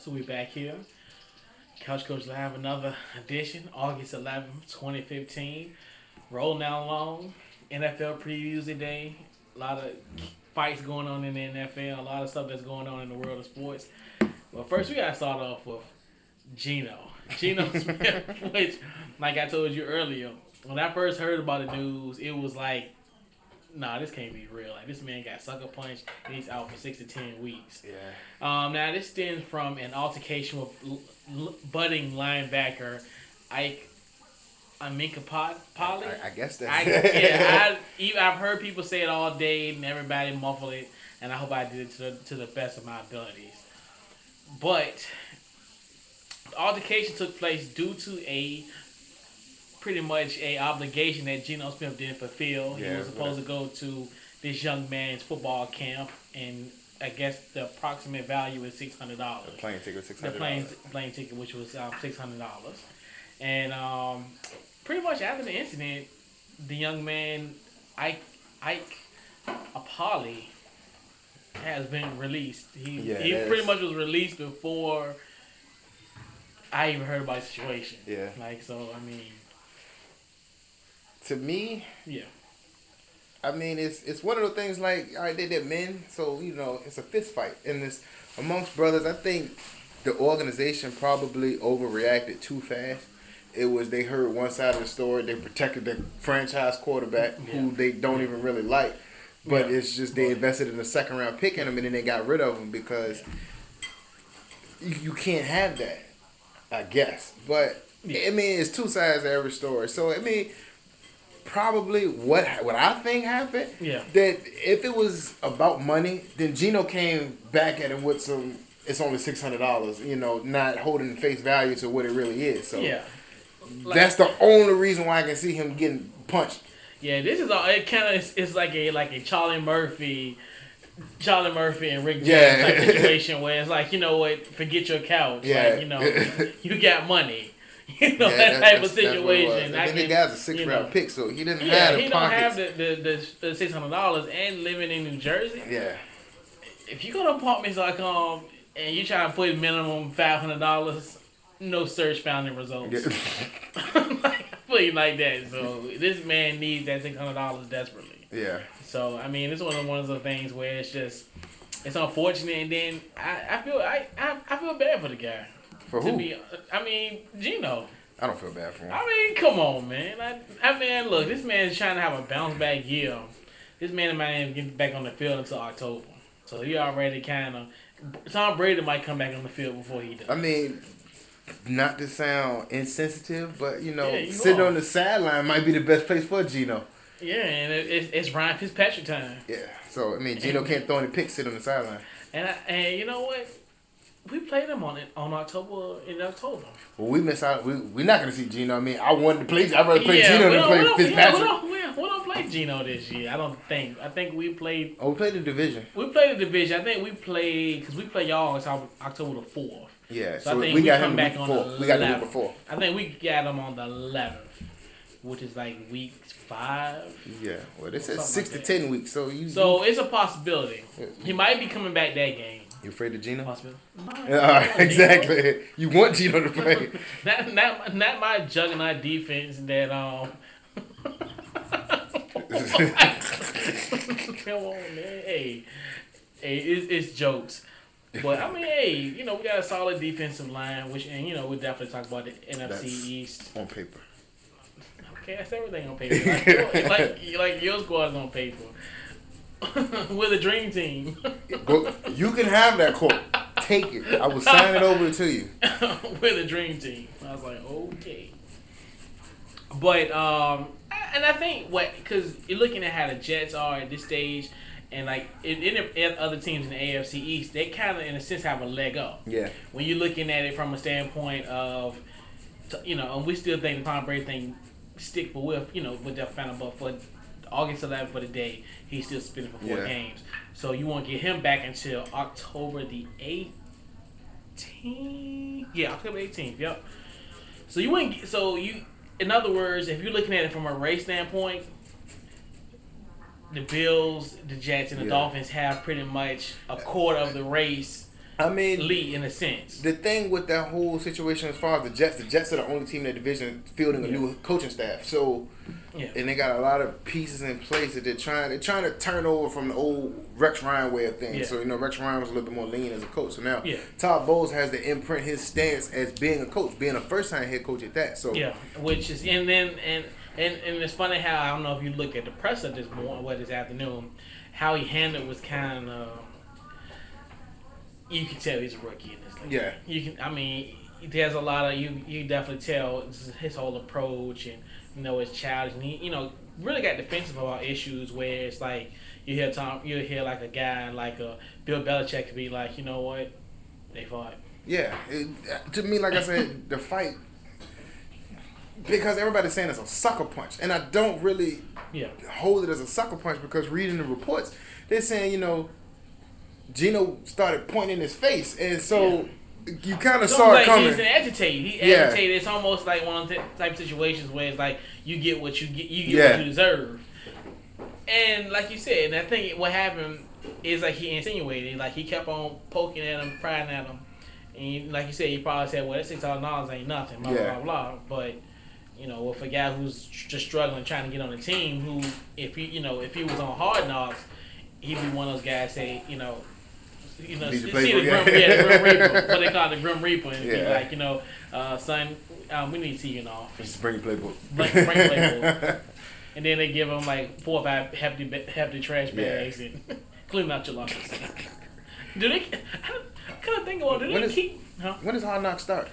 So we're back here. Couch Coach Live, another edition, August 11th, 2015. Rolling down along. NFL previews today. A lot of fights going on in the NFL. A lot of stuff that's going on in the world of sports. But first, we got to start off with Geno Smith, which, like I told you earlier, when I first heard about the news, it was like, nah, this can't be real. Like, this man got sucker punched and he's out for 6 to 10 weeks. Yeah. Now, this stems from an altercation with budding linebacker Ike Aminka Polly. I guess that's I've heard people say it all day and everybody muffled it, and I hope I did it to the best of my abilities. But the altercation took place due to pretty much a obligation that Geno Smith didn't fulfill. Yeah, he was supposed to go to this young man's football camp, and I guess the approximate value is $600. The plane ticket was $600. The plane ticket, which was $600. And pretty much after the incident, the young man, Ike Apolli, has been released. He pretty much was released before I even heard about the situation. Yeah. Like, so, I mean. To me, yeah. I mean, it's one of the things like, all right, they're men, so, it's a fist fight. And it's amongst brothers. I think the organization probably overreacted too fast. It was they heard one side of the story. They protected their franchise quarterback, who they don't even really like. But it's just they invested in a second-round pick in him, and then they got rid of him because you can't have that, I guess. But, I mean, it's two sides to every story. So, I mean, probably what I think happened, that if it was about money, then Geno came back at him with some, it's only $600, not holding face value to what it really is. So that's the only reason why I can see him getting punched. Yeah, this is all. It kind of it's like a Charlie Murphy and Rick James type situation where it's like, you know what, forget your couch. Yeah. Like, you got money. That type of situation. And the guy's a 6th round pick, so he didn't have the he pockets. don't have the $600 and living in New Jersey. Yeah. If you go to apartments.com and you try to put minimum $500, no search found in results. I put it like that. So this man needs that $600 desperately. Yeah. So I mean, it's one of those things where it's unfortunate, and then I feel bad for the guy. For who? Geno. I don't feel bad for him. I mean, come on, man. I mean, look, this man is trying to have a bounce back year. This man might even get back on the field until October. So he already kind of. Tom Brady might come back on the field before he does. I mean, not to sound insensitive, but sitting on the sideline might be the best place for Geno. Yeah, and it's Ryan Fitzpatrick time. Yeah. So I mean, Geno can't throw any picks, sit on the sideline. And you know what? We played him in October. Well, we miss out. We're not going to see Geno. I mean, I wanted to play. I'd rather play Geno than play Fitzpatrick. We don't play Geno this year. I don't think. I think we played. Oh, we played the division. We played the division. I think we played because we play y'all October the 4th. Yeah. So I think we got come him back on the 11th. We got him before. I think we got him on the 11th, which is like week 5. Yeah. Well, they said 6 to 10 weeks. So it's a possibility. He might be coming back that game. You afraid of Geno? Possibility. Exactly. You want Geno to play. not my juggernaut defense that Come on, man. Hey, it's jokes. But I mean, hey, we got a solid defensive line, which we'll definitely talk about the NFC East on paper. Okay, that's everything on paper. Like your squad is on paper. We're the dream team. You can have that quote. Take it. I will sign it over to you. We're the dream team. I was like, okay. But and I think because you're looking at how the Jets are at this stage, and like in other teams in the AFC East, they kind of in a sense have a leg up. Yeah. When you're looking at it from a standpoint of, and we still think the Tom Brady thing stick, but with that final, but for August 11th for the day, he's still spinning for 4 games. So you won't get him back until October the 18th. Yeah, October 18th. Yep. So you wouldn't. In other words, if you're looking at it from a race standpoint, the Bills, the Jets, and the Dolphins have pretty much a quarter of the race I mean, Lee in a sense. The thing with that whole situation as far as the Jets are the only team in the division fielding a new coaching staff. So, and they got a lot of pieces in place that they're trying to turn over from the old Rex Ryan way of things. So, Rex Ryan was a little bit more lean as a coach. So now, Todd Bowles has to imprint his stance as being a coach, being a first-time head coach at that. So which is and it's funny how, I don't know if you look at the presser this afternoon, how he handled was kind of. You can tell he's a rookie in this league. Yeah. You can. I mean, there's a lot of you definitely tell his whole approach and his childish. And he really got defensive about issues where it's like you hear like a guy like Bill Belichick could be like, you know what, they fought. Yeah. To me, like I said, the fight, because everybody's saying it's a sucker punch, and I don't really hold it as a sucker punch because reading the reports, they're saying Geno started pointing his face, and so you kind of saw it coming. He's agitated. He agitated. It's almost like one of the type of situations where it's like you get what you get, what you deserve. And like you said, I think what happened is like he insinuated, like he kept on poking at him, prying at him, and like you said, he probably said, "Well, that $6,000 ain't nothing." Blah blah blah. But with a guy who's just struggling, trying to get on the team, who if he was on Hard Knocks, he'd be one of those guys say, see the Grim Reaper, what they call the Grim Reaper, and be like, son, we need to see you in the office. Just bring your playbook. Bring your playbook. And then they give him like 4 or 5 hefty trash bags and clean out your lockers. Do they? I couldn't think about it. Do they keep? When does Hard Knocks start?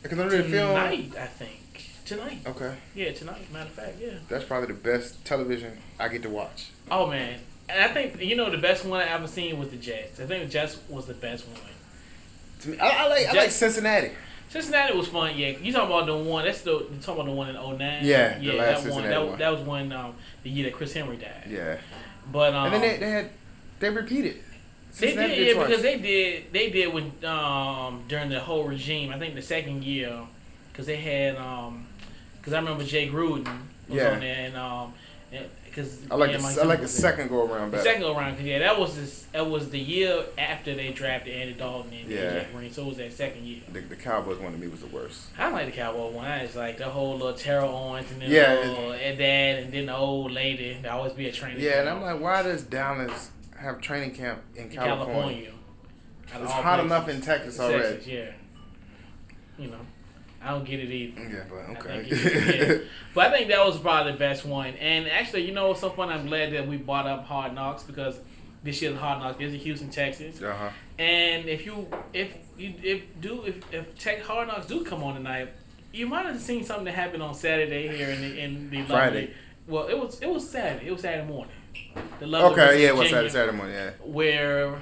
Because I'm ready to film tonight, I think. Tonight. Okay. Yeah, tonight. Matter of fact, yeah. That's probably the best television I get to watch. Oh man. And I think the best one I ever seen was the Jets. I think the Jets was the best one. To me, I like Cincinnati. Cincinnati was fun. Yeah, you talking about the one? You talking about the one in 2009? Yeah, the last Cincinnati one. That was when the year that Chris Henry died. Yeah. But and then they repeated. Cincinnati did because they did when during the whole regime. I think the second year because they had because I remember Jay Gruden was on there and because I like the second go around better. The second go around because that was the year after they drafted Andy Dalton and Jay Green, so it was that second year. The Cowboys one to me was the worst. I don't like the Cowboys one. I just like the whole little Terrell Owens and then the little dad and then the old lady that always be a training. Yeah, and I'm like, why does Dallas have training camp in California? It's hot enough in Texas already. Texas, yeah. I don't get it either. Yeah, but okay. But I think that was probably the best one. And actually, what's so funny? I'm glad that we brought up Hard Knocks because this year's Hard Knocks is in Houston, Texas. And if Hard Knocks do come on tonight, you might have seen something that happened on Saturday here in the Friday. Well, it was Saturday. It was Saturday morning. It was Saturday morning. Yeah. Where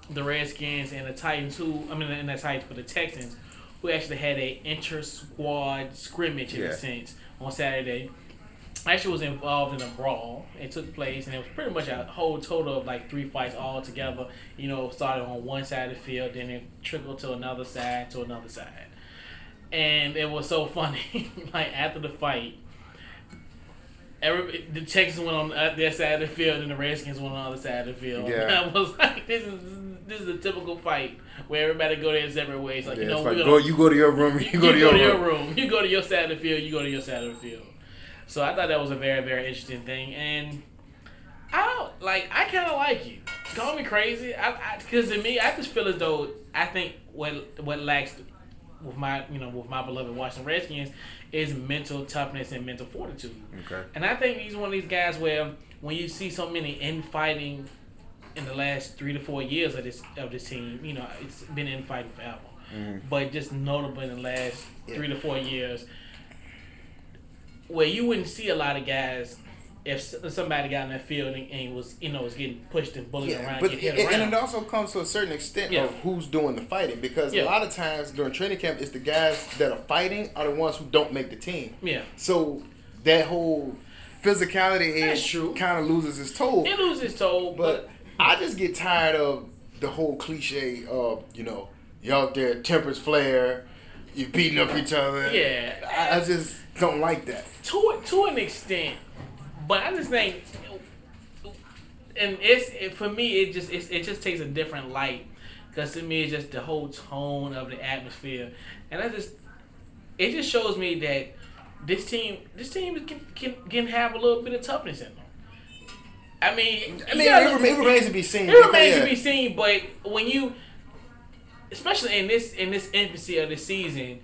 the Redskins and the Titans, but the Texans, who actually had a inter-squad scrimmage in a sense on Saturday, actually was involved in a brawl. It took place, and it was pretty much a whole total of like 3 fights all together. Started on one side of the field, then it trickled to another side, and it was so funny. Like after the fight, the Texans went on their side of the field, and the Redskins went on the other side of the field. Yeah. And I was like, this is a typical fight where everybody go their separate ways. Like, you go to your room, you go to your room. You go to your side of the field, you go to your side of the field. So I thought that was a very, very interesting thing. And I kind of like it. Call me crazy. Because to me, I just feel as though I think what lacks with my beloved Washington Redskins is mental toughness and mental fortitude. Okay. And I think he's one of these guys where when you see so many infighting in the last 3 to 4 years of this team, it's been infighting forever. Mm-hmm. But just notable in the last 3 to 4 years, where you wouldn't see a lot of guys if somebody got in that field and was getting pushed and bullied around, but and it also comes to a certain extent of who's doing the fighting, because a lot of times during training camp, it's the guys that are fighting are the ones who don't make the team. Yeah. So that whole physicality kind of loses its toll. It loses its toll, but I just get tired of the whole cliche of you out there, tempers flare, you beating up each other. Yeah. I just don't like that. To an extent. But I just think, and for me, it just takes a different light Because to me, it's just the whole tone of the atmosphere, and it just shows me that this team can have a little bit of toughness in them. It remains to be seen. It remains to be seen, but when you, especially in this infancy of the season,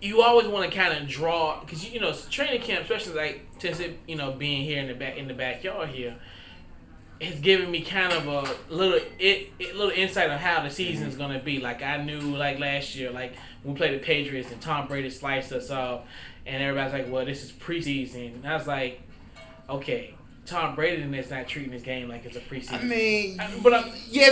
you always want to kind of draw, because training camp, especially like since being here in the backyard here, has given me kind of a little insight on how the season's gonna be. Like I knew, like last year, like when we played the Patriots and Tom Brady sliced us off, and everybody's like, "Well, this is preseason." And I was like, "Okay, Tom Brady is not treating this game like it's a preseason."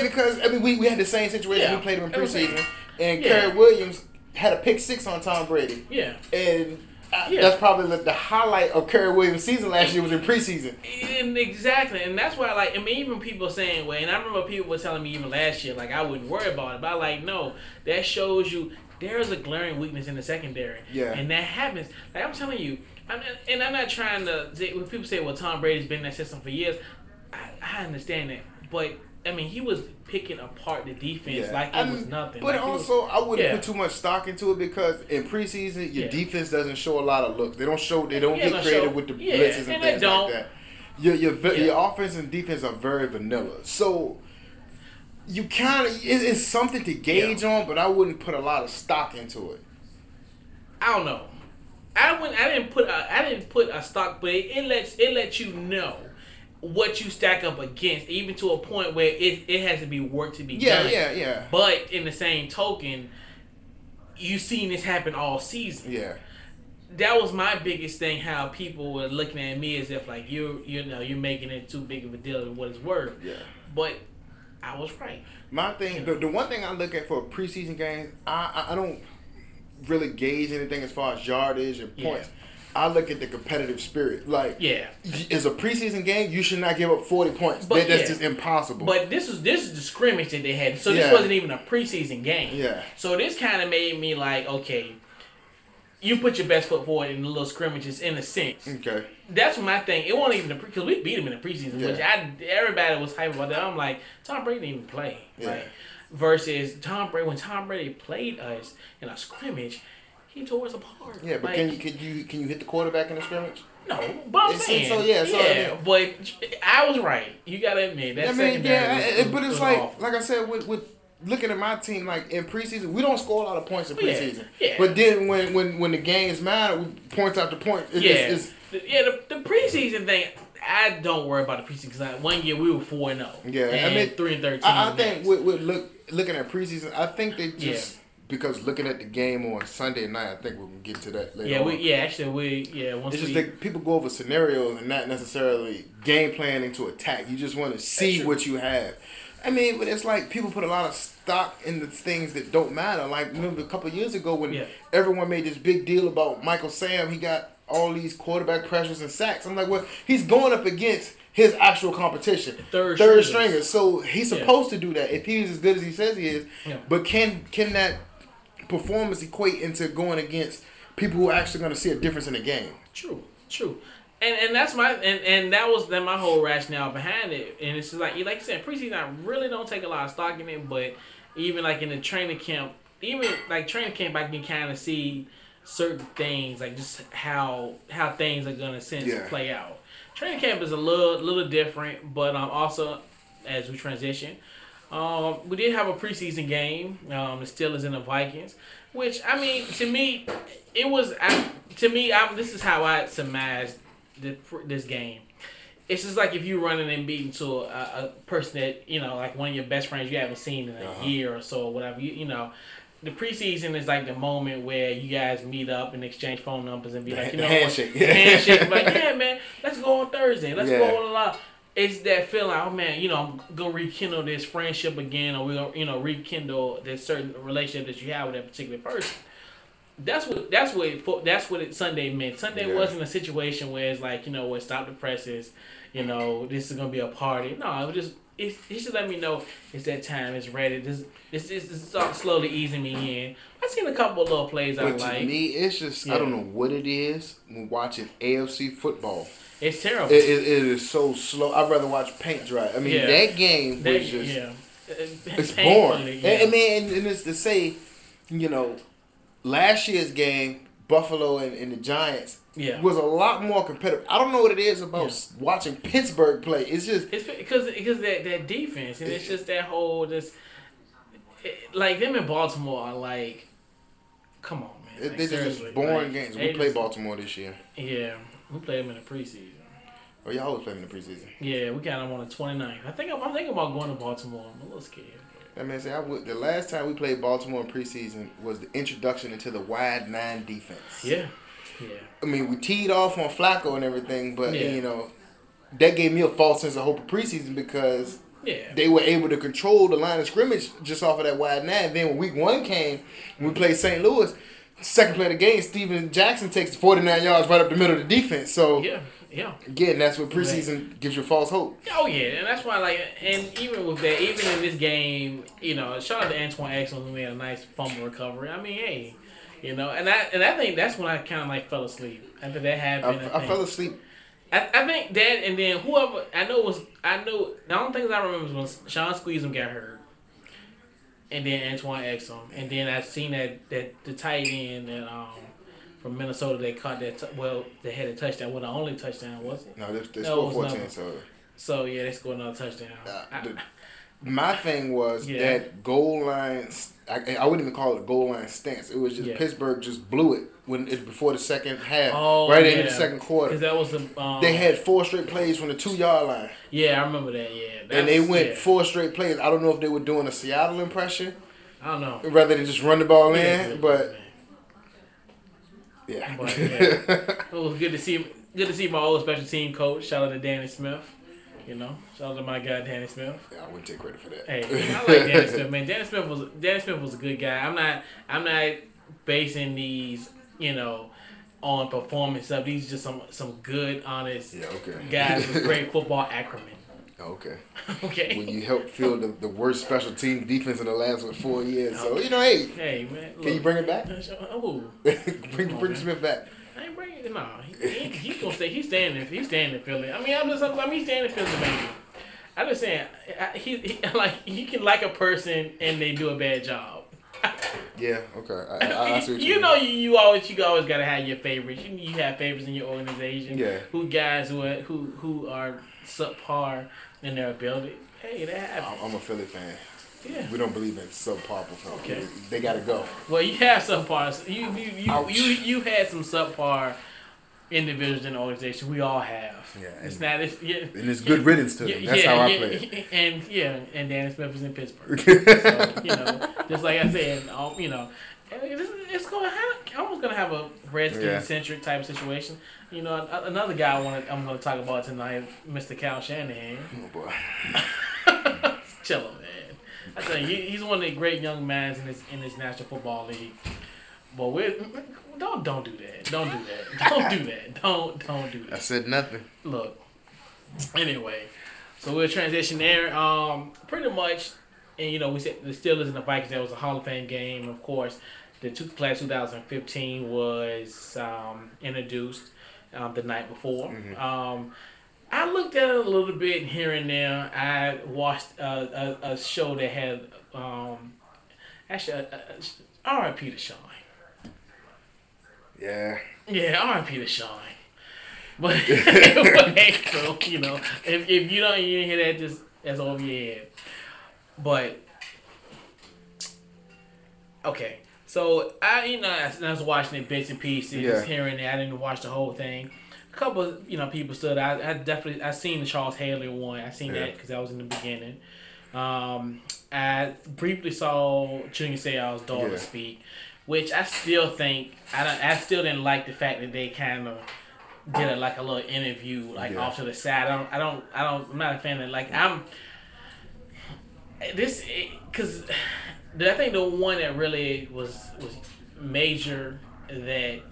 Because we had the same situation. We played him in preseason, and Kerry Williams had a pick 6 on Tom Brady. Yeah, and. That's probably the highlight of Kerry Williams' season last year was in preseason. Exactly, and that's why, even people saying, and I remember people were telling me even last year, like, I wouldn't worry about it, but no, that shows you there's a glaring weakness in the secondary. Yeah. And that happens. Like, I'm telling you, I'm not trying to, when people say, well, Tom Brady's been in that system for years, I understand that, but he was picking apart the defense like it was nothing. But I wouldn't put too much stock into it, because in preseason, your defense doesn't show a lot of looks. They don't get creative with the blitzes and things like that. Your offense and defense are very vanilla. So you it's something to gauge on, but I wouldn't put a lot of stock into it. I don't know. I didn't put a stock, but it lets you know what you stack up against, even to a point where it has to be work to be done. Yeah. But in the same token, you've seen this happen all season. Yeah. That was my biggest thing, how people were looking at me as if like you're making it too big of a deal of what it's worth. Yeah. But I was right. My thing, the one thing I look at for a preseason game, I don't really gauge anything as far as yardage and points. I look at the competitive spirit. Like, it's a preseason game. You should not give up 40 points. That's just impossible. But this is the scrimmage that they had. So this wasn't even a preseason game. Yeah. So this kind of made me like, okay, you put your best foot forward in the little scrimmages in a sense. Okay. That's my thing. It wasn't even because we beat him in the preseason, which everybody was hyped about that. I'm like, Tom Brady didn't even play. Yeah. Right? Versus when Tom Brady played us in a scrimmage, he tore us apart. Yeah, but can you hit the quarterback in the scrimmage? No, but I'm saying. But I was right. You gotta admit that. But it's like I said, with looking at my team, like in preseason, we don't score a lot of points in preseason. Yeah. But then when the games matter, points after point. The preseason thing, I don't worry about the preseason because 1 year we were 4-0. Yeah, and 3-13. I think with looking at preseason, I think they just. Because looking at the game on Sunday night, I think we'll get to that later. Once it's just that people go over scenarios and not necessarily game planning to attack. You just want to see what you have. But it's like people put a lot of stock in the things that don't matter. Like, remember a couple of years ago when everyone made this big deal about Michael Sam, he got all these quarterback pressures and sacks. I'm like, well, he's going up against his actual competition. Third stringers. So he's supposed to do that if he's as good as he says he is. Yeah. But can that performance equate into going against people who are actually going to see a difference in the game? True. And that's my that was my whole rationale behind it. And it's just like you said, preseason I really don't take a lot of stock in it, but even like in the training camp, I can kind of see certain things, like just how things are gonna play out. Training camp is a little different, but also as we transition. We did have a preseason game, the Steelers and the Vikings, which, to me, it was, this is how I surmised this game. It's just like if you running and beating to a person that, like one of your best friends you haven't seen in a year or so or whatever, the preseason is like the moment where you guys meet up and exchange phone numbers and be like, handshake. Handshake. Like, yeah, man, let's go on Thursday. Let's go on a lot. It's that feeling, oh man, I'm gonna rekindle this friendship again, or we're gonna, rekindle this certain relationship that you have with that particular person. That's what Sunday meant. Sunday wasn't a situation where it's like, stop the presses, this is gonna be a party. No, it just let me know it's that time, it's ready. It's slowly easing me in. I've seen a couple of little plays I like. But to me, it's just I don't know what it is when watching AFC football. It's terrible. It is so slow. I'd rather watch paint dry. That game was just It's boring. Yeah. I mean, and it's to say, last year's game, Buffalo and the Giants was a lot more competitive. I don't know what it is about watching Pittsburgh play. It's just because that defense, and it's just that whole like them in Baltimore are like, come on, man. Like, they're just boring games. We played Baltimore this year. Yeah, we played them in the preseason. Oh, y'all always play them in the preseason. Yeah, we got them on the 29th. I'm thinking about going to Baltimore. I'm a little scared. I mean, the last time we played Baltimore in preseason was the introduction into the wide 9 defense. Yeah. I mean, we teed off on Flacco and everything, but that gave me a false sense of hope of preseason because they were able to control the line of scrimmage just off of that wide 9. Then when week 1 came, when we played St. Louis, second play of the game, Steven Jackson takes 49 yards right up the middle of the defense. So again, that's what preseason gives you false hope. Oh yeah, and that's why and even with that, even in this game, shout out to Antoine Exum who made a nice fumble recovery. I mean, hey, and I think that's when I kind of fell asleep after that happened. I fell asleep. I think that, and then whoever I know the only things I remember was Sean Squeezum got hurt, and then Antoine Exum, and then I seen that the tight end that from Minnesota they caught that they had a touchdown. Well, the only touchdown was it? No, they scored 14. So yeah, they scored another touchdown. My thing was that goal line. I wouldn't even call it a goal line stance. It was just Pittsburgh just blew it before the second half, into the second quarter. Because that was they had 4 straight plays from the 2-yard line. Yeah, I remember that. Yeah, and they went 4 straight plays. I don't know if they were doing a Seattle impression. I don't know. Rather than just run the ball in, but. Yeah. But, it was good to see. Good to see my old special team coach. Shout out to Danny Smith. Shout out to my guy Danny Smith. Yeah, I wouldn't take credit for that. Hey, I like Danny Smith, man. Danny Smith was a good guy. I'm not basing these, on performance stuff. These are just some good, honest guys with great football acumen. Okay. Okay. When you help field the worst special team defense in the last 4 years, so hey. Hey man, look, can you bring it back? Oh, bring Smith back. I ain't bringing it. No, he's gonna stay. He's staying in Philly. I mean, he's staying in Pennsylvania. I'm just saying, he can like a person and they do a bad job. Yeah. Okay. I see what you always gotta have your favorites. You have favorites in your organization. Yeah. Guys who are subpar in their ability. Hey, that happens. I'm a Philly fan. Yeah. We don't believe in subpar performance. Okay. They gotta go. Well, you have subpar. You had some subpar individuals in the organization. We all have. Yeah. And it's good riddance to them. That's how I play it. And Danny Smith is in Pittsburgh. So, just like I said, it's almost gonna have a Redskins-centric type of situation. Another guy I'm gonna talk about tonight, Mr. Kyle Shanahan. Oh boy. Chill him, man. I tell you, he's one of the great young men in this National Football League. But don't do that. Don't do that. Don't do that. Don't do that. I said nothing. Look. Anyway, so we'll transition there. Pretty much, and we said the Steelers and the Vikings. That was a Hall of Fame game. Of course, the class 2015 was introduced the night before. Mm-hmm. I looked at it a little bit here and there. I watched a show that had R.I.P. to Sean. Yeah. Yeah, R.I.P. to Sean. But so, if you didn't hear that, just that's over your head. But okay, so I was watching it bits and pieces here and there. I didn't watch the whole thing. A couple of people stood out. I seen the Charles Haley one. I seen that because that was in the beginning. I briefly saw Junior Seau's daughter speak, which I still think I still didn't like the fact that they kind of did a little interview off to the side. I'm not a fan of because I think the one that really was major that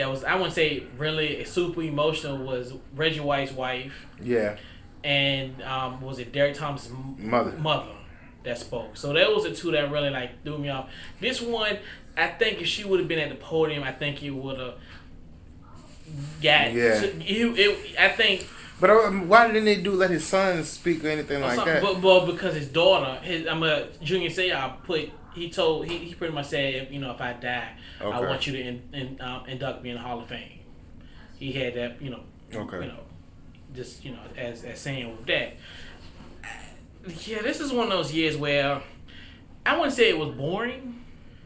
was, I wouldn't say really super emotional, was Reggie White's wife. Yeah. And was it Derek Thompson's mother that spoke. So that was the two that really threw me off. This one, I think if she would have been at the podium, I think it would have got. Yeah. I think But why didn't they let his son speak or anything like that? But because his daughter, I'm a junior senior. He pretty much said, if I die, I want you to induct me in the Hall of Fame. He had that, as saying with that. Yeah, this is one of those years where I wouldn't say it was boring,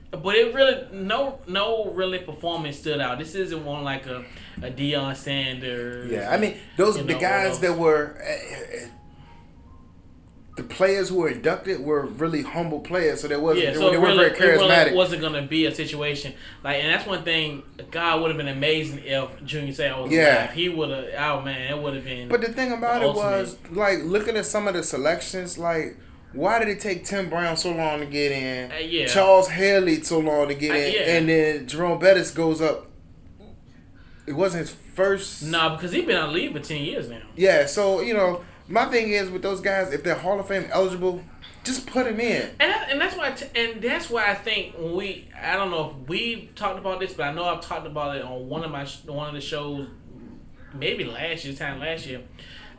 but it really no really performance stood out. This isn't one like a Deion Sanders. Yeah, I mean the guys that were the players who were inducted were really humble players, so they weren't very charismatic. It wasn't gonna be a situation and that's one thing. God would have been amazing if Junior Seau was alive. He would have. Oh man, it would have been. But the thing about it was, like, looking at some of the selections, like, why did it take Tim Brown so long to get in? Charles Haley so long to get in, and then Jerome Bettis goes up. It wasn't his first. Nah, because he's been out of the league for 10 years now. Yeah, so my thing is with those guys, if they're Hall of Fame eligible, just put them in. And that's why I think I don't know if we've talked about this, but I know I've talked about it on one of the shows, maybe last year.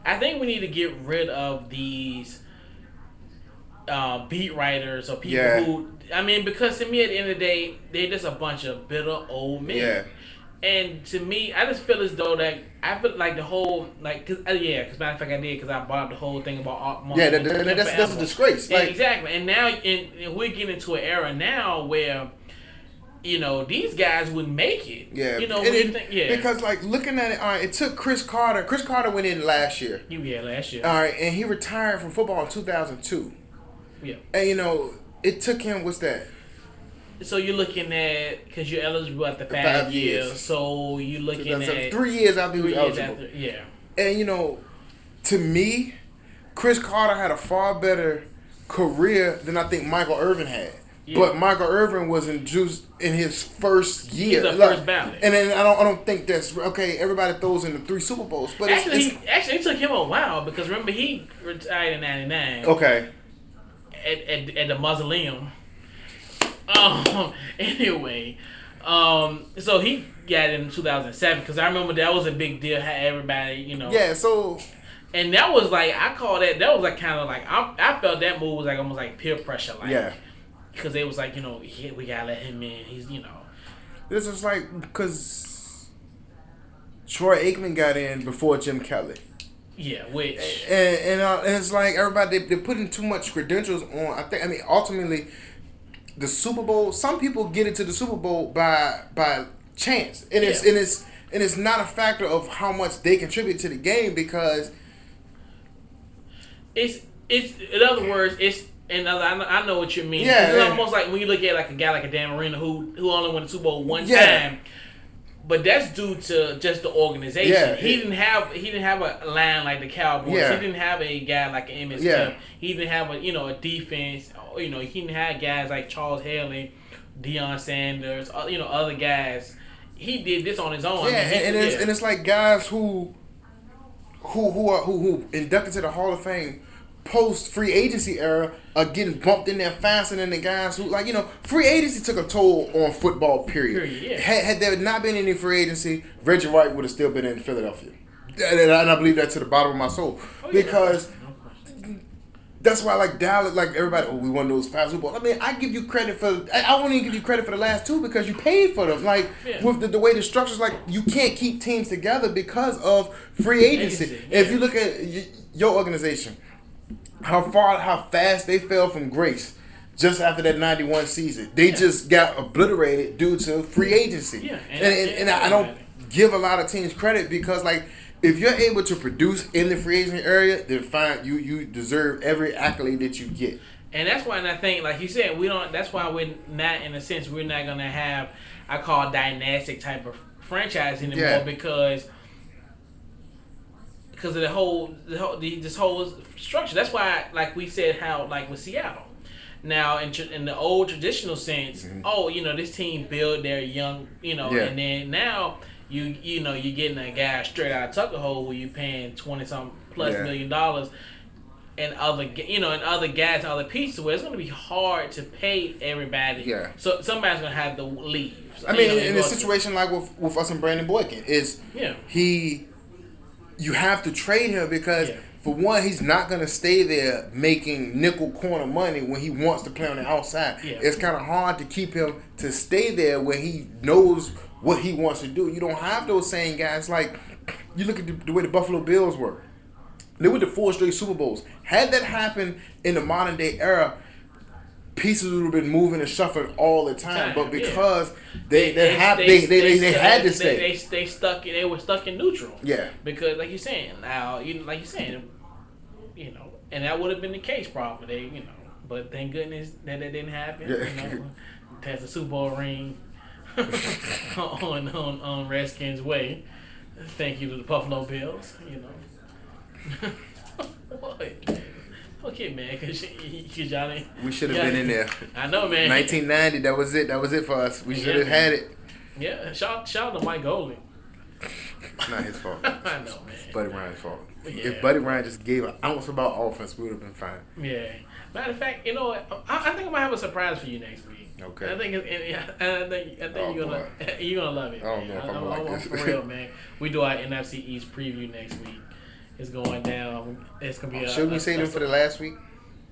I think we need to get rid of these beat writers or people who, because to me at the end of the day, they're just a bunch of bitter old men. Yeah. And to me, I just feel as though that I feel like the whole because matter of fact I did because I brought up the whole thing about that's a disgrace. Exactly, and now we're getting into an era now where these guys wouldn't make it. Yeah, because looking at it, all right, it took Chris Carter. Chris Carter went in last year. Last year. All right, and he retired from football in 2002. Yeah, and it took him. What's that? So you're looking at, because you're eligible after 5 years, so you're looking at 3 years after he was eligible. And to me, Chris Carter had a far better career than I think Michael Irvin had. Yeah. But Michael Irvin was induced in his first year. He's a first ballot. And then I don't think that's okay. Everybody throws in the 3 Super Bowls, but actually, it took him a while because remember he retired in '99. Okay. At the mausoleum. Anyway, so he got in 2007 because I remember that was a big deal. How everybody, Yeah. So. And that was like I call that was like kind of like I felt that move was like almost like peer pressure, like. Yeah. Because they was like, we gotta let him in. He's, This is like because Troy Aikman got in before Jim Kelly. Yeah, which and it's like everybody they're putting too much credentials on. I mean, ultimately, the Super Bowl. Some people get into the Super Bowl by chance, and it's not a factor of how much they contribute to the game because it's in other words it's. And I know what you mean. Yeah, it's almost like when you look at like a guy like a Dan Marino who only won the Super Bowl one time, but that's due to just the organization. Yeah, he didn't have a line like the Cowboys. Yeah. He didn't have a guy like an Emmitt Smith. He didn't have a defense. He didn't have guys like Charles Haley, Deion Sanders. Other guys. He did this on his own. Yeah, and it's like guys who inducted to the Hall of Fame post free agency era are getting bumped in there faster than the guys who free agency took a toll on football. Period. Had there not been any free agency, Reggie White would have still been in Philadelphia, and I believe that to the bottom of my soul because that's why Dallas, everybody, we won those 5 Super Bowls. I mean, I give you credit for. I won't even give you credit for the last 2 because you paid for them. With the way the structure's you can't keep teams together because of free agency. If you look at your organization. How fast they fell from grace just after that 91 season. They just got obliterated due to free agency. Yeah, and I don't give a lot of teams credit because if you're able to produce in the free agent area, then fine, you deserve every accolade that you get. And that's why I think, like you said, that's why we're not, in a sense, we're not gonna have I call dynastic type of franchise anymore because of this whole structure. That's why, like we said, how with Seattle. Now, in the old traditional sense, this team build their young, and then now you're getting a guy straight out of Tuckahoe who you paying $20-something plus $1 million, and other guys and other pieces where it's going to be hard to pay everybody. Yeah. So somebody's going to have to leave. I mean, in a situation like with us and Brandon Boykin, you have to trade him because, for one, he's not going to stay there making nickel corner money when he wants to play on the outside. Yeah. It's kind of hard to keep him to stay there when he knows what he wants to do. You don't have those same guys. Like, you look at the way the Buffalo Bills were. They went to 4 straight Super Bowls. Had that happened in the modern day era, pieces would have been moving and shuffling all the time. But because they had to stay. They were stuck in neutral. Yeah. Because like you're saying, and that would have been the case probably. But thank goodness that didn't happen. Yeah. That's a Super Bowl ring on Redskins' way. Thank you to the Buffalo Bills. What? Okay, man, because y'all ain't... We should have been in there. I know, man. 1990, that was it. That was it for us. We should have had it. Yeah, shout out to Mike Golding. It's not his fault. I know, man. It's Buddy Ryan's fault. Yeah. If Buddy Ryan just gave an ounce about offense, we would have been fine. Yeah. Matter of fact, I think I might have a surprise for you next week. Okay. I think you're gonna love it. I don't know if I'm gonna like this. For real, man. We do our NFC East preview next week. It's going down. It's gonna be. Should we say them for the last week?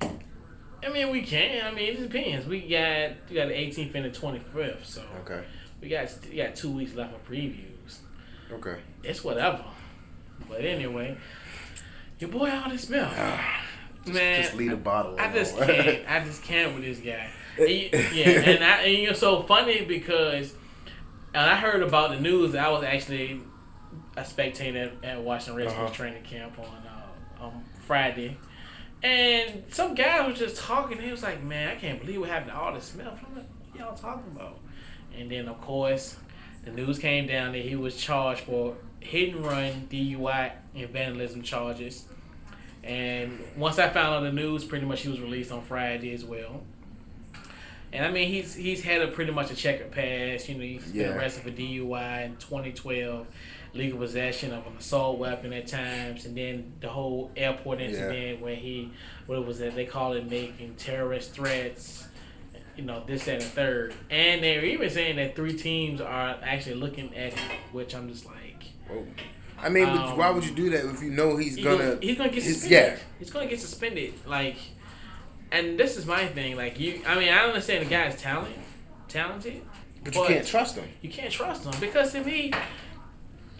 I mean, we can. I mean, it depends. We got the 18th and the 25th, so okay. We got 2 weeks left of previews. Okay. It's whatever. But anyway, your boy Aldon Smith. Man, just leave the bottle. I just can't with this guy. And you're so funny because I heard about the news. I was actually a spectator at watching Redskins training camp on Friday, and some guy was just talking. He was like, "Man, I can't believe what happened to Aldon Smith." I'm like, "What y'all talking about?" And then of course, the news came down that he was charged for hit and run, DUI, and vandalism charges. And once I found out the news, pretty much he was released on Friday as well. And I mean, he's had pretty much a checkered past. He's been arrested for DUI in 2012, legal possession of an assault weapon at times, and then the whole airport incident where they call it making terrorist threats. This, that, and the third. And they're even saying that 3 teams are actually looking at it, which I'm just like. Whoa. I mean, why would you do that if you know he's gonna get suspended? He's gonna get suspended. Like, and this is my thing. Like, I understand the guy's talented, but you can't trust him. You can't trust him because to me,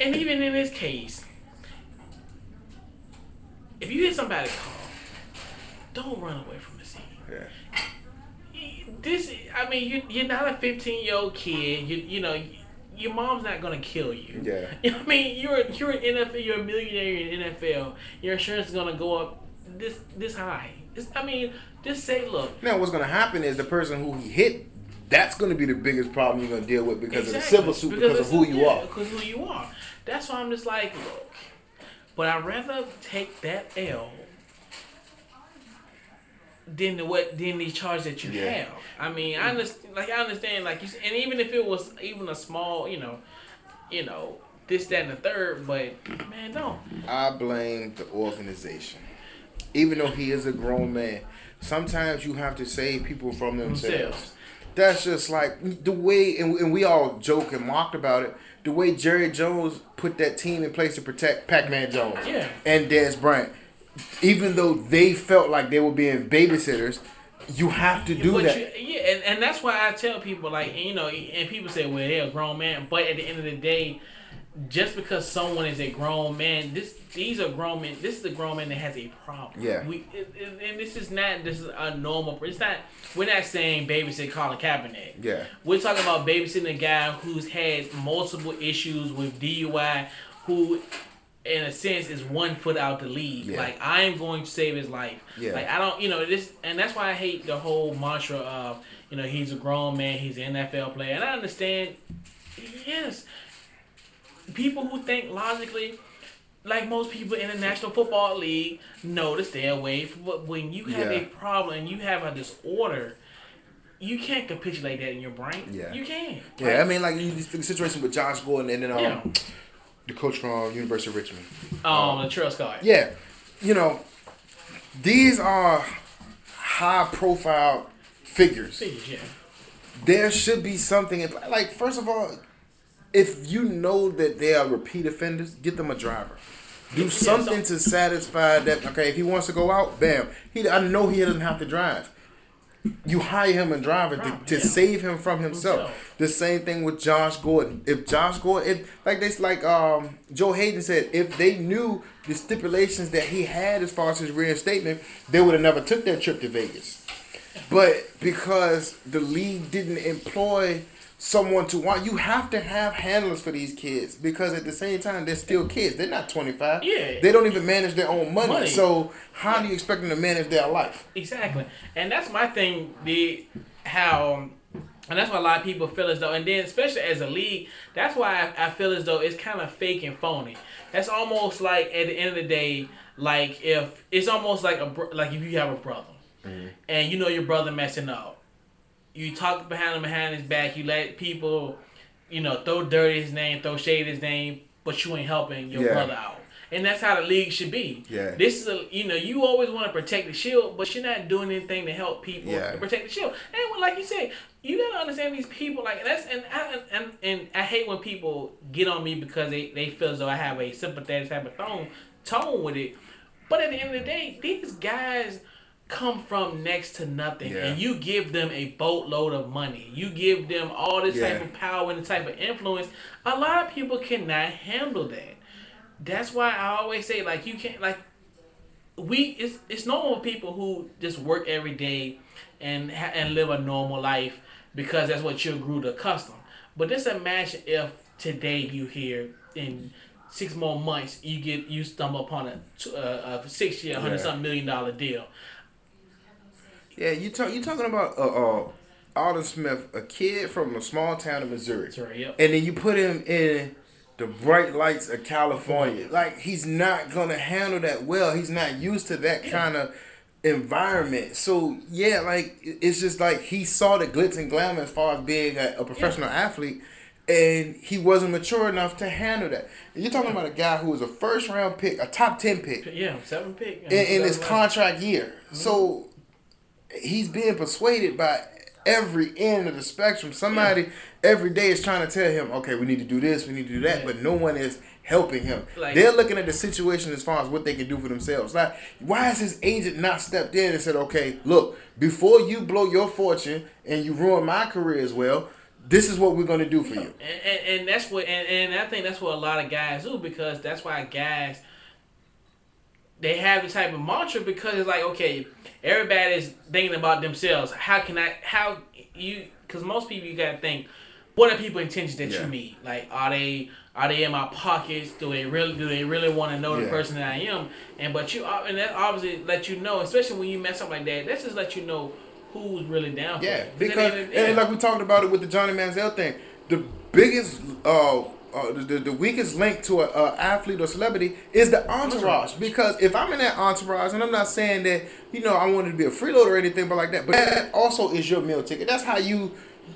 and even in this case, if you hit somebody call, don't run away from the scene. Yeah. You're not a 15-year-old kid. Your mom's not gonna kill you. Yeah. I mean, you're an NFL. You're a millionaire in NFL. Your insurance is gonna go up this high. Just say, look. Now, what's gonna happen is the person who he hit. That's gonna be the biggest problem you're gonna deal with because of the civil suit because of who you are. Because who you are. That's why I'm just like, look. But I'd rather take that L than the charge that you have. I mean, I understand, like you said, and even if it was even a small, this, that, and the third, but man, don't. I blame the organization. Even though he is a grown man, sometimes you have to save people from themselves. That's just like the way, and we all joke and mocked about it. The way Jerry Jones put that team in place to protect Pac-Man Jones and Dez Bryant. Even though they felt like they were being babysitters, you have to do that. And that's why I tell people, like, and people say, well, they're a grown man. But at the end of the day, just because someone is a grown man, these are grown men. This is a grown man that has a problem. Yeah. And this is a normal. It's not. We're not saying babysit Colin Kaepernick. Yeah. We're talking about babysitting a guy who's had multiple issues with DUI, who, in a sense, is 1 foot out the league. Yeah. Like, I am going to save his life. Yeah. Like, I don't, this, and that's why I hate the whole mantra of, he's a grown man, he's an NFL player. And I understand, yes, people who think logically, like most people in the National Football League, know to stay away from. But when you have a problem and you have a disorder, you can't capitulate that in your brain. Yeah. You can't. Yeah, I mean, like the situation with Josh Gordon and then the coach from University of Richmond. The Trail Scott. Yeah. These are high-profile figures. There should be something, first of all, if you know that they are repeat offenders, get them a driver. Do something to satisfy that. Okay, if he wants to go out, bam. I know he doesn't have to drive. You hire him a driver to save him from himself. The same thing with Josh Gordon. If Josh Gordon, Joe Hayden said, if they knew the stipulations that he had as far as his reinstatement, they would have never took that trip to Vegas. But because the league didn't employ someone to watch, you have to have handlers for these kids, because at the same time they're still kids. They're not 25. Yeah. They don't even manage their own money. So how do you expect them to manage their life? Exactly. And that's my thing, and that's why a lot of people feel as though, and then especially as a league, that's why I feel as though it's kind of fake and phony. That's almost like, at the end of the day, like if it's almost like if you have a brother, and you know your brother messing up. You talk behind his back. You let people, throw dirt at his name, throw shade at his name, but you ain't helping your brother out. And that's how the league should be. Yeah. This is you always want to protect the shield, but you're not doing anything to help people to protect the shield. And like you said, you gotta understand these people. Like and I hate when people get on me because they feel as though I have a sympathetic type of tone with it. But at the end of the day, these guys come from next to nothing, and you give them a boatload of money. You give them all this type of power and the type of influence. A lot of people cannot handle that. That's why I always say, like, you can't, like, it's normal people who just work every day and live a normal life because that's what you grew to custom. But just imagine if today you hear in 6 more months you stumble upon a 6-year, $100-something million deal. Yeah, you talking about Aldon Smith, a kid from a small town in Missouri. That's right, yep. And then you put him in the bright lights of California. Like, he's not going to handle that well. He's not used to that kind of environment. So, yeah, like, it's just like he saw the glitz and glamour as far as being a professional athlete, and he wasn't mature enough to handle that. And you're talking about a guy who was a first-round pick, a top 10 pick. Yeah, 7 pick. In his contract year. Mm-hmm. So he's being persuaded by every end of the spectrum. Somebody every day is trying to tell him, okay, we need to do this, we need to do that, but no one is helping him. Like, they're looking at the situation as far as what they can do for themselves. Like, why has his agent not stepped in and said, okay, look, before you blow your fortune and you ruin my career as well, this is what we're going to do for you. And that's what, and I think that's what a lot of guys do, because that's why guys, they have the type of mantra, because it's like, okay, everybody's thinking about themselves. Because most people, you got to think, what are people's intentions that you meet? Like, are they in my pockets? Do they really want to know the person that I am? And that obviously let you know, especially when you mess up like that, that's just let you know who's really down for it. Because and like we talked about it with the Johnny Manziel thing, the biggest the weakest link to an athlete or celebrity is the entourage. Because if I'm in that entourage, and I'm not saying that I wanted to be a freeloader or anything, but like that, but that also is your meal ticket. That's how you're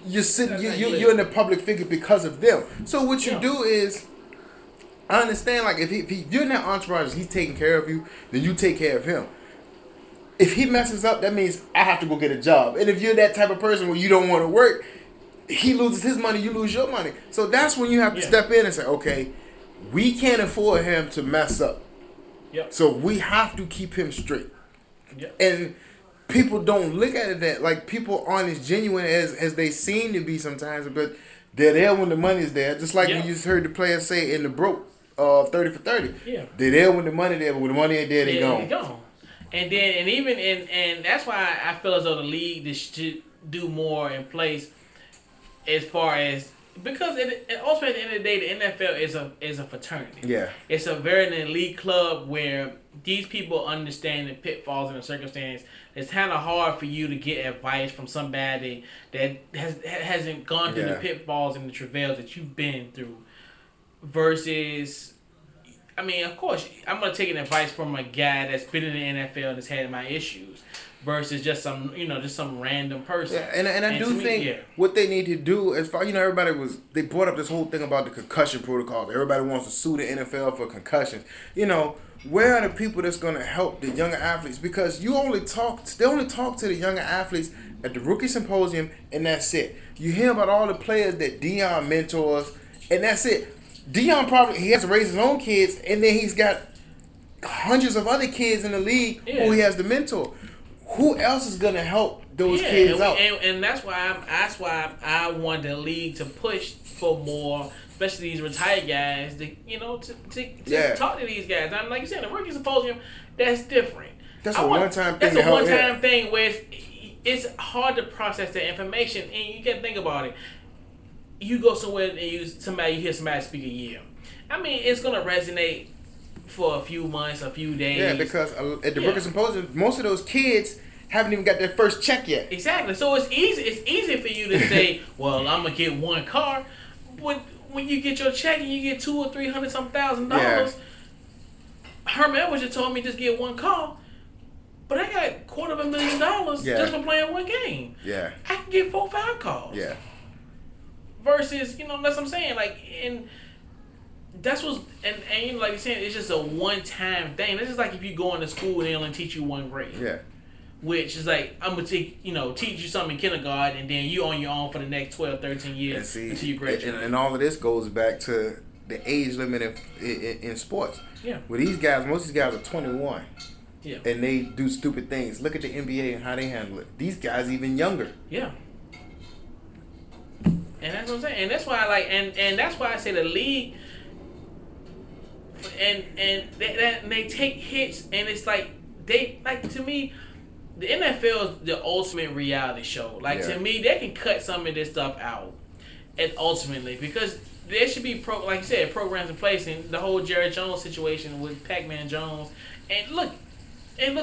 in the public figure because of them. So what you do is, I understand, like, if you're in that entourage, he's taking care of you, then you take care of him. If he messes up, that means I have to go get a job. And if you're that type of person where you don't want to work, he loses his money, you lose your money. So that's when you have to step in and say, okay, we can't afford him to mess up. Yep. So we have to keep him straight. Yep. And people don't look at it that, like, people aren't as genuine as they seem to be sometimes, but they're there when the money's there. Just like when you heard the players say in the broke 30 for 30. Yeah. They're there when the money there, but when the money ain't there, they gone. And that's why I feel as though the league should do more in place. As far as, because ultimately at the end of the day, the NFL is a fraternity. Yeah, it's a very elite club where these people understand the pitfalls and the circumstance. It's kind of hard for you to get advice from somebody that hasn't gone through the pitfalls and the travails that you've been through. Versus, I mean, of course, I'm gonna take an advice from a guy that's been in the NFL and has had my issues. Versus just some random person. Yeah, and I do think what they need to do, as far they brought up this whole thing about the concussion protocol. Everybody wants to sue the NFL for concussions. Where are the people that's going to help the younger athletes? Because they only talk to the younger athletes at the rookie symposium, and that's it. You hear about all the players that Deion mentors, and that's it. Deion he has to raise his own kids, and then he's got hundreds of other kids in the league who he has to mentor. Who else is gonna help those kids out? And that's why I want the league to push for more, especially these retired guys, to talk to these guys. I'm like you said, the rookie symposium, that's different. That's a one-time thing. That's a one-time thing where it's hard to process that information, and you can think about it. You go somewhere and you hear somebody speak a year. I mean, it's gonna resonate for a few months, a few days. Yeah, because at the Rookie Symposium, most of those kids haven't even got their first check yet. Exactly. So it's easy. It's easy for you to say, "Well, I'm gonna get one car." When you get your check and you get $200,000 or $300,000, Herman Edwards just told me just get one car, but I got $250,000 just for playing one game. Yeah, I can get 4 or 5 cars. Yeah. Versus, that's what I'm saying. Like, and that's what's and like you're saying, it's just a one-time thing. It's just like if you go into school and they only teach you one grade. Yeah. Which is like, I'm going to teach you something in kindergarten, and then you on your own for the next 12, 13 years until you graduate. And all of this goes back to the age limit in sports. Yeah. With these guys, most of these guys are 21. Yeah. And they do stupid things. Look at the NBA and how they handle it. These guys even younger. Yeah. And that's what I'm saying. And that's why I like, and that's why I say the league, and they take hits, and it's like, to me, the NFL is the ultimate reality show. To me, they can cut some of this stuff out, and ultimately, because there should be like you said, programs in place, and the whole Jerry Jones situation with Pac-Man Jones, and look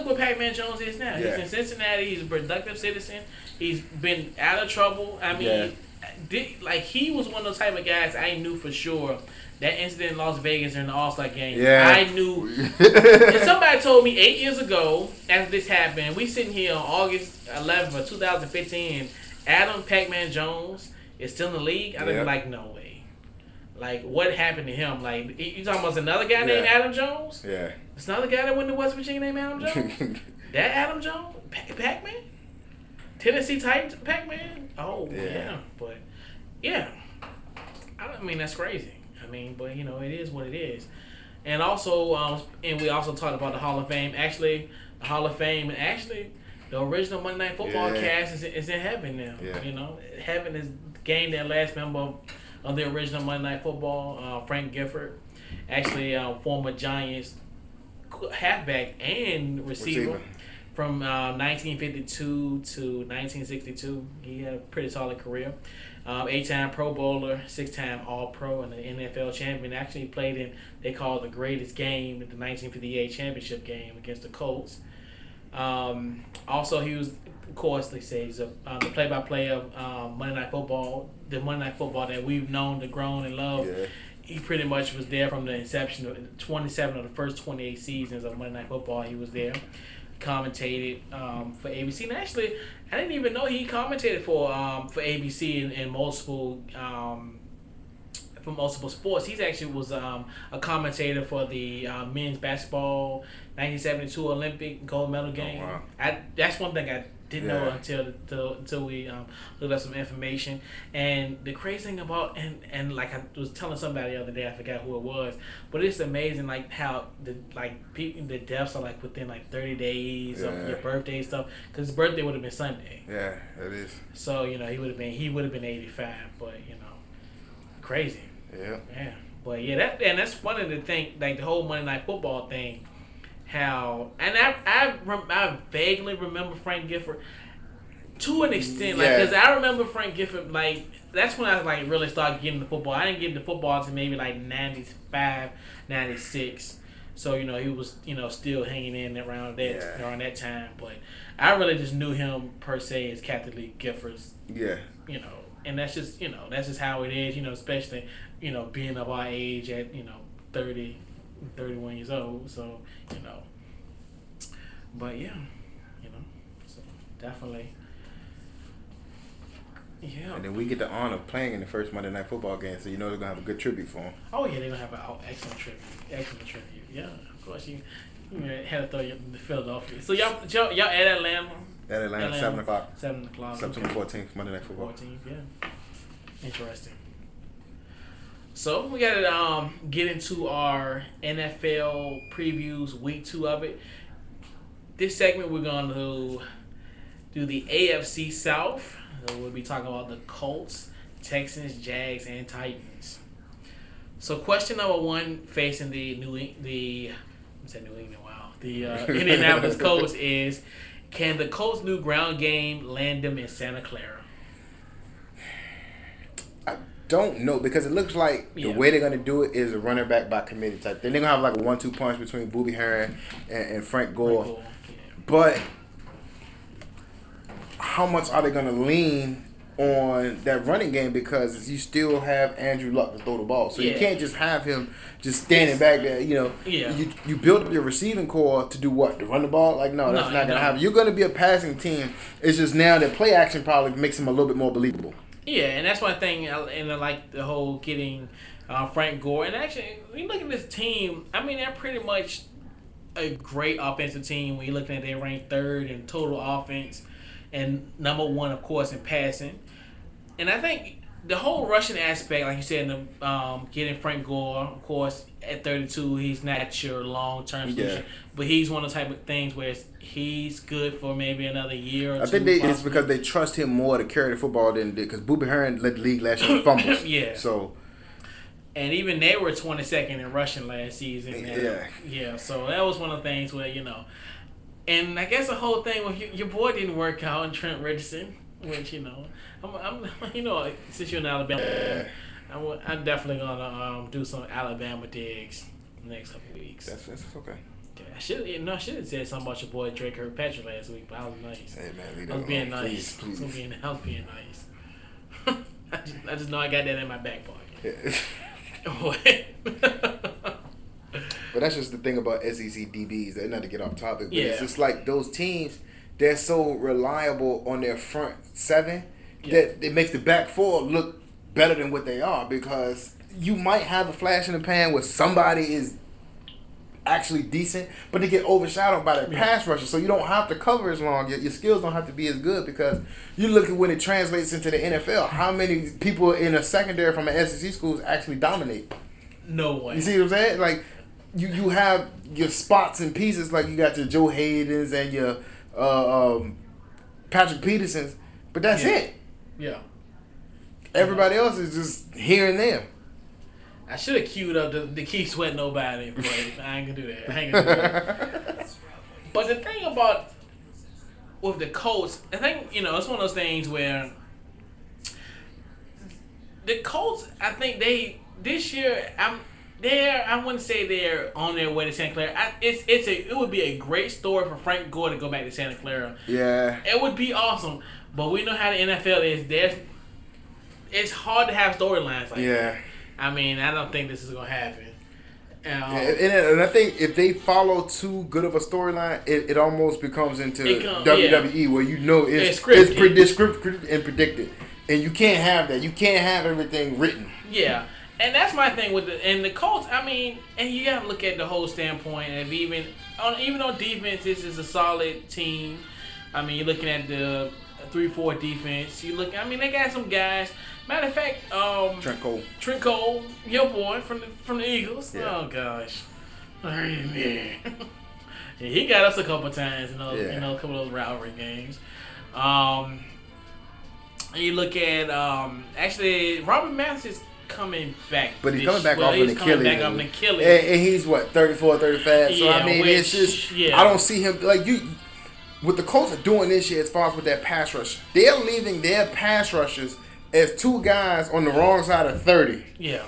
what Pac-Man Jones is now. Yeah. He's in Cincinnati. He's a productive citizen. He's been out of trouble. I mean, he was one of those type of guys I knew for sure. That incident in Las Vegas during the All-Star game, I knew. And somebody told me 8 years ago, after this happened, we sitting here on August 11th of 2015, Adam Pac-Man Jones is still in the league. I'd be like, no way. Like, what happened to him? Like, you talking about another guy named Adam Jones? Yeah. It's another guy that went to West Virginia named Adam Jones? That Adam Jones? Pac-Man? Tennessee Titans Pac-Man? Oh, yeah. But, yeah. I mean, that's crazy. But it is what it is. And also, and we also talked about the Hall of Fame. Actually, the Hall of Fame, and actually, the original Monday Night Football cast is in heaven now. Yeah. Heaven is gained their last member of the original Monday Night Football, Frank Gifford. Actually, former Giants halfback and receiver. From 1952 to 1962. He had a pretty solid career. 8-time Pro Bowler, 6-time All-Pro, and an NFL champion. Actually played in, they call it the greatest game, the 1958 championship game against the Colts. Also, he was, of course, they say he's the play-by-play of Monday Night Football, the Monday Night Football that we've known, to grown and loved. Yeah. He pretty much was there from the inception of 27 of the first 28 seasons of Monday Night Football. He was there. Commentated for ABC, and actually, I didn't even know he commentated for ABC in multiple sports. He actually was a commentator for the men's basketball 1972 Olympic gold medal game. Oh, wow. That's one thing I didn't know until we looked up some information. And the crazy thing about and like I was telling somebody the other day, I forgot who it was, but it's amazing like how the deaths are like within like 30 days of your birthday and stuff, because his birthday would have been Sunday. Yeah, it is. So he would have been 85, but crazy. Yeah. Yeah, but that's one of the things, like the whole Monday Night Football thing. How, and I vaguely remember Frank Gifford to an extent, because I remember Frank Gifford, like that's when I like really started getting the football. I didn't get into football until maybe like 95, 96. So he was still hanging in around that time. But I really just knew him per se as Captain Lee Giffords. Yeah. And that's just that's just how it is. Especially being of our age at 30. 31 years old, so but so definitely, And then we get the honor of playing in the first Monday Night Football game, so they're gonna have a good tribute for him. Oh yeah, they're gonna have an excellent tribute. Yeah, of course you had to throw the Philadelphia. So y'all at Atlanta. At Atlanta, 7 o'clock. 7 o'clock. September 14th, Monday Night Football. 14th, yeah. Interesting. So we gotta get into our NFL previews, week 2 of it. This segment we're gonna do the AFC South. So we'll be talking about the Colts, Texans, Jags, and Titans. So question number 1 facing the Indianapolis Colts is, can the Colts' new ground game land them in Santa Clara? I don't know, because it looks like the way they're going to do it is a running back by committee type. Then they're going to have like a 1-2 punch between Booby Heron and Frank Gore. Yeah. But how much are they going to lean on that running game, because you still have Andrew Luck to throw the ball. So you can't just have him just standing back there. You build up your receiving core to do what? To run the ball? Like, no, that's not going to happen. You're going to be a passing team. It's just now that play action probably makes him a little bit more believable. Yeah, and that's one thing, and I like the whole getting Frank Gore. And actually, when you look at this team, I mean, they're pretty much a great offensive team. When you're looking at, they ranked 3rd in total offense and number 1, of course, in passing. And I think the whole rushing aspect, like you said, getting Frank Gore, of course, at 32, he's not your long-term solution. But he's one of the type of things where he's good for maybe another year or two. I think it's because they trust him more to carry the football than because Booby Heron led the league last year with fumbles. So. And even they were 22nd in rushing last season. So that was one of the things where, and I guess the whole thing with your boy didn't work out in Trent Richardson, which, I'm since you're in Alabama, I'm definitely gonna do some Alabama digs the next couple weeks. That's okay. I should have said something about your boy Drake Kirkpatrick last week, but I was nice. Hey man, I was being nice. Please. I was being nice. I just know I got that in my back pocket. But that's just the thing about SEC DBs. They're not to get off topic, but it's just like those teams. They're so reliable on their front 7 that it makes the back 4 look better than what they are, because you might have a flash in the pan where somebody is actually decent, but they get overshadowed by their pass rusher, so you don't have to cover as long. Your skills don't have to be as good, because you look at when it translates into the NFL, how many people in a secondary from an SEC schools actually dominate? No one. You see what I'm saying? Like, you have your spots and pieces, like you got your Joe Haydens and your Patrick Petersons, but that's it. Yeah. Everybody else is just here and there. I should have queued up to keep sweating nobody, but I ain't gonna do that. But the thing about with the Colts, I think it's one of those things where the Colts, I think this year I wouldn't say they're on their way to Santa Clara. It would be a great story for Frank Gore to go back to Santa Clara. Yeah, it would be awesome. But we know how the NFL is. It's hard to have storylines like that. I mean, I don't think this is gonna happen. And I think if they follow too good of a storyline, it almost becomes into WWE where it's scripted and predicted, and you can't have that. You can't have everything written. Yeah. And that's my thing with the Colts. I mean, and you gotta look at the whole standpoint of even on defense, this is a solid team. I mean, you're looking at the 3-4 defense. They got some guys. Matter of fact, Trent Cole, your boy from the Eagles. Yeah. Oh gosh, man. He got us a couple times, a couple of those rivalry games. You look at actually Robert Mathis is coming back, but he's coming back off an Achilles. And he's what, 34, 35. So I mean, it's just I don't see him like you. What the Colts are doing this year, as far as with their pass rush, they're leaving their pass rushers as 2 guys on the wrong side of 30. Yeah.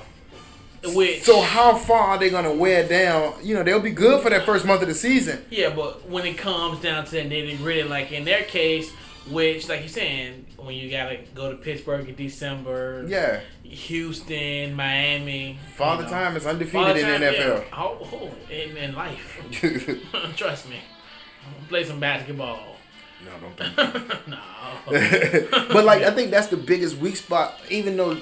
So how far are they going to wear down? They'll be good for that first month of the season. Yeah, but when it comes down to that nitty-gritty, like in their case, which, like you're saying, when you got to go to Pittsburgh in December, Houston, Miami. Father Time is undefeated in the NFL. Yeah. In life. Trust me. Play some basketball. No, don't think. No. But I think that's the biggest weak spot. Even though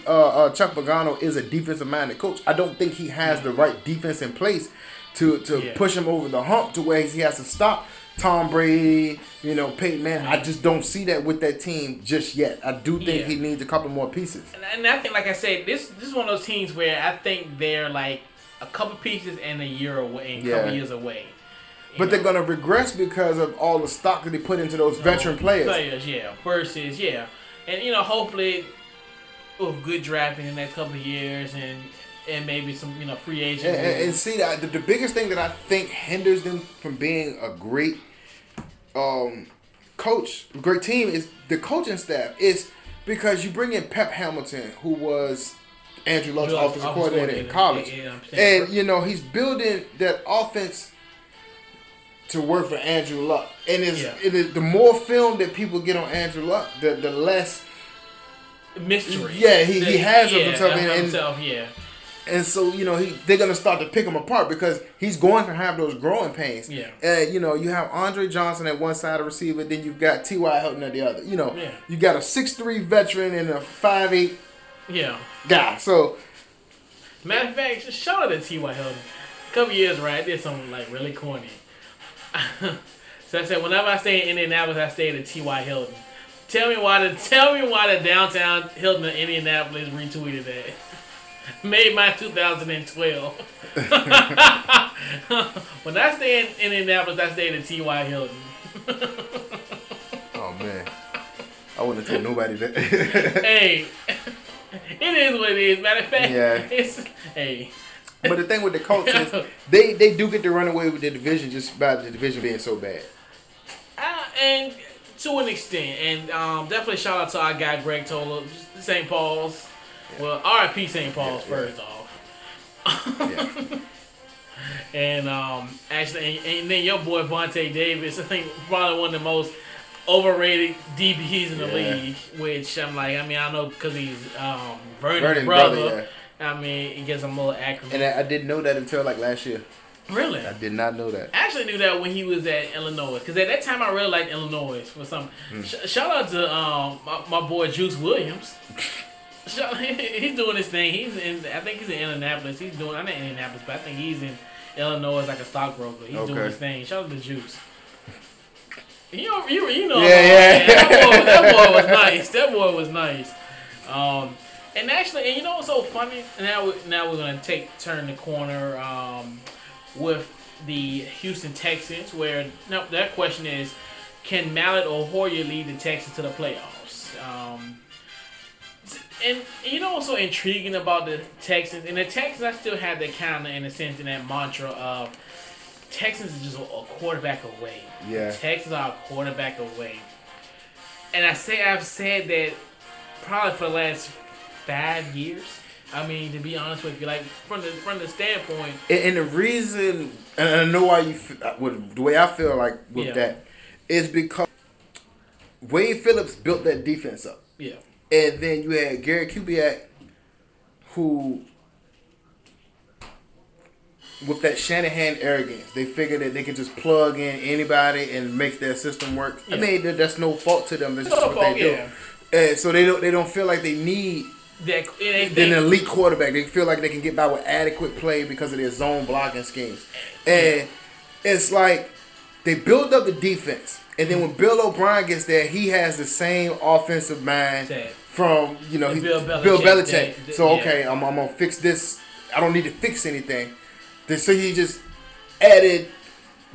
Chuck Pagano is a defensive-minded coach, I don't think he has the right defense in place to push him over the hump to where he has to stop Tom Brady, Peyton Manning. I just don't see that with that team just yet. I do think he needs a couple more pieces. And I think, like I said, this is one of those teams where I think they're like a couple pieces and a year away, and a couple years away. But they're going to regress because of all the stock that they put into those veteran players. Versus, And, hopefully with good drafting in the next couple of years and maybe some, free agents. And see, the biggest thing that I think hinders them from being a great coach, great team, is the coaching staff. It's because you bring in Pep Hamilton, who was Andrew Luck's offensive coordinator in college. And, he's building that offense to work for Andrew Luck. And it is the more film that people get on Andrew Luck, the less mystery. Yeah, he has of himself. And so, they're going to start to pick him apart because he's going to have those growing pains. Yeah. You have Andre Johnson at one side of receiver, then you've got T.Y. Hilton at the other. You got a 6'3" veteran and a 5'8" guy. So, matter of fact, shout out to T.Y. Hilton. A couple years, right, I did something like really corny. So I said, whenever I stay in Indianapolis, I stay at T.Y. Hilton. Tell me why the downtown Hilton of Indianapolis retweeted that. Made my 2012. When I stay in Indianapolis, I stay at T.Y. Hilton. Oh man, I wouldn't tell nobody that. Hey, it is what it is. Matter of fact, But the thing with the Colts is they do get to run away with the division just by the division being so bad. And to an extent, and definitely shout out to our guy Greg Tola, St. Paul's. Well, R.I.P. St. Paul's first off. And actually, and then your boy Vontae Davis, I think probably one of the most overrated DBs in the league. Which I know because he's Vernon's brother. It gets him a little acronym. And I didn't know that until last year. Really? I did not know that. I actually knew that when he was at Illinois. Because at that time, I really liked Illinois for some. Shout out to my boy Juice Williams. He's doing his thing. I think he's in Indianapolis. I'm not in Indianapolis, but I think he's in Illinois as like a stockbroker. He's doing his thing. Shout out to Juice. You know. That boy was nice. That boy was nice. And actually, what's so funny? Now we're gonna turn the corner with the Houston Texans, where that question is, can Mallett or Hoyer lead the Texans to the playoffs? And what's so intriguing about the Texans? And the Texans, I still have that kind of, in a sense, in that mantra of Texans is just a quarterback away. Yeah. Texans are a quarterback away. And I've said that probably for the last 5 years. To be honest with you, from the standpoint. And the reason, and I know why the way I feel with that, is because Wade Phillips built that defense up. Yeah. And then you had Gary Kubiak, who, with that Shanahan arrogance, they figured that they could just plug in anybody and make their system work. Yeah. That's no fault to them. That's just what they do. And so they don't feel like they need an elite quarterback. They feel like they can get by with adequate play because of their zone blocking schemes. And it's like they build up the defense. And then when Bill O'Brien gets there, he has the same offensive mind from, he's Bill Belichick. I'm going to fix this. I don't need to fix anything. So he just added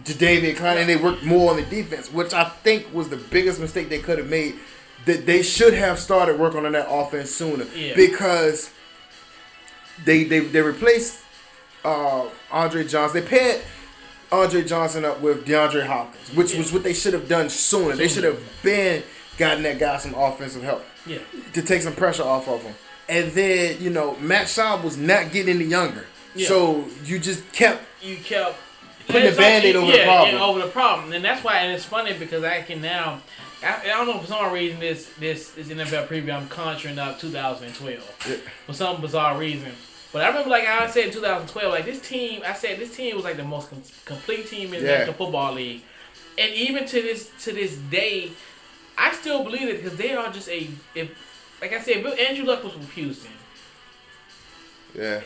Jadeveon Clowney, and they worked more on the defense, which I think was the biggest mistake they could have made. That they should have started working on that offense sooner because they replaced Andre Johnson. They paired Andre Johnson up with DeAndre Hopkins, which was what they should have done sooner. They should have gotten that guy some offensive help to take some pressure off of him. And then, Matt Schaub was not getting any younger. Yeah. So you just kept putting the Band-Aid over the problem. Yeah, over the problem. And that's why, and it's funny because I can now, I don't know, for some reason this NFL preview, I'm conjuring up 2012. Yeah. For some bizarre reason. But I remember, I said in 2012, this team was like the most complete team in the National Football League. And even to this day, I still believe it because they are just like I said, if Andrew Luck was with Houston. Yeah.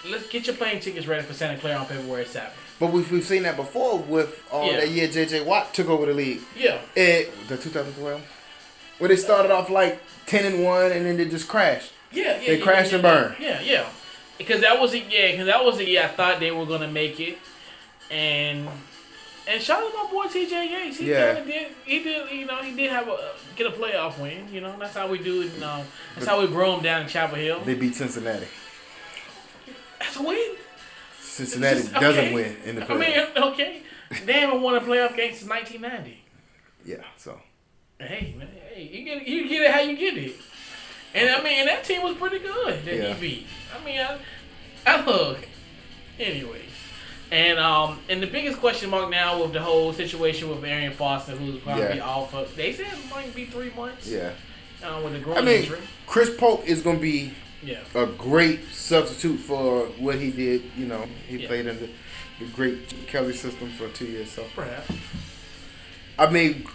Let's get your plane tickets ready for Santa Clara on February 7th. But we've seen that before with that year J.J. Watt took over the league. Yeah. The 2012, where they started off like 10-1 and then they just crashed. Yeah. They crashed and burned. Yeah. Because that was the year I thought they were gonna make it, and shout out to my boy T.J. Yates. He did have get a playoff win. You know, that's how we do it. That's how we grow them down in Chapel Hill. They beat Cincinnati. That's a win. Cincinnati doesn't win in the playoffs. Okay. They haven't won a playoff game since 1990. Yeah, so. Hey, man. Hey, you get it how you get it. And that team was pretty good that he beat. I look. Anyway. And the biggest question mark now with the whole situation with Arian Foster, who's going to be off of, they said it might be 3 months. Yeah. With the groin injury. Chris Polk is going to be a great substitute for what he did. You know, he played in the great Kelly system for 2 years. So perhaps.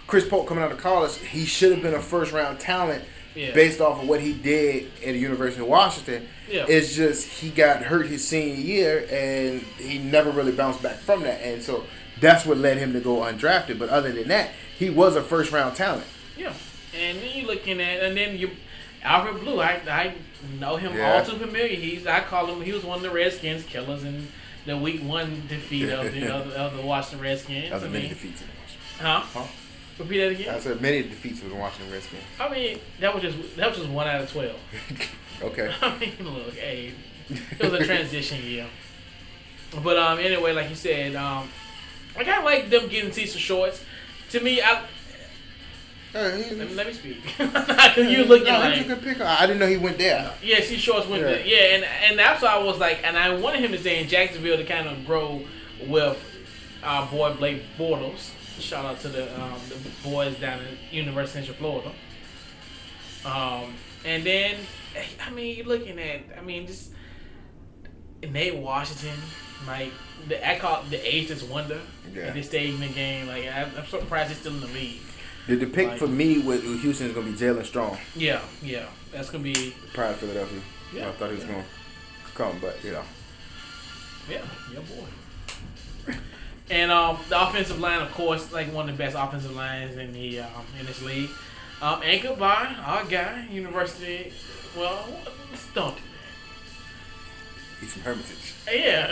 Chris Polk coming out of college, he should have been a first-round talent based off of what he did at the University of Washington. Yeah. It's just he got hurt his senior year, and he never really bounced back from that. And so that's what led him to go undrafted. But other than that, he was a first-round talent. Yeah. And then you're looking at, Alfred Blue, I know him all too familiar. He was one of the Redskins killers in the Week 1 defeat of the Washington Redskins. That was many defeats in Washington. Huh? Repeat that again? I said many defeats with the Washington Redskins. That was just 1 out of 12. Okay. Look, hey, it was a transition year. But anyway, like you said, I kind of like them getting Cecil Shorts. To me, let me speak. You looking like a good pick. I didn't know he went there. Yeah, Cecil Shorts went there. Yeah, and that's why I was like, and I wanted him to stay in Jacksonville to kind of grow with our boy Blake Bortles. Shout out to the boys down at University of Central Florida. And then, you're looking at, just Nate Washington, like, I call it the ageless wonder at this stage in the game. Like, I'm surprised he's still in the league. The pick for me with Houston is going to be Jalen Strong. Yeah. That's going to be... The pride of Philadelphia. Yeah. I thought he was going to come, but, Yeah, your boy. And the offensive line, of course, like one of the best offensive lines in this league. Anchored by our guy, University. Well, don't do that. He's from Hermitage.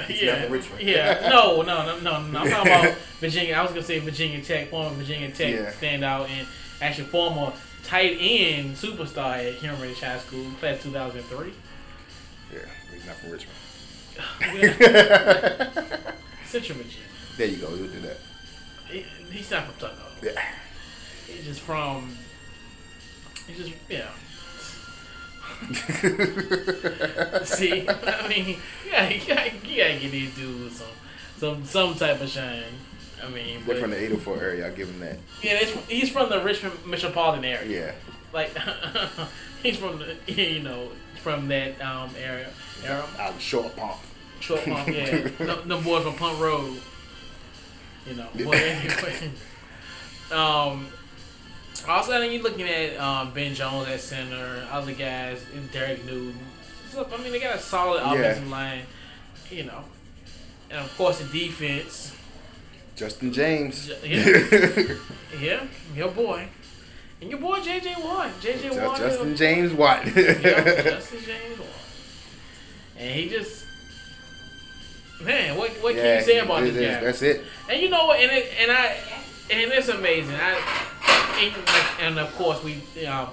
He's not from Richmond. No. I'm talking about Virginia. I was gonna say Virginia Tech, former Virginia Tech standout, and actually former tight end superstar at Hermitage High School, class 2003. Yeah, he's not from Richmond. Central Virginia. There you go. You'll do that. He's not from Tuckahoe. Yeah. He's just from. See, you gotta give these dudes some type of shine. They're from the 804 area. I'll give him that. Yeah, he's from the Richmond metropolitan area. Yeah. Like he's from from that area. Out Short Pump. Short Pump, yeah. The boy from Punt Road. But anyway. Also, you're looking at Ben Jones at center, other guys, Derek Newton. So, they got a solid offensive line, And of course, the defense. Justin James. Yeah, your boy. And your boy, J.J. Watt. Justin James Watt. Justin James Watt. And he just... Man, what can you say about this guy? That's it. And you know what? And it's amazing. And of course, we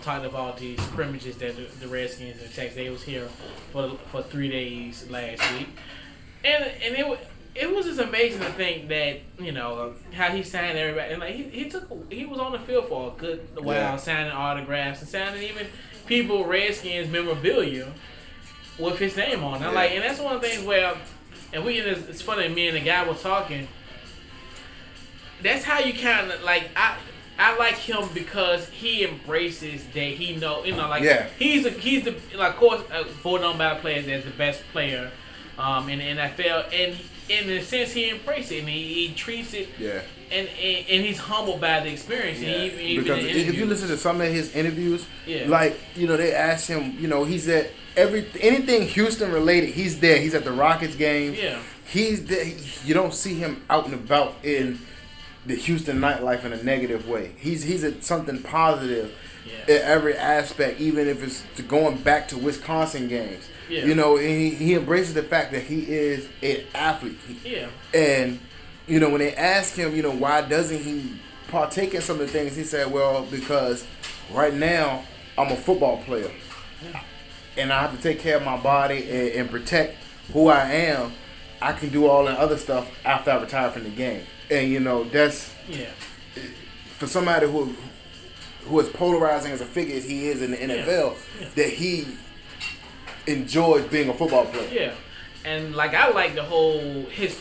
talked about the scrimmages that the Redskins and the Texans. They was here for 3 days last week, and it was just amazing to think that how he signed everybody, and like he was on the field for a good while, signing autographs and signing even people Redskins memorabilia with his name on. And and that's one of the things where. And it's funny, me and the guy were talking. That's how you kind of like. I like him because he embraces that he he's the of course voted on by players as the best player in the NFL, and in a sense he embraces it and he treats it. Yeah. And he's humbled by the experience. Yeah. Because if you listen to some of his interviews, they asked him, he's at anything Houston related, he's there. He's at the Rockets games. Yeah. you don't see him out and about in the Houston nightlife in a negative way. He's something positive in every aspect, even if it's going back to Wisconsin games. Yeah. You know, and he embraces the fact that he is an athlete. And, you know, when they ask him, you know, why doesn't he partake in some of the things, he said, well, because right now I'm a football player. And I have to take care of my body and protect who I am. I can do all that other stuff after I retire from the game. And, you know, that's for somebody who is polarizing as a figure as he is in the NFL, that he enjoys being a football player. Yeah. And, like, I like the whole, his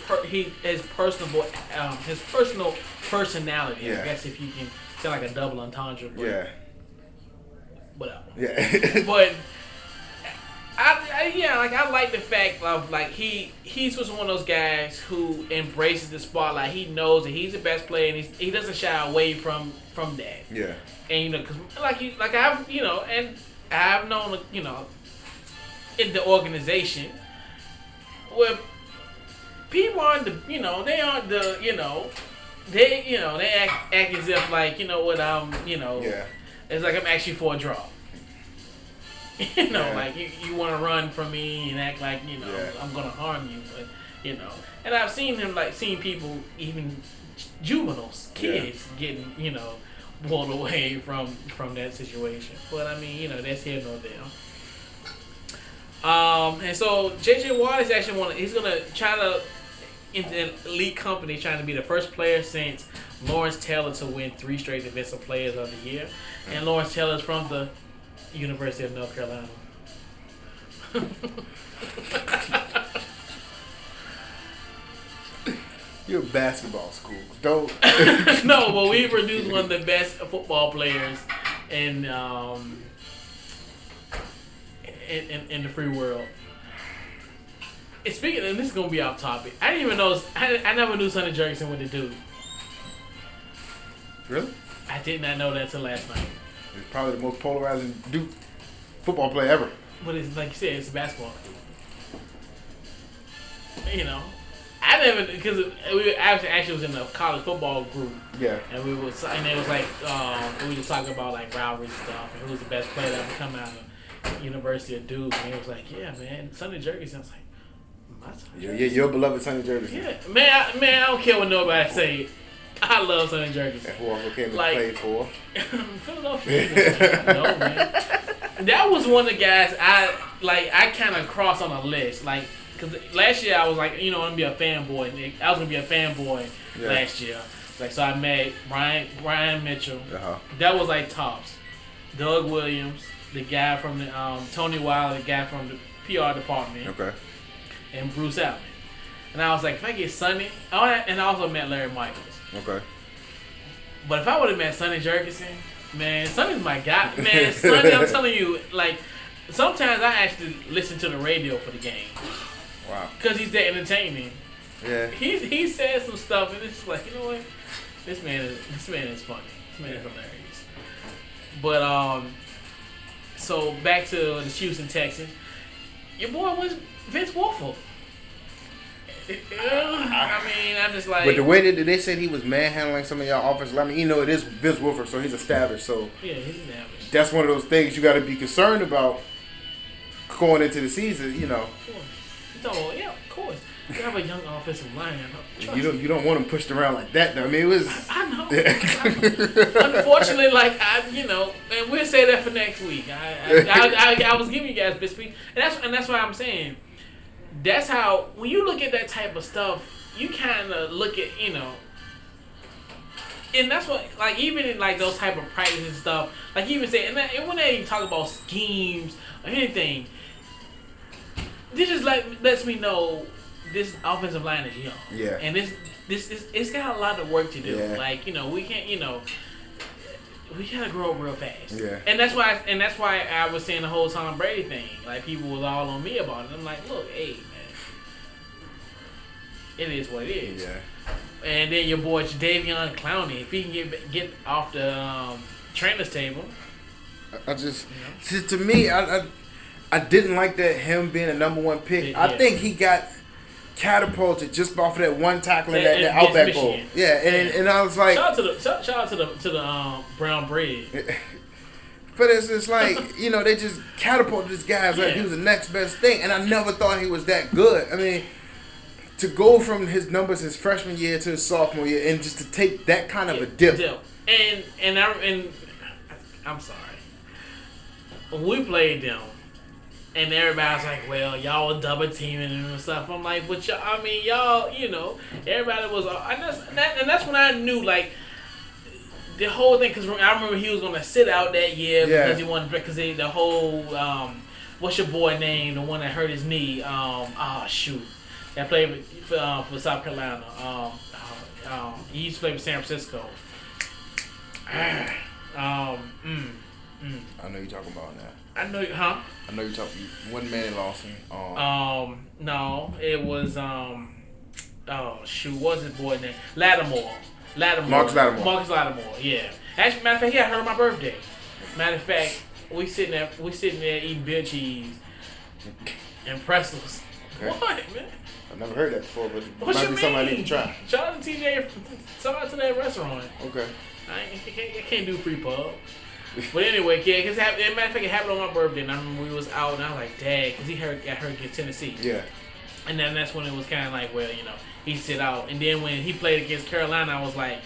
personal personality. I guess if you can say like a double entendre. But whatever. Yeah. But I like the fact of, like, he's just one of those guys who embraces the spotlight. He knows that he's the best player, and he doesn't shy away from that. Yeah. And, you know, because I've known, you know, in the organization where people aren't they act as if, like, you know what, it's like I'm actually for a draw. You know, like, you want to run from me and act like, you know, I'm going to harm you. But, you know, and I've seen people, even juveniles, kids, getting, you know, pulled away from that situation. But, I mean, you know, that's here nor there. And so J.J. Watt is actually he's going to try to, in the elite company, trying to be the first player since Lawrence Taylor to win 3 straight Defensive Players of the Year. And Lawrence Taylor is from the University of North Carolina. You're a basketball school. Don't. No, but we produced one of the best football players in the free world. And speaking, and this is gonna be off topic. I didn't even know. I never knew Sonny Jurgensen what to do. Really? I did not know that until last night. He's probably the most polarizing football player ever. But it's like you said, it's basketball. You know, I never, because we actually was in the college football group. Yeah. And it was like we were talking about, like, rivalry stuff and who was the best player that ever come out of University of Duke. And it was like, yeah, man, Sonny Jurgensen. I was like, my Sonny Jurgensen. Yeah, your beloved Sonny Jurgensen. Yeah, man, I don't care what nobody say. I love Sonny Jurgensen. Who also came and played for? Philadelphia. No, man. That was one of the guys I kind of crossed on a list. Like, because last year I was like, you know, I'm going to be a fanboy. I was going to be a fanboy last year. Like, so I met Brian Mitchell. That was like tops. Doug Williams, the guy from the Tony Wilder, the guy from the PR department. Okay. And Bruce Allen. And I was like, if I get Sonny, and I also met Larry Michaels. Okay. But if I would have met Sonny Jurgensen, man, Sonny's my guy. Man, Sonny, I'm telling you, like, sometimes I actually listen to the radio for the game. Wow. Because he's that entertaining. Yeah. He says some stuff, and it's like, you know what? This man is funny. This man is hilarious. But so back to the Houston Texans. Your boy was Vince Wilfork. I mean, I'm just like. But the way that they said he was manhandling some of y'all offensive linemen, you know, it is Vince Wilfork, so he's established. So yeah, he's established. That's one of those things you got to be concerned about going into the season. You know. Of course. Yeah, of course. You have a young offensive line. You don't want him pushed around like that, though. I mean, it was. I know. Unfortunately, like and we'll say that for next week. I was giving you guys this week, and that's why I'm saying. That's how, when you look at that type of stuff, you kind of look at, you know, and that's what, like, even in, like, those type of practices and stuff, like, you even say, and when they even talk about schemes or anything, this just lets me know this offensive line is young. Yeah. And it's got a lot of work to do. Yeah. Like, you know, we can't, you know, we gotta grow up real fast. Yeah. And that's why I was saying the whole Tom Brady thing. Like, people was all on me about it. I'm like, look, hey, man, it is what it is. Yeah. And then your boy Jadeveon Clowney, if he can get off the trainer's table. To me, I didn't like that him being a number 1 pick. I think he got catapulted just off of that one tackle in that Outback Bowl. Yeah, and I was like, shout out to the brown bread. But it's just like, you know, they just catapulted this guy like he was the next best thing, and I never thought he was that good. I mean, to go from his numbers his freshman year to his sophomore year, and just to take that kind of a dip. And I'm sorry, when we played them. And everybody's like, well, y'all were double teaming and stuff. I'm like, but y'all, I mean, y'all, you know, everybody was, and that's when I knew, like, the whole thing, because I remember he was going to sit out that year because he wanted, because the whole, what's your boy name, the one that hurt his knee, that played for South Carolina. He used to play for San Francisco. I know you're talking about now. I know, huh? I know you're talking. One man Lawson. No, it was what's his boy name? Lattimore. Marcus Lattimore. Yeah. Actually, matter of fact, he got hurt on my birthday. Matter of fact, we sitting there eating beer cheese and pretzels. Okay. What, man? I've never heard that before, but it might be something I need to try. Shout out to TJ. Shout out to that restaurant. Okay. I can't do free pub. But anyway, yeah, because matter of fact, it happened on my birthday, and I remember we was out, and I was like, dang, because he got hurt against Tennessee. Yeah. And then that's when it was kind of like, well, you know, he sit out. And then when he played against Carolina, I was like,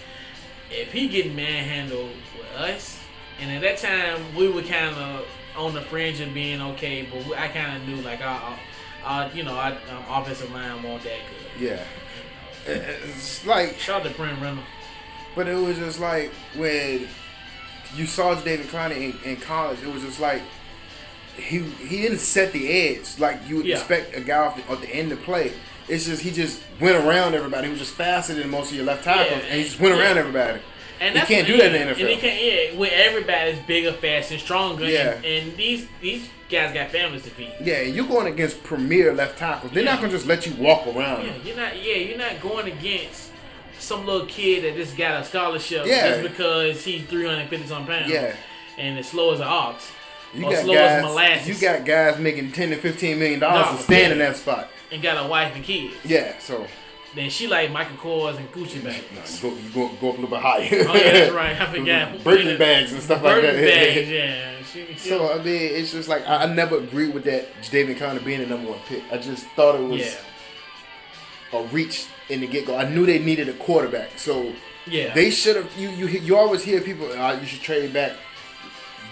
if he getting manhandled with us, and at that time, we were kind of on the fringe of being okay, but I kind of knew, like, our offensive line wasn't that good. Yeah. It's like... Shout out to Brent Reynolds. But it was just like, when... You saw David Clowney in college. It was just like he didn't set the edge like you would expect a guy off the end to play. It's just he just went around everybody. He was just faster than most of your left tackles, and he just went around everybody. And he can't do that in the NFL. And he can't. Where everybody's bigger, faster, stronger. Yeah. And these guys got families to feed. Yeah, and you're going against premier left tackles. They're not gonna just let you walk around. You're not going against some little kid that just got a scholarship just because he's 350-some pounds and as slow as an ox as molasses. You got guys making $10 to $15 million to stand in that spot and got a wife and kids. Yeah, so then she like Michael Kors and Gucci bags. No, you go up a little bit higher. Oh yeah, that's right. I forgot. Birkin bags and stuff like that. Bags, yeah. So I mean, it's just like I never agreed with that David Clowney being the number one pick. I just thought it was a reach in the get go. I knew they needed a quarterback, so they should have. You always hear people, you should trade back.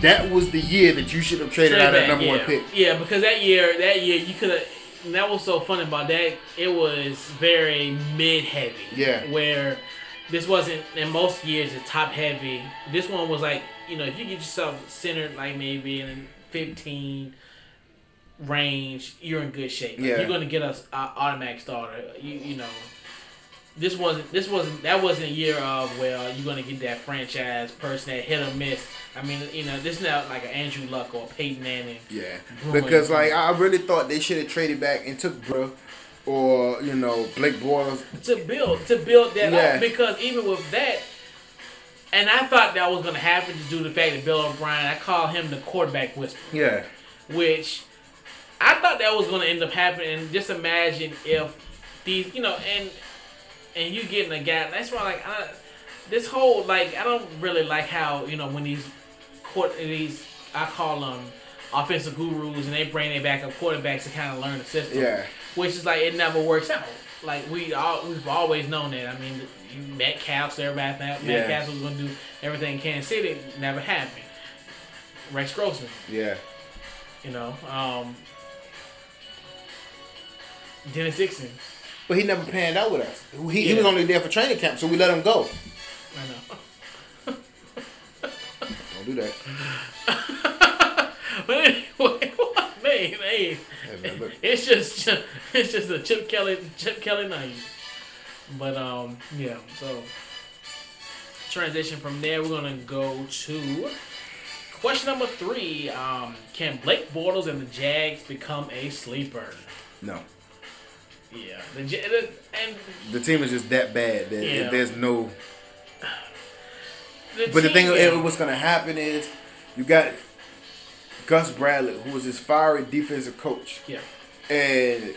That was the year that you should have traded out that number one pick. Yeah, because that year you could have. That was so funny about that. It was very mid heavy. Yeah. Where this wasn't in most years it's top heavy. This one was like, if you get yourself centered like maybe in 15 range, you're in good shape. Like, you're gonna get us automatic starter. That wasn't a year of, well, you're gonna get that franchise person that hit or miss. I mean, this is not like an Andrew Luck or Peyton Manning. Yeah, because like I really thought they should have traded back and took Bro or Blake Bortles to build that up, because even with that, and I thought that was gonna happen just due to the fact that Bill O'Brien, I call him the quarterback whisperer. Yeah, which I thought that was gonna end up happening. And just imagine if these, and you getting a guy. That's why this whole I don't really like how when these I call them offensive gurus, and they bring their backup quarterbacks to kind of learn the system. Yeah. Which is it never works out. Like we've always known that. I mean, Matt Castle, everybody thought Matt Castle was going to do everything in Kansas City. Never happened. Rex Grossman. Yeah. Dennis Dixon. But he never panned out with us. He was only there for training camp, so we let him go. I know. Don't do that. But anyway, man, it's just a Chip Kelly night. But so transition from there, we're gonna go to question number 3. Can Blake Bortles and the Jags become a sleeper? No. Yeah, the team is just that bad that there's no. But the thing of what's gonna happen is you got Gus Bradley, who was his fiery defensive coach. Yeah. And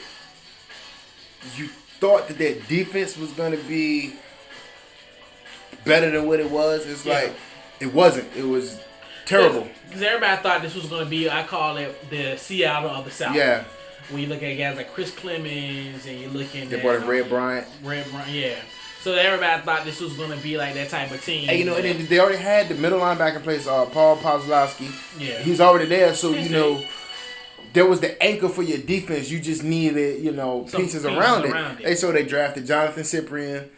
you thought that defense was going to be better than what it was. It's like it wasn't. It was terrible. Because everybody thought this was going to be, I call it the Seattle of the South. Yeah. When you look at guys like Chris Clemens and you're looking they at brought in Red Bryant. Yeah. So everybody thought this was going to be like that type of team. And, and then they already had the middle linebacker in place, Paul Pawlowski. Yeah. He's already there, so, there was the anchor for your defense. You just needed, pieces around it. And so they drafted Jonathan Cyprien.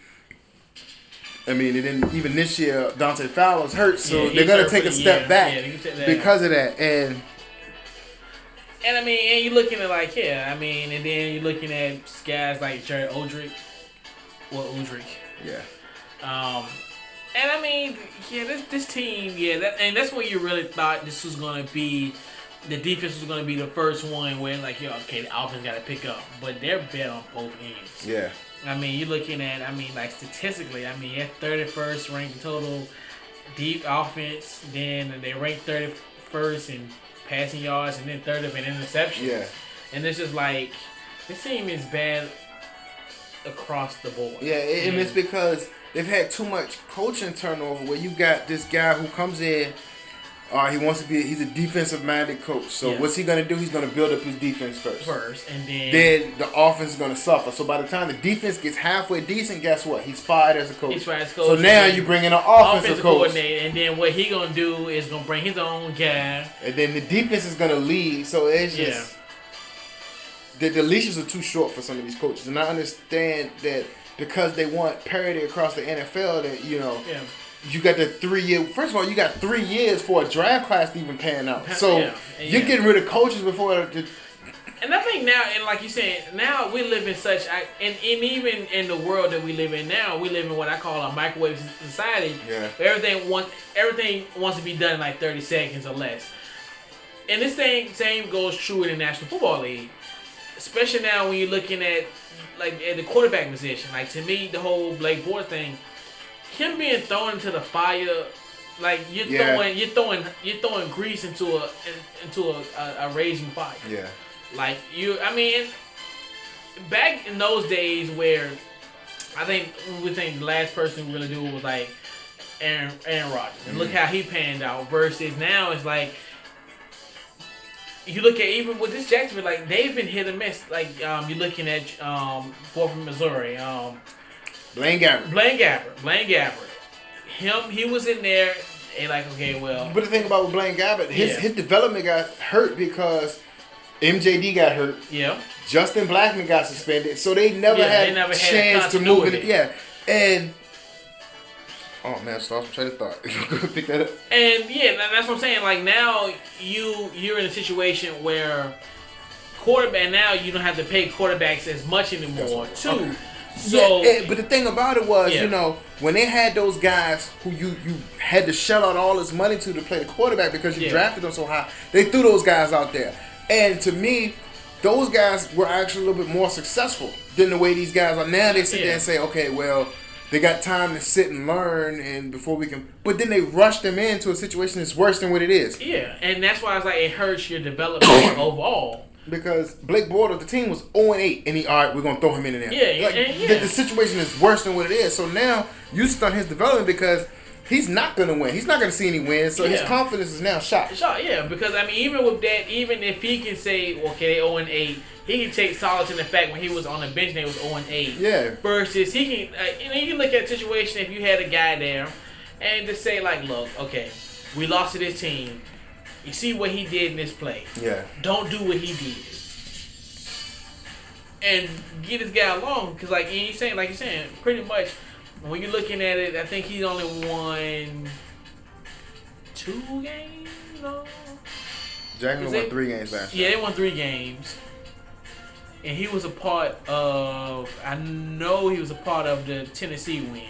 I mean, and then even this year, Dante Fowler's hurt, so they're going to take a step back because of that. And I mean, and you're looking at and then you're looking at guys like Jared Odrick. Yeah. And I mean, this team, that's what you really thought this was going to be. The defense was going to be the first one where, the offense got to pick up. But they're better on both ends. Yeah. I mean, you're looking at, statistically, at 31st ranked total deep offense. Then they ranked 31st in passing yards and then 30th in interceptions. Yeah. And it's just like, this team is bad across the board. Yeah, and it's because they've had too much coaching turnover where you got this guy who comes in, he's a defensive-minded coach. So what's he going to do? He's going to build up his defense first. And then the offense is going to suffer. So by the time the defense gets halfway decent, guess what? He's fired as a coach. So now you bring in an offensive coach. And then what he going to do is going to bring his own guy. And then the defense is going to lead. So it's just... The leashes are too short for some of these coaches. And I understand that because they want parity across the NFL that, you got the 3 year. First of all, you got 3 years for a draft class to even pan out. So you're getting rid of coaches before. And I think now, and like you said, now we live in such, and even in the world that we live in now, we live in what I call a microwave society. Yeah. Everything wants to be done in like 30 seconds or less. And this same goes true in the National Football League, especially now when you're looking at at the quarterback position. Like, to me, the whole Blake Bortles thing. Him being thrown into the fire, you're throwing grease into a raging fire. Yeah. Back in those days where I think the last person who really do it was Aaron Rodgers, and look how he panned out. Versus now it's you look at even with this Jacksonville, they've been hit or miss. You're looking at boy from Missouri. Blaine Gabbert. He was in there and But the thing about Blaine Gabbert, his development got hurt because MJD got hurt. Yeah. Justin Blackman got suspended, so they never had a chance to move it. Yeah. And oh man, I lost my train of thought. Pick that up. And that's what I'm saying. Now you're in a situation where quarterback, now you don't have to pay quarterbacks as much anymore too. Okay. So, but the thing about it was, when they had those guys who you had to shell out all this money to play the quarterback because you drafted them so high, they threw those guys out there. And to me, those guys were actually a little bit more successful than the way these guys are. Now they sit there and say, okay, well, they got time to sit and learn and before we can... But then they rush them into a situation that's worse than what it is. Yeah, and that's why I was it hurts your development overall. Because Blake Bortles, the team was 0-8, and all right, we're going to throw him in there. Yeah, the situation is worse than what it is. So now you stunt his development because he's not going to win. He's not going to see any wins, so his confidence is now shot. Because, even with that, even if he can say, okay, they 0-8, he can take solace in the fact when he was on the bench, they was 0-8. Yeah. Versus he can, you can look at a situation if you had a guy there and just say, look, okay, we lost to this team. You see what he did in this play. Yeah. Don't do what he did. And get this guy along. Because, you're saying, pretty much, when you're looking at it, I think he's only won 2 games, Jacksonville won 3 games last year. Yeah, they won 3 games. And he was a part of, the Tennessee win.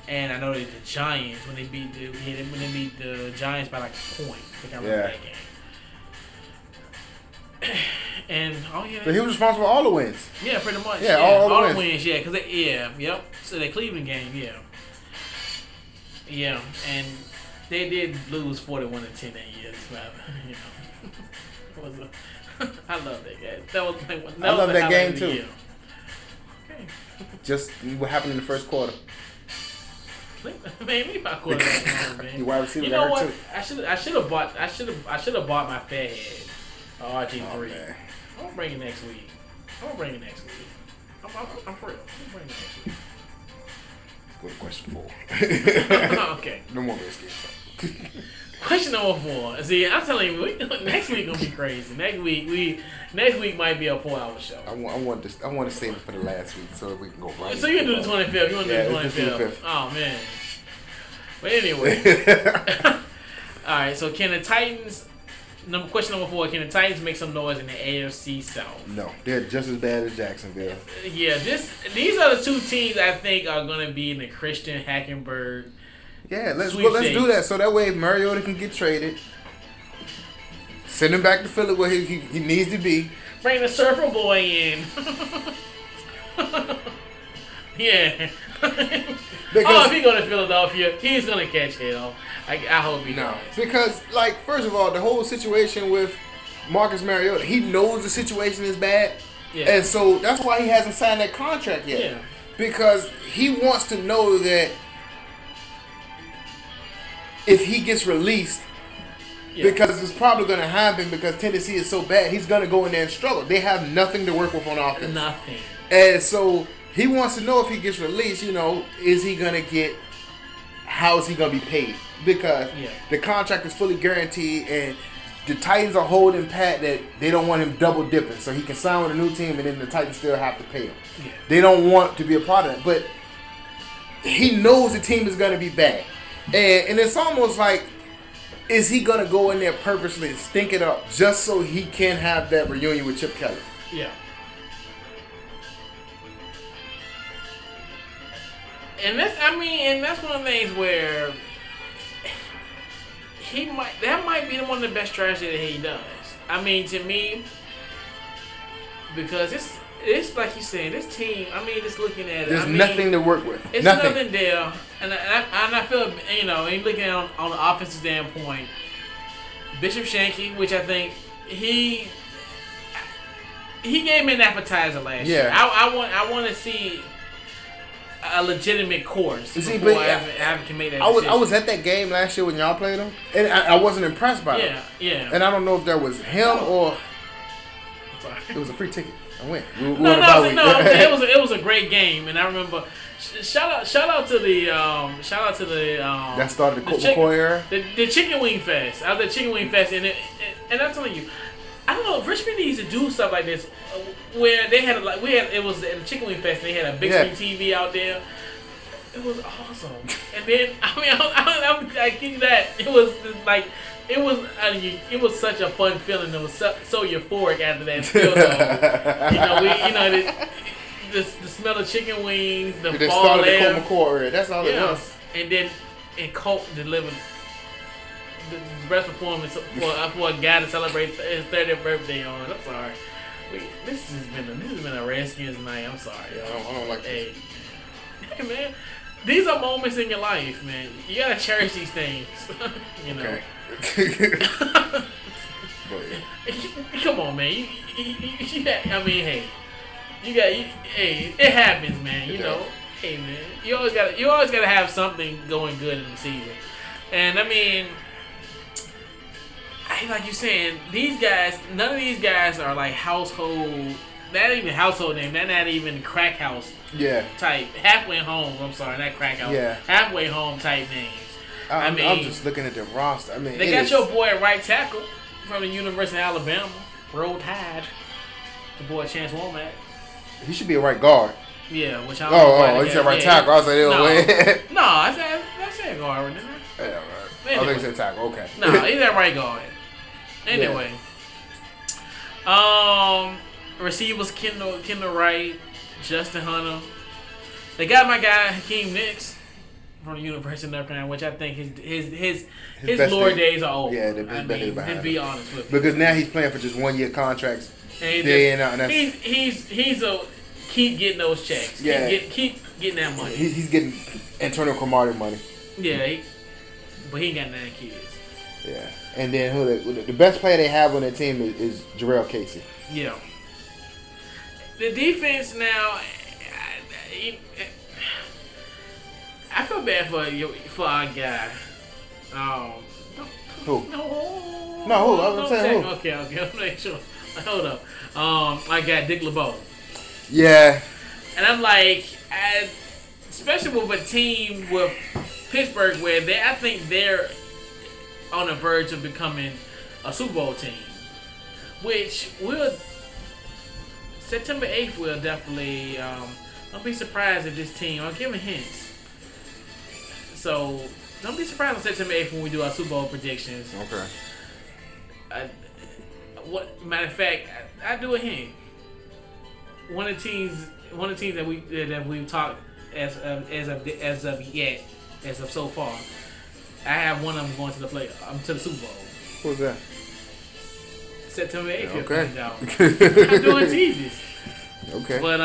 And I know that the Giants, when they beat the Giants by a point. I think I remember that game. And so he was responsible for all the wins. Yeah, pretty much. Yeah, all the wins. Yeah, because yep. So the Cleveland game, yeah, and they did lose 41-10 that year. I love that game. I love that game too. Just what happened in the first quarter. Man, maybe my quarterback on, man. Your wide receiver You know what? too. I should have bought my Fathead RG3. Oh, man. I'm gonna bring it next week. I'm for real. I'm bringing it next week. Let's go to question 4. Okay. No more Redskins. Question number 4. See, I'm telling you, next week gonna be crazy. Next week might be a 4-hour show. I want to save it for the last week so we can go right. So you can do the 25th. You want to do the 25th? Oh man. But anyway. All right. So can the Titans? Question number 4. Can the Titans make some noise in the AFC South? No, they're just as bad as Jacksonville. Yeah. These are the 2 teams I think are gonna be in the Christian Hackenberg. Yeah, let's do that so that way Mariota can get traded. Send him back to Philly where he needs to be. Bring the Surfer Boy in. Yeah. If he go to Philadelphia, he's gonna catch hell. I hope he does. Because, like, first of all, the whole situation with Marcus Mariota, he knows the situation is bad, and so that's why he hasn't signed that contract yet. Yeah. Because he wants to know that if he gets released, because it's probably going to happen because Tennessee is so bad, he's going to go in there and struggle. They have nothing to work with on offense. Nothing. And so he wants to know if he gets released, is he going to get, how is he going to be paid? Because the contract is fully guaranteed and the Titans are holding pat that they don't want him double dipping. So he can sign with a new team and then the Titans still have to pay him. Yeah. They don't want to be a part of that. But he knows the team is going to be bad. And it's almost like, is he going to go in there purposely and stink it up just so he can have that reunion with Chip Kelly? Yeah. And that's one of the things where that might be one of the best strategies that he does. I mean, to me, because it's like you saying, this team, just looking at it. There's nothing to work with. It's nothing there. And I feel, looking at it on the offensive standpoint, Bishop Shanky, which I think he gave me an appetizer last year. I want to see a legitimate course before I can make that decision. I was at that game last year when y'all played them, and I wasn't impressed by it. Yeah. And I don't know if that was him or it was a free ticket. I went. It was a great game, and I remember. Shout out to the that started the McCoy era. The Chicken Wing Fest. I was at Chicken Wing Fest, and I'm telling you, I don't know. Richmond needs to do stuff like this, where they had it was at the Chicken Wing Fest. And they had a big screen TV out there. It was awesome. And then I give you that it was like. It was such a fun feeling. It was so euphoric after that field goal. The smell of chicken wings, the they fall started air. The Colt McCoy. That's all it was. And then Colt delivered the best performance for a guy to celebrate his 30th birthday on. I'm sorry. This has been a Redskins night. I'm sorry. Yeah, I don't like this. Hey, man. These are moments in your life, man. You gotta cherish these things. Okay. Come on, man. It happens, man. Hey, man. You always gotta have something going good in the season. And like you're saying, these guys, none of these guys are like household. Not even household name. They're not even crack house. Type halfway home. I'm sorry, not crack house. Halfway home type names. I'm just looking at the roster. They got your boy at right tackle from the University of Alabama, Roll Tide. The boy Chance Womack. He should be a right guard. Yeah, which I don't know. You said right tackle. I was like, no, I said guard, didn't I? Yeah, right. Anyway. I think you said tackle. Okay. No, he's at right guard. Anyway, receivers Kendall Wright, Justin Hunter. They got my guy Hakeem Nicks from the University of North Carolina, which I think his glory days are over. Yeah, to be honest with you. Because now he's playing for just 1-year contracts. And he's a keep getting those checks. Yeah. Keep getting that money. He's getting Antonio Cromartie money. Yeah, but he ain't got 9 kids. Yeah, and then the best player they have on their team is Jarrell Casey. Yeah. The defense now, I feel bad for our guy. Who? No, who? I'm saying who? Okay. I'm not sure. Hold up. I got Dick LeBeau. Yeah. And I'm like, especially with a team with Pittsburgh, where I think they're on the verge of becoming a Super Bowl team, which September 8th will definitely. Don't be surprised if this team. I'll give them hints. So don't be surprised on September 8th when we do our Super Bowl predictions. Okay. Matter of fact, I do a hint. One of the teams that we've talked as of so far, I have one of them going to to the Super Bowl. Who's that? September 8th. Okay. I'm doing teases. Okay. But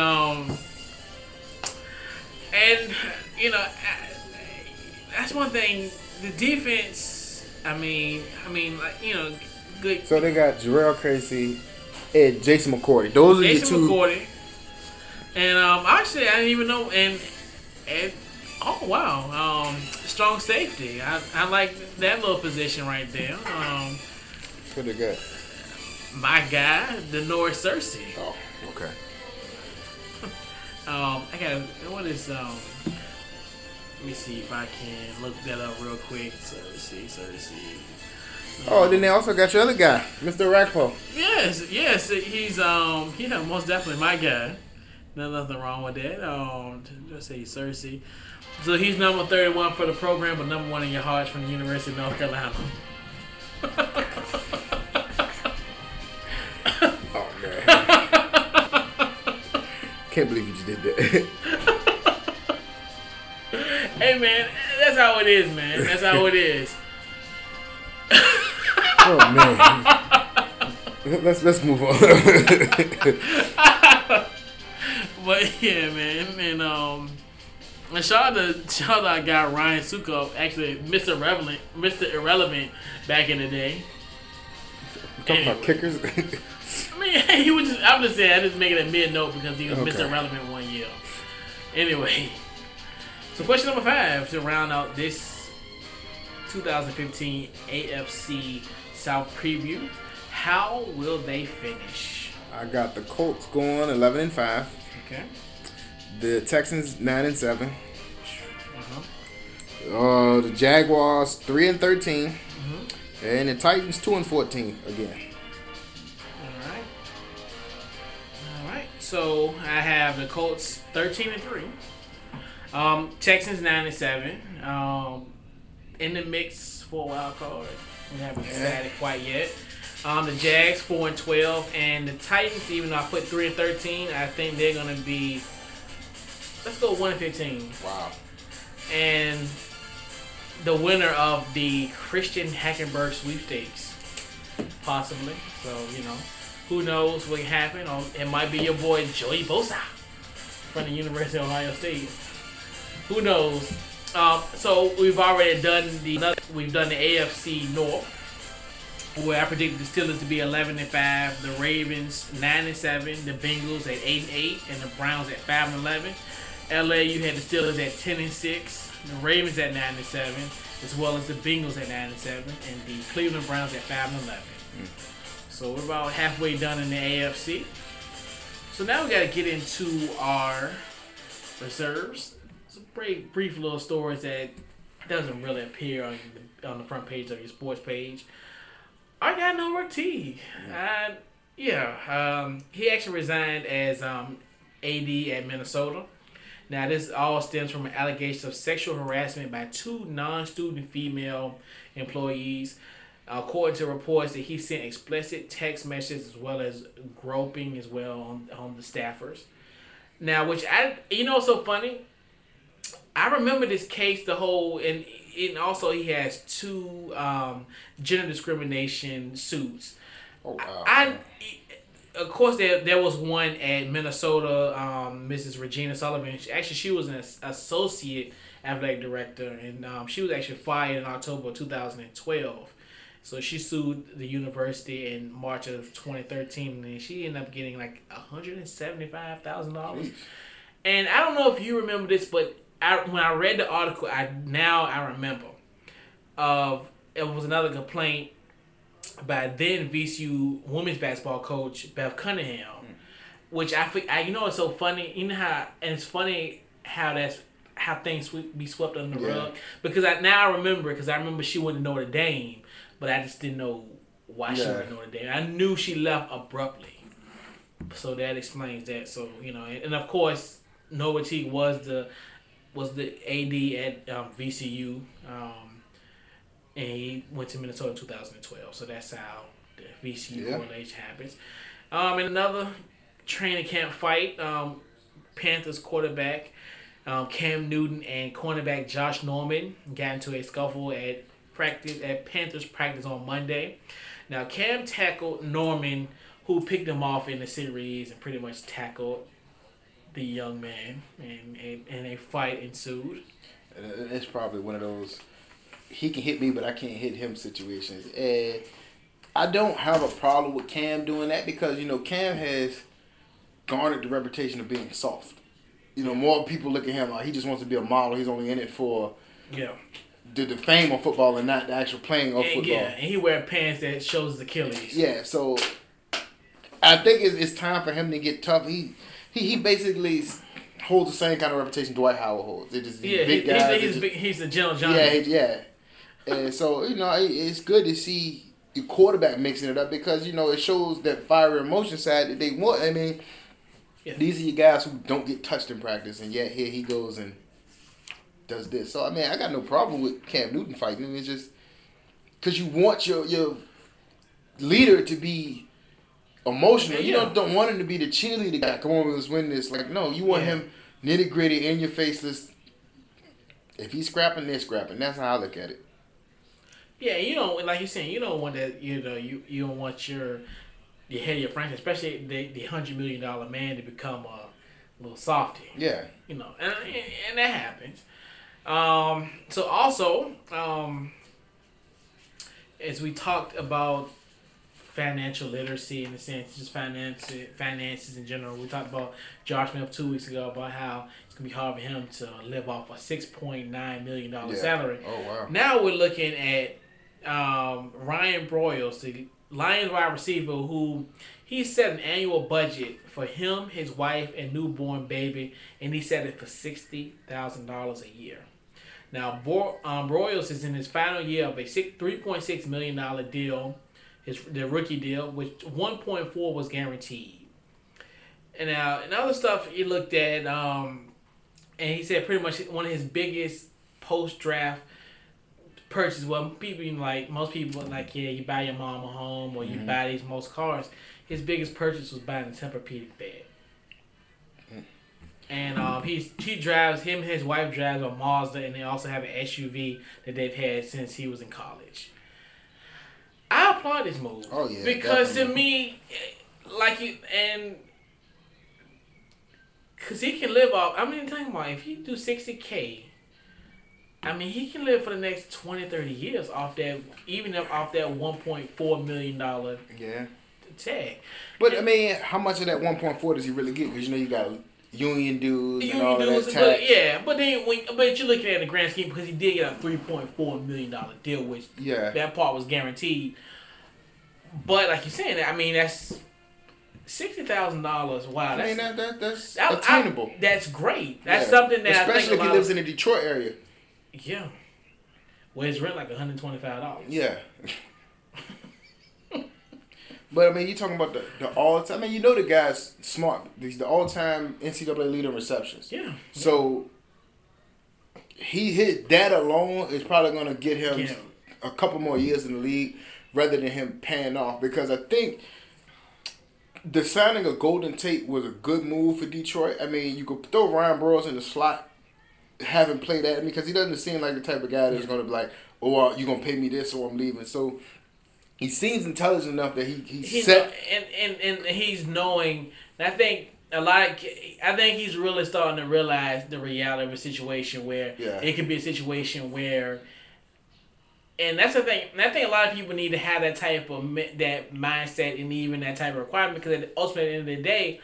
and that's one thing. The defense. I mean, good. So they got Jarrell Casey and Jason McCourty. Those are the two. Jason McCourty. And actually, I didn't even know. And oh wow, strong safety. I like that little position right there. What they got? My guy, Denor Cersei. Oh, okay. I got what is let me see if I can look that up real quick. Cersei. Then they also got your other guy, Mr. Rackpo. Yes, he's most definitely my guy. Nothing wrong with that. Let's say Cersei. So he's number 31 for the program, but number 1 in your hearts from the University of North Carolina. Oh man! Can't believe you just did that. Hey man, that's how it is, man. That's how it is. Oh man. Let's move on. But yeah, man, and shout out to our guy Ryan Sukup, actually Mr. Irrelevant back in the day. You talking about kickers? I mean, he was just. I'm just saying. I just making a mid note because he was Mr. Irrelevant one year. Anyway, so question number 5 to round out this 2015 AFC South preview. How will they finish? I got the Colts going 11-5. Okay. The Texans 9-7. The Jaguars 3-13. And the Titans 2-14 again. All right. So I have the Colts 13-3. Texans 9-7. In the mix for a wild card. We haven't decided quite yet. The Jags 4-12, and the Titans. Even though I put 3-13, I think they're gonna be. Let's go 1-15. Wow. And the winner of the Christian Hackenberg sweepstakes, possibly. So who knows what can happen? Or it might be your boy Joey Bosa from the University of Ohio State. Who knows? So we've already done the AFC North, where I predicted the Steelers to be 11-5, the Ravens 9-7, the Bengals at 8-8, and the Browns at 5-11. LA, you had the Steelers at 10-6, the Ravens at 9-7, as well as the Bengals at 9-7, and the Cleveland Browns at 5-11. So we're about halfway done in the AFC. So now we got to get into our reserves. Some brief little stories that doesn't really appear on the front page of your sports page. I got no Teague. He actually resigned as AD at Minnesota. Now, this all stems from an allegation of sexual harassment by 2 non-student female employees. According to reports that he sent explicit text messages as well as groping as well on the staffers. Now, what's so funny? I remember this case, and also he has 2 gender discrimination suits. Oh, wow. Of course, there was one at Minnesota, Mrs. Regina Sullivan. She was an associate athletic director, and she was actually fired in October 2012. So she sued the university in March of 2013, and she ended up getting like $175,000. And I don't know if you remember this, but when I read the article, I remember it was another complaint by then VCU women's basketball coach Beth Cunningham, which it's so funny. You know it's funny how things be swept under the rug, because I remember she went to Notre Dame, but I just didn't know why she went to Notre Dame. I knew she left abruptly, so that explains that. So and of course Noah Teague was the AD at VCU. And he went to Minnesota in 2012. So that's how the VCU correlation happens. In another training camp fight, Panthers quarterback Cam Newton and cornerback Josh Norman got into a scuffle at Panthers practice on Monday. Now, Cam tackled Norman, who picked him off in the series, and pretty much tackled the young man, and a fight ensued. It's probably one of those he can hit me, but I can't hit him situations. And I don't have a problem with Cam doing that because, Cam has garnered the reputation of being soft. More people look at him like he just wants to be a model. He's only in it for the fame of football and not the actual playing of football. Yeah, and he wear pants that shows his Achilles. Yeah, so I think it's time for him to get tough. He basically holds the same kind of reputation Dwight Howard holds. They're just big guys. He's the General Johnny. Yeah. And so, it's good to see the quarterback mixing it up because, it shows that fiery emotion side that they want. I mean, these are your guys who don't get touched in practice, and yet here he goes and does this. So, I mean, I got no problem with Cam Newton fighting. I mean, it's just because you want your leader to be emotional. You don't want him to be the cheerleader guy. Come on, let's win this. Like, no, you want him nitty-gritty, in your face. If he's scrapping, they're scrapping. That's how I look at it. Yeah, like you're saying, you don't want that. You don't want your head of your franchise, especially the $100 million man, to become a little softy. Yeah. And that happens. So also, as we talked about financial literacy in the sense, just finances in general, we talked about Josh Smith 2 weeks ago about how it's gonna be hard for him to live off a $6.9 million salary. Oh wow! Now we're looking at Ryan Broyles, the Lions wide receiver, who he set an annual budget for him, his wife, and newborn baby, and he set it for $60,000 a year. Now, Broyles is in his final year of a $3.6 million deal, the rookie deal, which 1.4 was guaranteed. And now, in other stuff he looked at, and he said pretty much one of his biggest post-draft purchase. Well, most people like, you buy your mom a home or you buy these most cars. His biggest purchase was buying a Tempur-Pedic bed. And he drives, him and his wife drives a Mazda, and they also have an SUV that they've had since he was in college. I applaud this move. Oh yeah, because definitely. to me, because he can live off. I mean, think about it, if he do $60K. I mean, he can live for the next 20, 30 years off that, even off that $1.4 million tag. But, I mean, how much of that 1.4 does he really get? Because, you got union dues and all of that tax. But you're looking at the grand scheme because he did get a $3.4 million deal, which that part was guaranteed. But, like you're saying, I mean, that's $60,000. Wow. I mean, that's attainable. That's great. That's something that especially if he lives in the Detroit area. Yeah. Well, his rent like $125. Yeah. But, I mean, you're talking about the all-time. I mean, the guy's smart. He's the all-time NCAA leader in receptions. Yeah. So, that alone is probably going to get him a couple more years in the league rather than him paying off. Because I think the signing of Golden Tate was a good move for Detroit. I mean, you could throw Ryan Broyles in the slot, haven't played at him because he doesn't seem like the type of guy that's going to be like, oh, you're going to pay me this or I'm leaving. So he seems intelligent enough that he's set. And he's knowing. I think he's really starting to realize the reality of a situation where it could be a situation where, and that's the thing. And I think a lot of people need to have that type of that mindset and even that type of requirement because ultimately at the end of the day,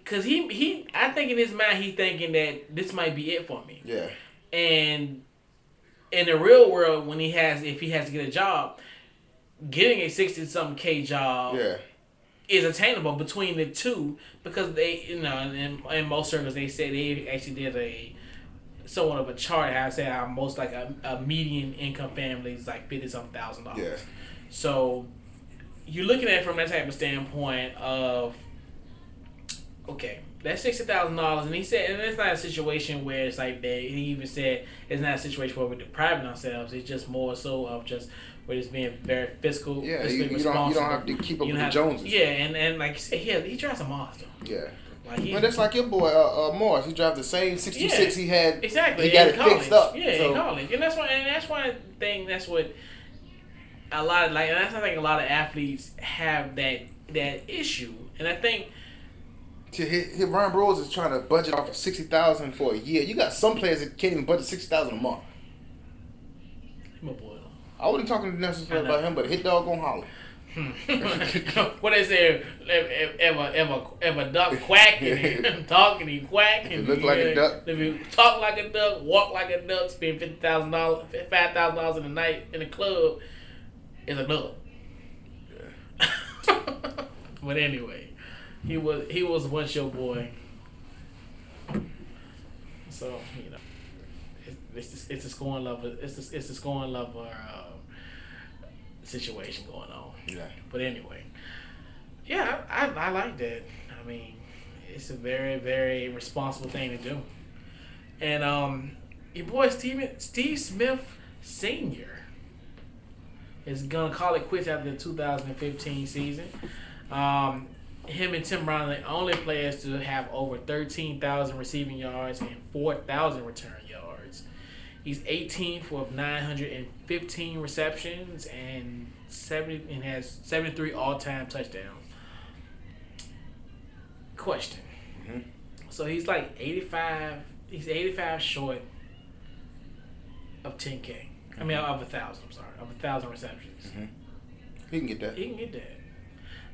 because I think in his mind he's thinking that this might be it for me. Yeah. And in the real world, if he has to get a job, getting a 60-something K job is attainable between the two, because they, in most circles they said they actually did a somewhat of a chart how most like a median income family is like $50-something thousand. Yeah. So you're looking at it from that type of standpoint of, okay, that's $60,000, and he said, and it's not a situation where it's like that. He even said it's not a situation where we're depriving ourselves. It's just more so of just where it's being very fiscal. Yeah, you don't have to keep up with the Joneses. Yeah, and like you said, he drives a monster. Yeah. Like that's like your boy Morris. He drives the same 626 he had. Exactly. He got it fixed up. Yeah, in college, and that's one thing. That's what a lot of and that's I think a lot of athletes have that issue, and I think. Ryan Bros is trying to budget off of $60,000 for a year. You got some players that can't even budget $60,000 a month. My boy. I wasn't talking necessarily about him, but hit dog gonna holler. What they say? If a duck quack and talk and he quack and look like a duck. If you talk like a duck, walk like a duck, spend $5,000 in a night in the club, is a duck. Yeah. But anyway. He was once your boy, so it's a scoring level. It's a scoring level situation going on. Yeah. But anyway, yeah, I like that. I mean, it's a very, very responsible thing to do. And your boy Steve Smith Sr. is gonna call it quits after the 2015 season. Him and Tim Brown are the only players to have over 13,000 receiving yards and 4,000 return yards. He's 18th with 915 receptions and has 73 all-time touchdowns. Question. Mm-hmm. So he's like 85. He's 85 short of 10K. Mm-hmm. I mean, of 1,000. I'm sorry, of 1,000 receptions. Mm-hmm. He can get that. He can get that.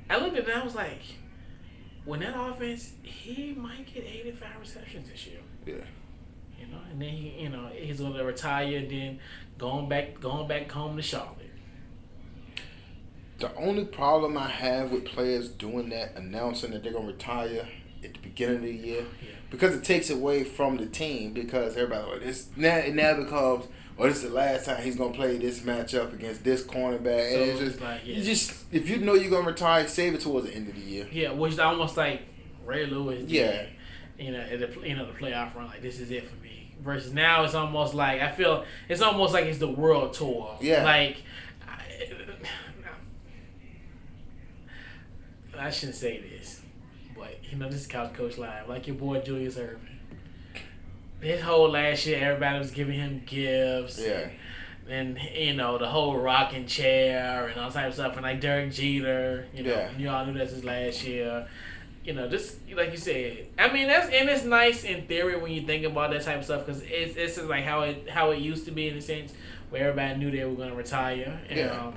I looked at it and I was like, when that offense, he might get 85 receptions this year. Yeah. And then he's going to retire and then going back home to Charlotte. The only problem I have with players doing that, announcing that they're going to retire at the beginning of the year, because it takes away from the team, because everybody, it now becomes, this is the last time he's gonna play this matchup against this cornerback. So and it's just if you know you're gonna retire, save it towards the end of the year. Yeah, which is almost like Ray Lewis. Yeah. The playoff run, like this is it for me. Versus now, it's almost like it's almost like it's the world tour. Yeah. Like I shouldn't say this, but this is Couch Coach Live. Like your boy Julius Erving. His whole last year, everybody was giving him gifts. Yeah. And, the whole rocking chair and all type of stuff. And, like, Derek Jeter, you all knew that's his last year. Just like you said. I mean, it's nice in theory when you think about that type of stuff, because it's just like how it used to be, in a sense, where everybody knew they were going to retire. And,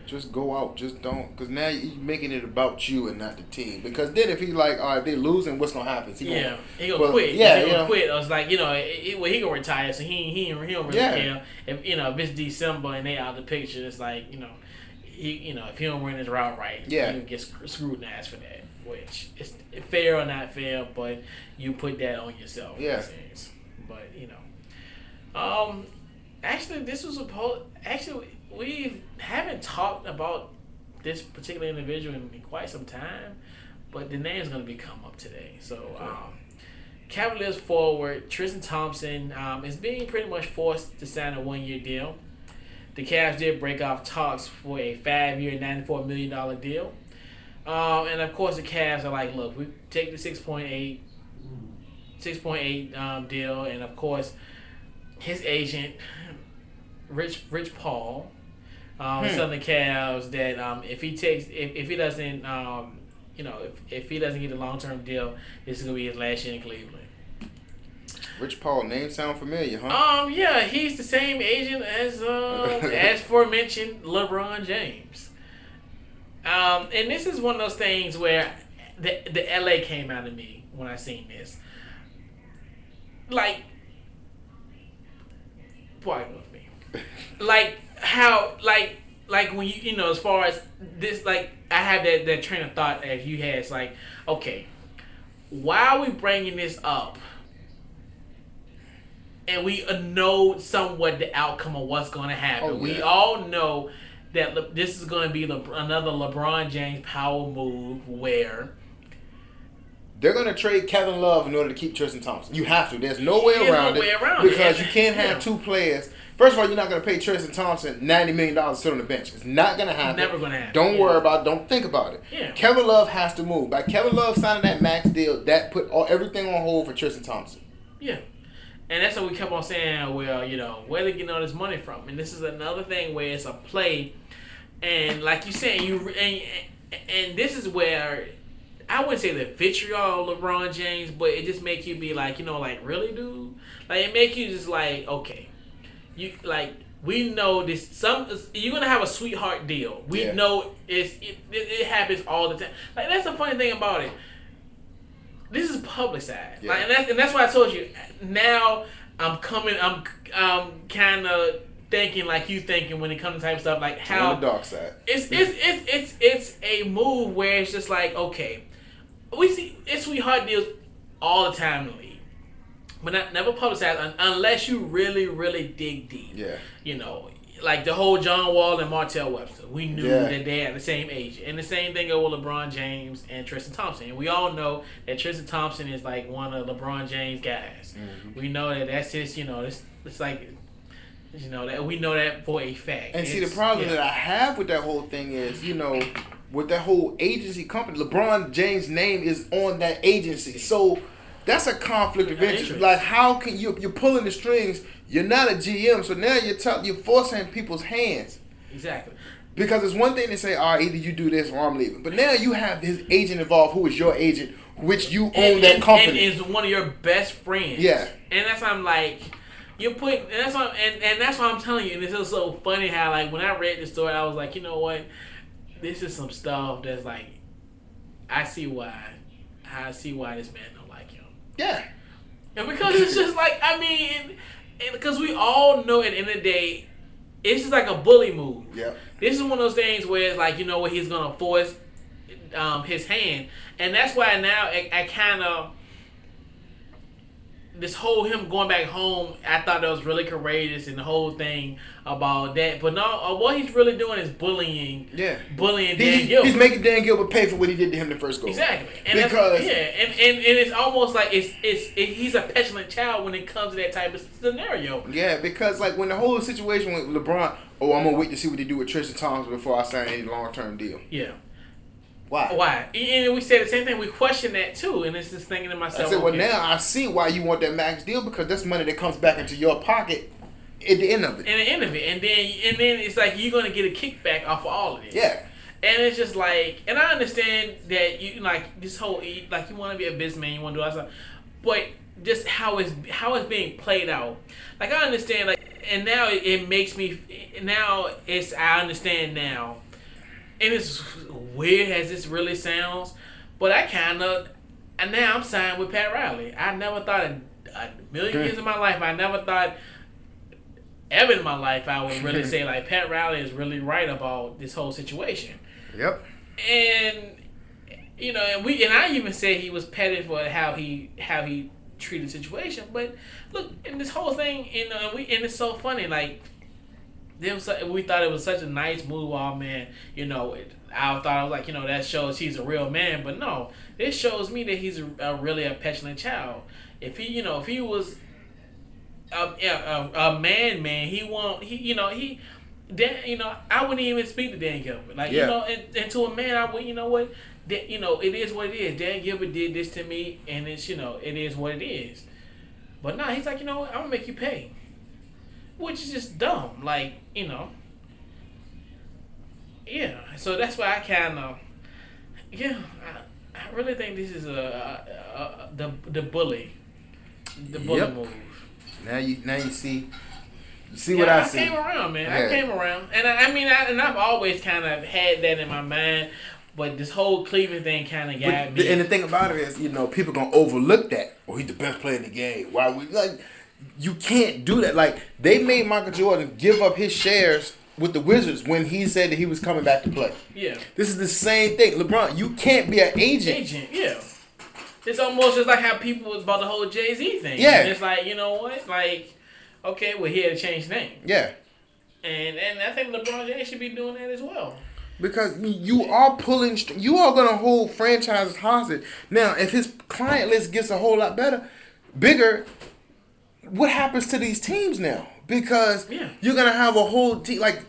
just go out. Just don't. Because now you're making it about you and not the team. Because then if he's like, all right, they're losing, what's going to happen? He going to quit. Yeah, he going to quit. I was like, he going to retire, so he don't really care. If it's December and they out of the picture, it's like, if he don't run his route right, he will get scrutinized for that. Which is fair or not fair, but you put that on yourself. Yeah. But, actually, this was we haven't talked about this particular individual in quite some time, but the name's going to come up today. So, Cavaliers forward Tristan Thompson is being pretty much forced to sign a one-year deal. The Cavs did break off talks for a 5-year, $94 million deal. And, of course, the Cavs are like, look, we take the 6.8 deal, and, of course, his agent, Rich Paul, telling the Cavs that if he doesn't get a long-term deal, this is gonna be his last year in Cleveland. Rich Paul, name sound familiar, huh? Yeah, he's the same agent as aforementioned LeBron James. And this is one of those things where the LA came out of me when I seen this. Like, boy, with me. Like how like when you know, as far as this, like I have that train of thought as you had. It's like, okay, why are we bringing this up? And we know somewhat the outcome of what's going to happen. Oh, yeah. We all know that this is going to be another LeBron James power move where they're going to trade Kevin Love in order to keep Tristan Thompson. You have to. There's no way around it. Because you can't have two players. First of all, you're not going to pay Tristan Thompson $90 million to sit on the bench. It's not going to happen. Never going to happen. Don't worry about it. Don't think about it. Yeah. Kevin Love has to move. By Kevin Love signing that max deal, that put everything on hold for Tristan Thompson. Yeah. And that's what we kept on saying, well, you know, where they getting all this money from? And this is another thing where it's a play. And like you said, and this is where I wouldn't say the vitriol of LeBron James, but it just make you be like, you know, like, really, dude? Like, it make you just like, okay, you like, we know this. You're gonna have a sweetheart deal. We know it happens all the time. Like, that's the funny thing about it. This is publicized, like, and that's why I told you. Now I'm kind of thinking like you thinking when it comes to type of stuff, like how on the dark side. It's a move where it's just like, okay, we see it's sweetheart deals all the time in the league, but never publicized unless you really dig deep. Yeah, you know. Like the whole John Wall and Martell Webster. We knew that they had the same age. And the same thing with LeBron James and Tristan Thompson. And we all know that Tristan Thompson is like one of LeBron James' guys. Mm-hmm. We know that that's his, you know, it's like, you know, that we know that for a fact. And see, the problem that I have with that whole thing is, you know, with that whole agency company, LeBron James' name is on that agency. So that's a conflict of interest. Like, how can you're pulling the strings? You're not a GM, so now you're forcing people's hands. Exactly. Because it's one thing to say, all right, either you do this or I'm leaving. But now you have his agent involved, who is your agent, which you own that company. And is one of your best friends. Yeah. And that's why I'm like, you're putting, and that's why, and that's why I'm telling you. And it's just so funny how, like, when I read the story, I was like, you know what? This is some stuff that's like, I see why this man don't like him. Yeah. And because it's just like, I mean, and because we all know at the end of the day, it's just like a bully move. Yeah. This is one of those things where it's like, you know what, he's going to force his hand. And that's why now I kind of, this whole him going back home, I thought that was really courageous and the whole thing about that. But no, what he's really doing is bullying. Yeah. Bullying Dan Gilbert. He's making Dan Gilbert pay for what he did to him the first go. Exactly. And because and it's almost like he's a petulant child when it comes to that type of scenario. Yeah, because like when the whole situation with LeBron, I'm gonna wait to see what they do with Tristan Thompson before I sign any long-term deal. Yeah. Why? And we said the same thing. We questioned that too, and it's just thinking to myself. I said, well, now I see why you want that max deal, because that's money that comes back into your pocket at the end of it. And then it's like you're gonna get a kickback off of all of this. Yeah. And it's just like, and I understand that you like this whole like you want to be a businessman, you want to do all that stuff, but just how it's being played out. Like I understand, like, and now it makes me I understand now. And it's weird as this really sounds, but now I'm signed with Pat Riley. I never thought a million years of my life, I never thought ever in my life I would really say like Pat Riley is really right about this whole situation. Yep. And you know, and I even said he was petty for how he treated the situation. But look, in this whole thing, you know, and it's so funny, like. We thought it was such a nice move, oh man. You know, I thought I was like, you know, that shows he's a real man, but no, this shows me that he's really a petulant child. If he was a man, he won't. I wouldn't even speak to Dan Gilbert. Like you know, and to a man, I would. You know what? You know, it is what it is. Dan Gilbert did this to me, and it's it is what it is. But no, he's like, you know what? I'm gonna make you pay. Which is just dumb, like, you know. Yeah, so that's why I kind of, I really think this is the bully move. Now you see what I see. I came around, man. Yeah. I came around, and I've always kind of had that in my mind, But this whole Cleveland thing kind of got me. And the thing about it is, people gonna overlook that. Oh, he's the best player in the game. Why we like? You can't do that. Like they made Michael Jordan give up his shares with the Wizards when he said that he was coming back to play. Yeah. This is the same thing. LeBron, you can't be an agent. Yeah. It's almost just like how people was about the whole Jay-Z thing. Yeah. And it's like, you know what? Like, okay, well, he had to change his name. Yeah. And I think LeBron James should be doing that as well. Because you are going to hold franchises hostage. Now, if his client list gets a whole lot bigger, what happens to these teams now? Because you're going to have a whole team, like,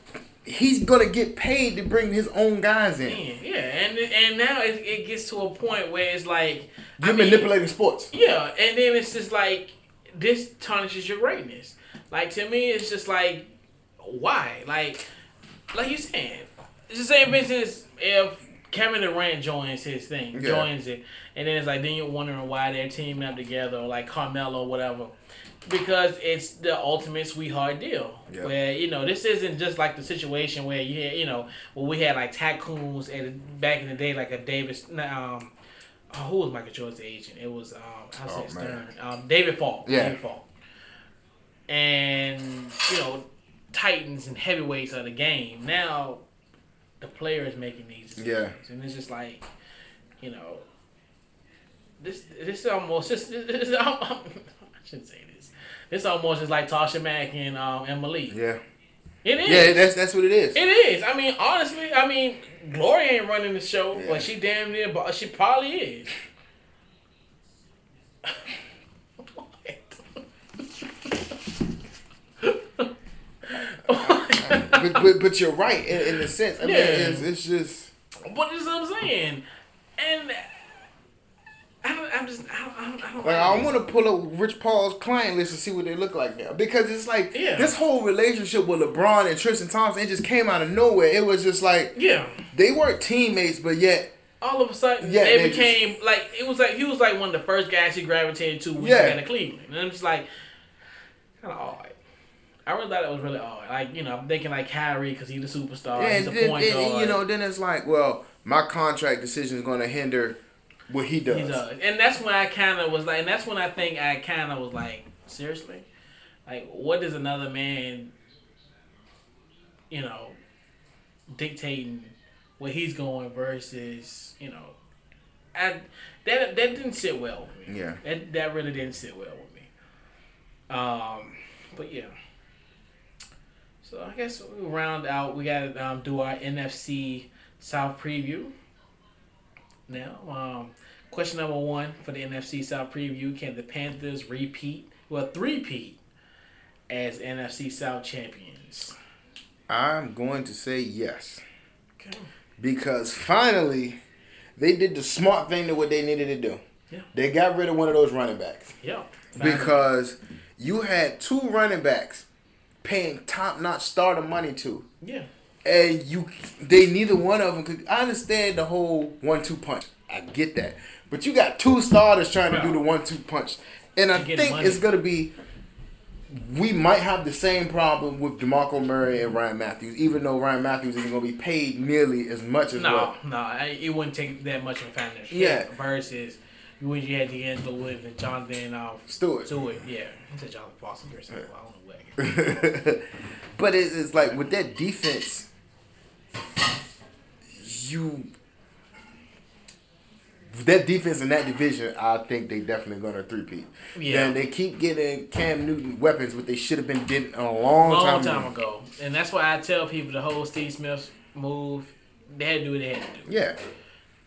he's going to get paid to bring his own guys in. Yeah, and now it gets to a point where it's like... You're manipulating sports. Yeah, and then it's just like, this tarnishes your greatness. Like, to me, it's just like, why? Like you said, it's the same business if Kevin Durant joins his thing, joins it, and then it's like, then you're wondering why they're teaming up together, or like Carmelo or whatever. Because it's the ultimate sweetheart deal. Yeah. Where, this isn't just like the situation where you had, where we had like tycoons back in the day, like a Davis, who was Michael Jordan's agent? It was, Stern. David Falk. Yeah. David Falk. And, titans and heavyweights of the game. Now, the player is making these decisions. Yeah. And it's just like, this is almost, I shouldn't say this. It's almost just like Tasha Mack and Malik. Yeah. It is. Yeah, that's what it is. It is. I mean, honestly, Gloria ain't running the show, but she damn near, she probably is. but you're right in the sense. I mean, it's just. But this is what I'm saying, and I don't. Like, I want to pull up Rich Paul's client list and see what they look like now, because it's like this whole relationship with LeBron and Tristan Thompson, it just came out of nowhere. It was just like they weren't teammates, but yet all of a sudden they became like it was like he was like one of the first guys he gravitated to when he got to Cleveland, and I'm just like kind of odd. I really thought it was really odd. Like, I'm thinking like Kyrie because he's the superstar. Yeah, he's a point guard. Then it's like, well, my contract decision is going to hinder what he does. He does. And that's when I kind of was like, and that's when I think I kind of was like, seriously? Like, what does another man, dictating where he's going versus, that didn't sit well with me. Yeah. That really didn't sit well with me. But yeah. So I guess we'll round out. We got to do our NFC South preview. Now, question number 1 for the NFC South preview: can the Panthers three-peat as NFC South champions? I'm going to say yes. Okay. Because finally, they did the smart thing to what they needed to do. Yeah. They got rid of one of those running backs. Yeah. Finally. Because you had 2 running backs paying top-notch starter money to. Yeah. And they neither one of them could. I understand the whole 1-2 punch. I get that. But you got 2 starters trying to do the 1-2 punch. And I think it's going to be, we might have the same problem with DeMarco Murray and Ryan Matthews, even though Ryan Matthews isn't going to be paid nearly as much as it wouldn't take that much of a factor. Yeah. Versus when you had D'Angelo Williams and Jonathan Stewart. Yeah. I said Jonathan Foster. I don't know where. But it's like with that defense, that defense in that division, I think they definitely going to three-peat. Yeah. And they keep getting Cam Newton weapons, what they should have been did a long time ago. And that's why I tell people the whole Steve Smith move, they had to do what they had to do.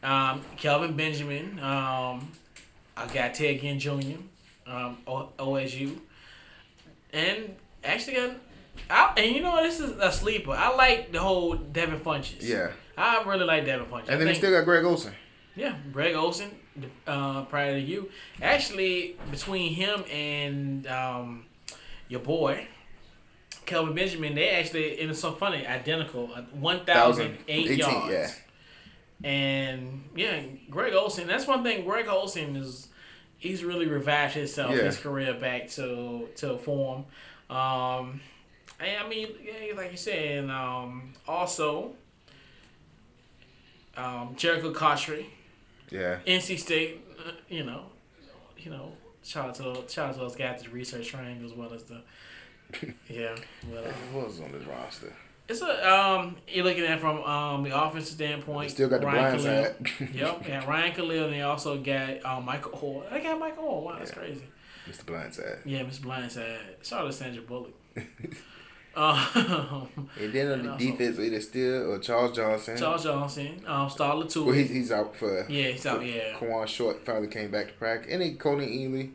Yeah. Kelvin Benjamin, I got Ted Ginn Jr., OSU. And actually this is a sleeper. I like the whole Devin Funchess. Yeah. I really like Devin Funchess. And then they still got Greg Olsen. Yeah, Greg Olsen, prior to you. Actually, between him and your boy, Kelvin Benjamin, they actually, it was so funny, identical, 1,008 yards. Yeah. And, Greg Olsen, that's one thing, Greg Olsen he's really revived himself, his career back to form. And like you said, also, Jericho Cotchery. Yeah. NC State. Shout out to those guys that research trained as well as the. Yeah. Who was on this roster? It's you're looking at it from the offensive standpoint. They still got the blind side. Yep, yeah, Ryan Khalil, and they also got Michael Hoare. They got Michael Hoare. Wow, that's crazy. Mr. Blindside. Yeah, Mr. Blindside. Shout out to Sandra Bullock. And then on the defense, either Steele or Charles Johnson. Starler too. Well, he's out for. Yeah, he's out. Yeah. Kawan Short finally came back to practice, and then Coney Ely.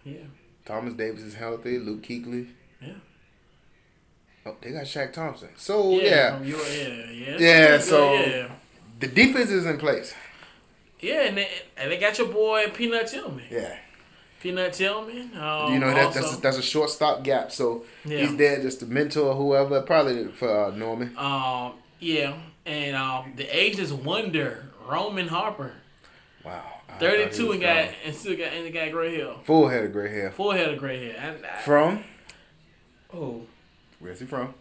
Yeah. Thomas Davis is healthy. Luke Kuechly. Yeah. Oh, they got Shaq Thompson. So So the defense is in place. Yeah, and they got your boy Peanut Tillman. Yeah. Peanut Tillman. That's a short stop gap. So he's there just to mentor whoever. Probably for Norman. Yeah, and the ageless wonder Roman Harper. Wow. 32 and got gray hair. Full head of gray hair. From? Oh. Where's he from?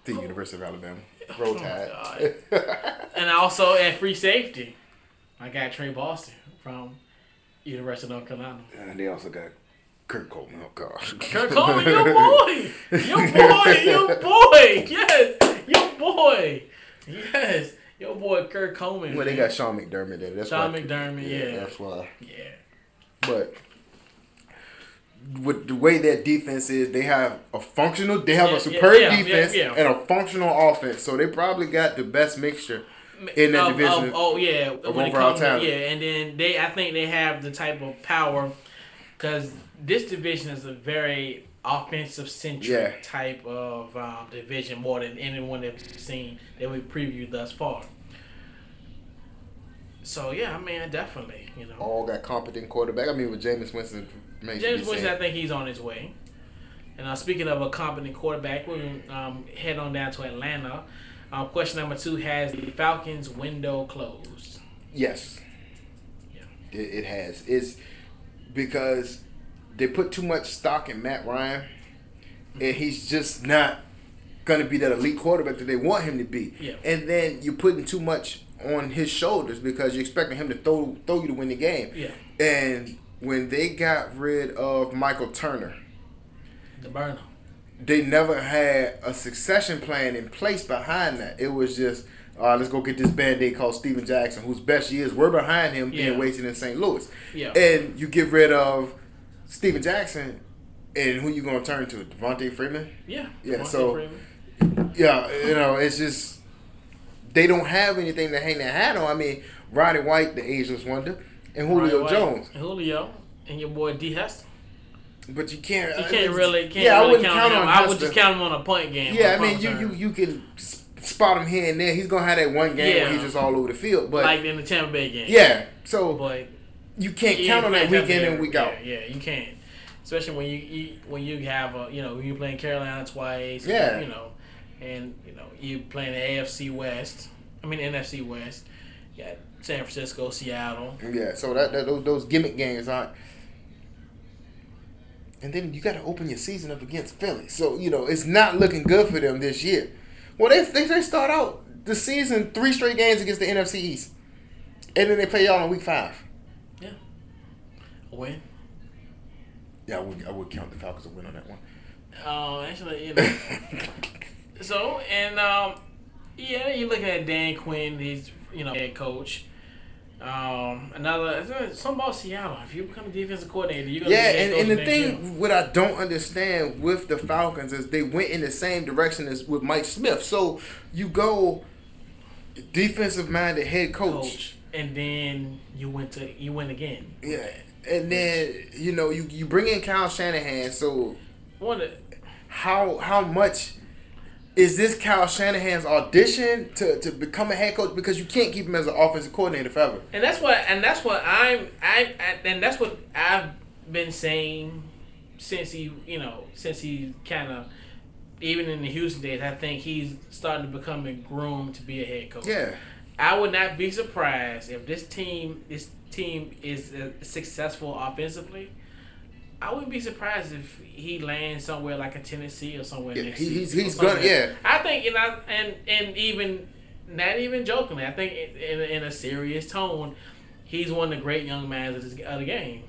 The University of Alabama. Roll Tide. And also at free safety, I got Trey Boston from University of North Carolina. And they also got Kurt Coleman. Oh, gosh. Kurt Coleman, your boy. Yes. Your boy Kurt Coleman. Well, they got Sean McDermott there. McDermott. That's why. Yeah. But with the way that defense is, they have a superb defense and a functional offense. So they probably got the best mixture in that division. Of overall talent. Yeah, and then I think they have the type of power because this division is a very offensive centric type of division more than anyone that we've seen that we've previewed thus far. So yeah, I mean, definitely, all got competent quarterback. I mean, with Jameis Winston. I think he's on his way. And speaking of a competent quarterback, we're going to head on down to Atlanta. Question number 2, has the Falcons' window closed? Yes. Yeah. It has. It's because they put too much stock in Matt Ryan, and he's just not going to be that elite quarterback that they want him to be. Yeah. And then you're putting too much on his shoulders because you're expecting him to throw you to win the game. Yeah. And when they got rid of Michael Turner, the burner, they never had a succession plan in place behind that. It was just, let's go get this Band-Aid called Steven Jackson, whose best years were behind him being wasted in St. Louis. Yeah. And you get rid of Steven Jackson, and who you going to turn to? Devontae Freeman? Yeah. Yeah, it's just, they don't have anything to hang their hat on. I mean, Roddy White, the ageless wonder, and Julio Jones. And your boy D. Hester. But you can't. I wouldn't count on him. I would just count him on a punt game. Yeah, I mean, you can spot him here and there. He's gonna have that one game where he's just all over the field. But like in the Tampa Bay game. Yeah. So but you can't count on that week in and week out. Yeah, you can't. Especially when you have when you're playing Carolina twice. Yeah. And you playing the NFC West. I mean the NFC West. You got San Francisco, Seattle. Yeah. So those gimmick games aren't. And then you got to open your season up against Philly. So, it's not looking good for them this year. Well, they start out the season 3 straight games against the NFC East. And then they play y'all in week 5. Yeah. A win? Yeah, I would count the Falcons a win on that one. Actually, So, and, you're looking at Dan Quinn. He's, head coach. Something about Seattle. If you become a defensive coordinator, you're gonna and the thing what I don't understand with the Falcons is they went in the same direction as with Mike Smith. So you go defensive minded head coach, and then you win again. Yeah, and then you bring in Kyle Shanahan. So how much? Is this Kyle Shanahan's audition to become a head coach? Because you can't keep him as an offensive coordinator forever. And that's what I've been saying since he kind of, even in the Houston days, I think he's starting to become groomed to be a head coach. Yeah. I would not be surprised if this team is successful offensively. I wouldn't be surprised if he lands somewhere like a Tennessee or somewhere next season. He's gonna. Yeah. I think and even not even jokingly, I think in a serious tone, he's one of the great young men of the game.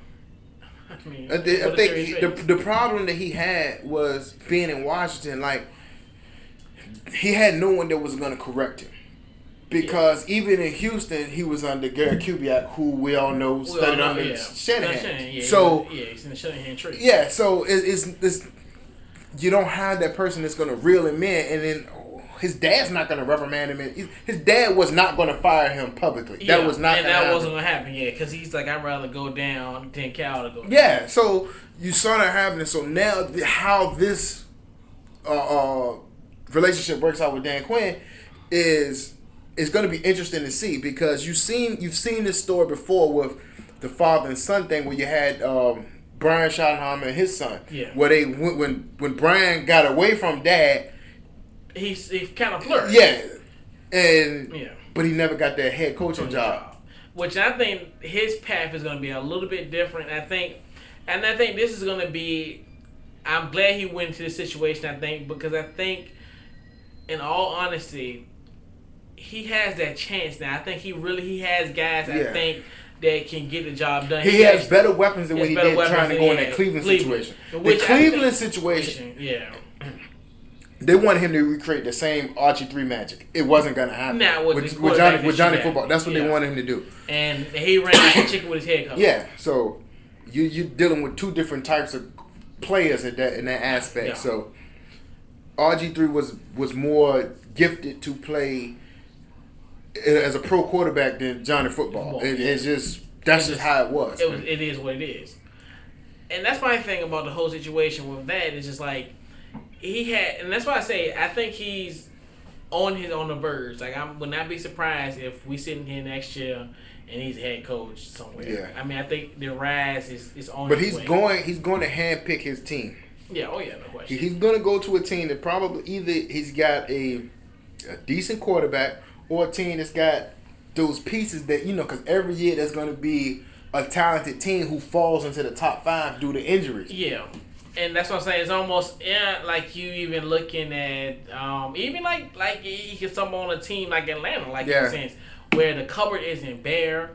I mean, I think the problem that he had was being in Washington. Like, he had no one that was going to correct him. Because even in Houston, he was under Gary Kubiak, who we all know studied under Shanahan. He's in the Shanahan tree. Yeah, so it's you don't have that person that's going to reel him in, and then his dad's not going to reprimand him. His dad was not going to fire him publicly. Yeah, that was not. And that wasn't going to happen. Yeah, because he's like, I'd rather go down than Cal to go down. Yeah, so you saw that happening. So now how this relationship works out with Dan Quinn is going to be interesting to see, because you've seen this story before with the father and son thing, where you had Brian Schottenheimer and his son. Yeah. Where they when Brian got away from dad, he kind of flirted. Yeah. But he never got that head coaching job. Which I think his path is going to be a little bit different. I think this is going to be. I'm glad he went into this situation. Because I think, in all honesty, he has that chance now. I think he has guys. I think that can get the job done. He has better weapons than what he did trying to go in that Cleveland situation. The Cleveland situation, they wanted him to recreate the same Archie 3 magic. It wasn't going to happen. With Johnny Football. That's what they wanted him to do. And he ran like a chicken with his head covered. Yeah, so you're dealing with two different types of players in that aspect. Yeah. So RG3 was more gifted to play as a pro quarterback than Johnny Football. That's just how it was. It is what it is. And that's my thing about the whole situation with that. It's just like and that's why I say I think he's on the verge. Like, I would not be surprised if we sitting here next year and he's head coach somewhere. Yeah. I mean, I think the rise is on. But he's going to handpick his team. Yeah. Oh yeah. No question. He's going to go to a team that probably either he's got a decent quarterback, or a team that's got those pieces that, because every year there's going to be a talented team who falls into the top 5 due to injuries. Yeah. And that's what I'm saying. It's almost like you even looking at even like you can stumble on a team like Atlanta, in a sense, where the cupboard isn't bare,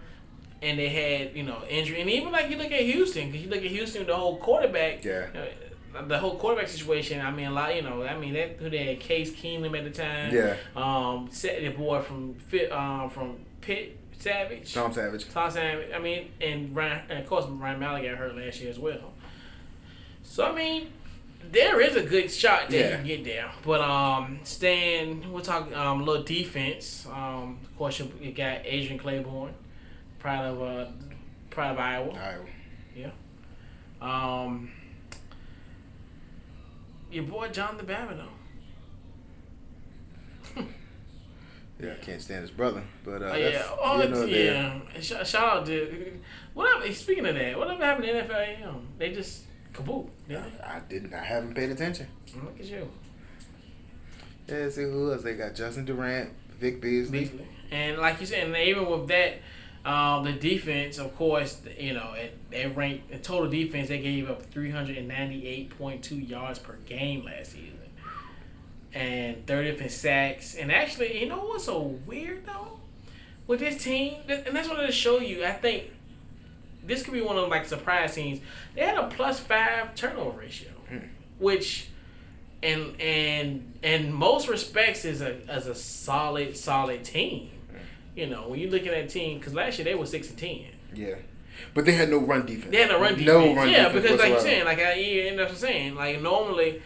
and they had injury, and even like you look at Houston, because you look at Houston, the whole quarterback, the whole quarterback situation. I mean, that who they had, Case Keenum at the time, the boy from Pitt. Tom Savage. I mean, and of course Ryan Mallett got hurt last year as well. So, I mean, there is a good shot that you can get there. But we'll talk a little defense. Of course, you got Adrian Claiborne, proud of Iowa. Yeah. Your boy John the Babino. Yeah, I can't stand his brother, but Shout out to speaking of that, whatever happened to NFL AM? They just kaboom. I haven't paid attention. Look at you. Yeah, see who else they got? Justin Durant, Vic Beasley. And like you said, and even with that, the defense, of course, they ranked in total defense. They gave up 398.2 yards per game last season, and 30th in sacks. And actually, you know what's so weird though with this team, and that's what it'll show you. I think this could be one of them surprise teams. They had a +5 turnover ratio, which, in most respects, is a solid team. When you look at that team, because last year they were 6-10. Yeah, but they had no run defense. They had no run defense. Because like you're saying, that's what I'm saying. Like, normally,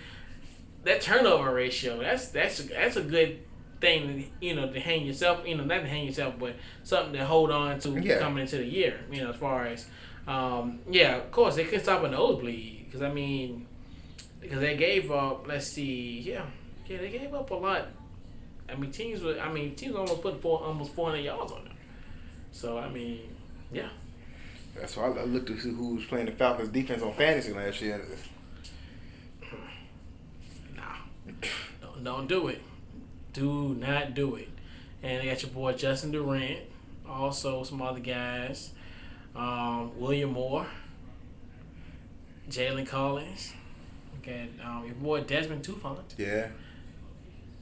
that turnover ratio, that's a good thing to hang yourself. Not to hang yourself, but something to hold on to coming into the year. As far as of course they couldn't stop a nosebleed because they gave up. Let's see, they gave up a lot. Teams almost put almost 400 yards on them. So That's why I looked to see who was playing the Falcons defense on fantasy last year. Don't do it. Do not do it. And they got your boy Justin Durant. Also some other guys. William Moore. Jalen Collins. Okay, your boy Desmond Tufant. Yeah.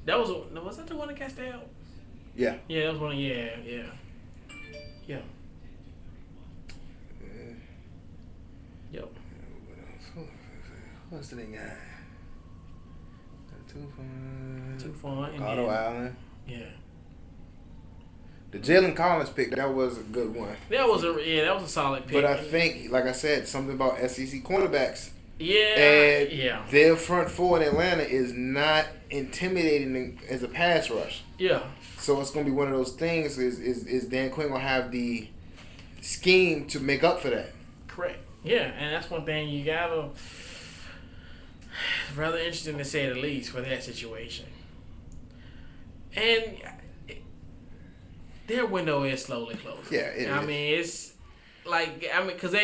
Was that the one that got stabbed? Yeah. Yeah, that was one. Yeah. Yep. What's the name guy? Too fun. Otto Allen. Yeah. The Jalen Collins pick, that was a good one. That was a solid pick. But I think, like I said, something about SEC cornerbacks. Yeah. And their front four in Atlanta is not intimidating as a pass rush. Yeah. So it's going to be one of those things. Is Dan Quinn going to have the scheme to make up for that? Correct. Yeah, and that's one thing you gotta. Rather interesting to say the least for that situation. And their window is slowly closing. Yeah, I mean, it's like because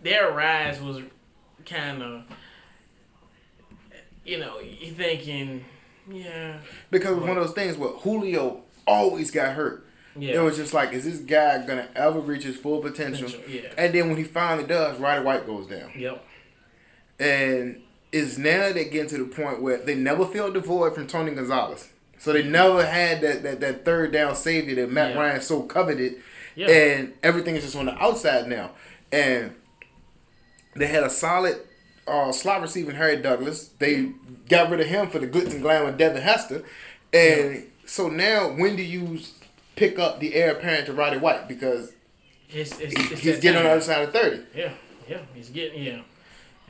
their rise was kind of, you thinking, yeah. Because one of those things where Julio always got hurt. Yeah. It was just like, is this guy gonna ever reach his full potential? Yeah. And then when he finally does, Roddy White goes down. Yep. And it's now they get to the point where they never filled the void from Tony Gonzalez. So they never had that third down savior that Matt Ryan so coveted. Yeah. And everything is just on the outside now. And they had a solid slot receiver in Harry Douglas. They got rid of him for the glitz and glam of Devin Hester. And so now when do you pick up the heir apparent to Roddy White? Because he's getting on the other side of 30. Yeah. He's getting, And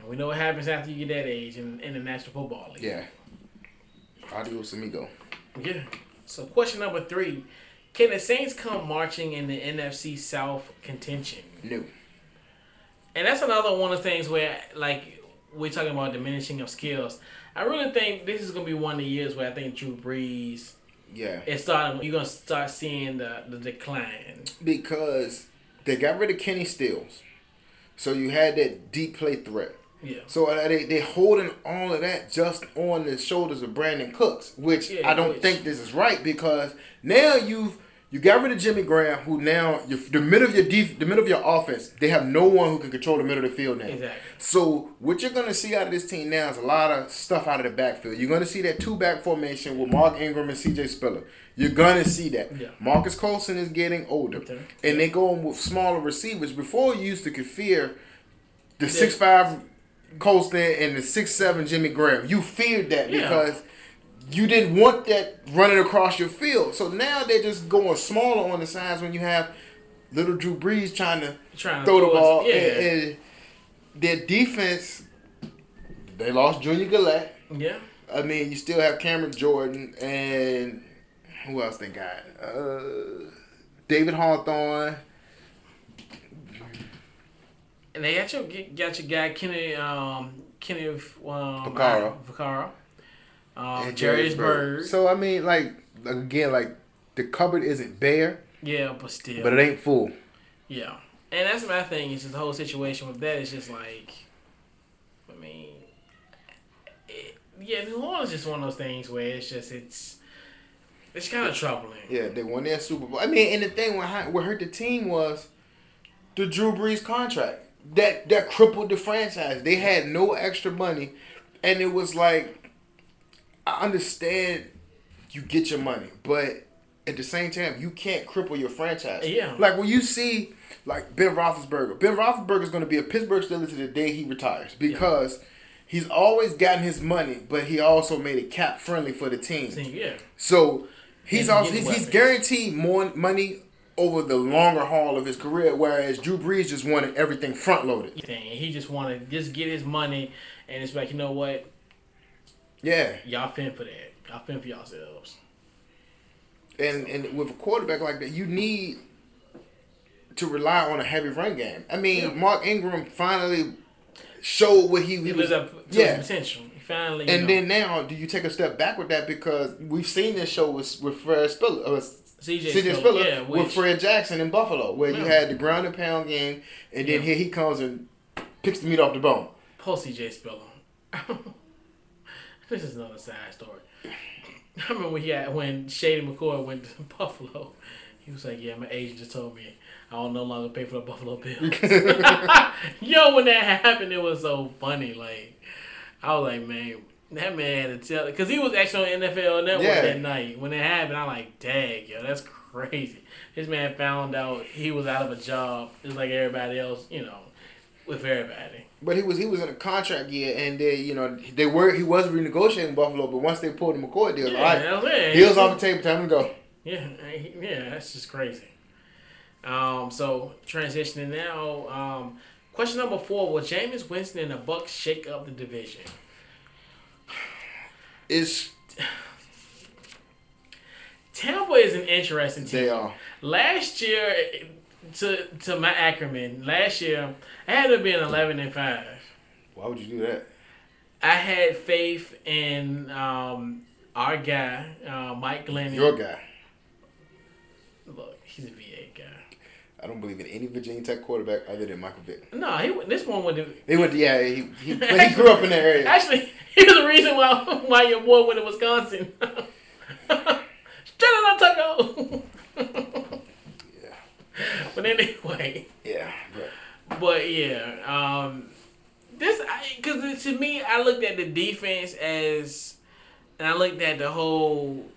we know what happens after you get that age in the National Football League. Yeah. Adios, amigo. Yeah. So question number 3. Can the Saints come marching in the NFC South contention? No. And that's another one of the things where, like, we're talking about diminishing of skills. I really think this is going to be one of the years where I think Drew Brees... Yeah. You're going to start seeing the decline. Because they got rid of Kenny Stills. So you had that deep play threat. Yeah. So they holding all of that just on the shoulders of Brandon Cooks, which I don't think this is right, because now you got rid of Jimmy Graham, who now the middle of your offense, they have no one who can control the middle of the field now. Exactly. So what you're gonna see out of this team now is a lot of stuff out of the backfield. You're gonna see that 2-back formation with Mark Ingram and C.J. Spiller. You're gonna see that. Yeah. Marcus Colson is getting older, and they go with smaller receivers. Before you used to could fear the 6'5" Colston and the 6'7" Jimmy Graham. You feared that because you didn't want that running across your field. So now they're just going smaller on the sides when you have little Drew Brees trying to throw the ball. And their defense, they lost Junior Gillette. Yeah. I mean, you still have Cameron Jordan and who else they got? David Hawthorne. And they got your guy Kenny Vaccaro. Jarius Byrd. So I mean, like the cupboard isn't bare. Yeah, but still. But it ain't full. Yeah, and that's my thing. Is just the whole situation with that is just like, I mean, New Orleans is just one of those things where it's kind of troubling. Yeah, they won their Super Bowl. I mean, and the thing what hurt the team was the Drew Brees contract. That crippled the franchise. They had no extra money, and it was like, I understand you get your money, but at the same time, you can't cripple your franchise. Yeah. Like when you see like Ben Roethlisberger is going to be a Pittsburgh Steeler to the day he retires, because he's always gotten his money, but he also made it cap friendly for the team. Yeah. So he's guaranteed more money over the longer haul of his career, whereas Drew Brees just wanted everything front loaded. He just wanted to just get his money, and it's like, you know what? Yeah. Y'all fend for that. Y'all fend for yourselves. And with a quarterback like that, you need to rely on a heavy run game. I mean, Mark Ingram finally showed what he lived up to his potential. He finally. Then now, do you take a step back with that, because we've seen this show with Fred Spiller. C.J. Spiller with Fred Jackson in Buffalo, where you had the ground and pound game, and then here he comes and picks the meat off the bone. Poor C.J. Spiller. This is another side story. I remember when Shady McCoy went to Buffalo, he was like, "Yeah, my agent just told me I'll no longer pay for the Buffalo Bills." Yo, when that happened, it was so funny. Like, I was like, man, That man had to tell, because he was actually on NFL Network that night when it happened. I'm like, dang, yo, that's crazy. This man found out he was out of a job, just like everybody else, with everybody. But he was in a contract year, and he was renegotiating Buffalo, but once they pulled the McCoy deal, all right, he was off the table. Time to go. Yeah, that's just crazy. So transitioning now, question number 4: will Jameis Winston and the Bucs shake up the division? Tampa is an interesting team. They are. Last year, to my acronym, last year I had to be an 11-5. Why would you do that? I had faith in our guy, Mike Glennon. Your guy. Look, he's a VA guy. I don't believe in any Virginia Tech quarterback other than Michael Vick. No, this one went to. He grew up in that area. Actually, he was the reason why your boy went to Wisconsin. Straight on Tucko. Yeah. But anyway. Yeah. But yeah, because to me, I looked at the defense and I looked at the whole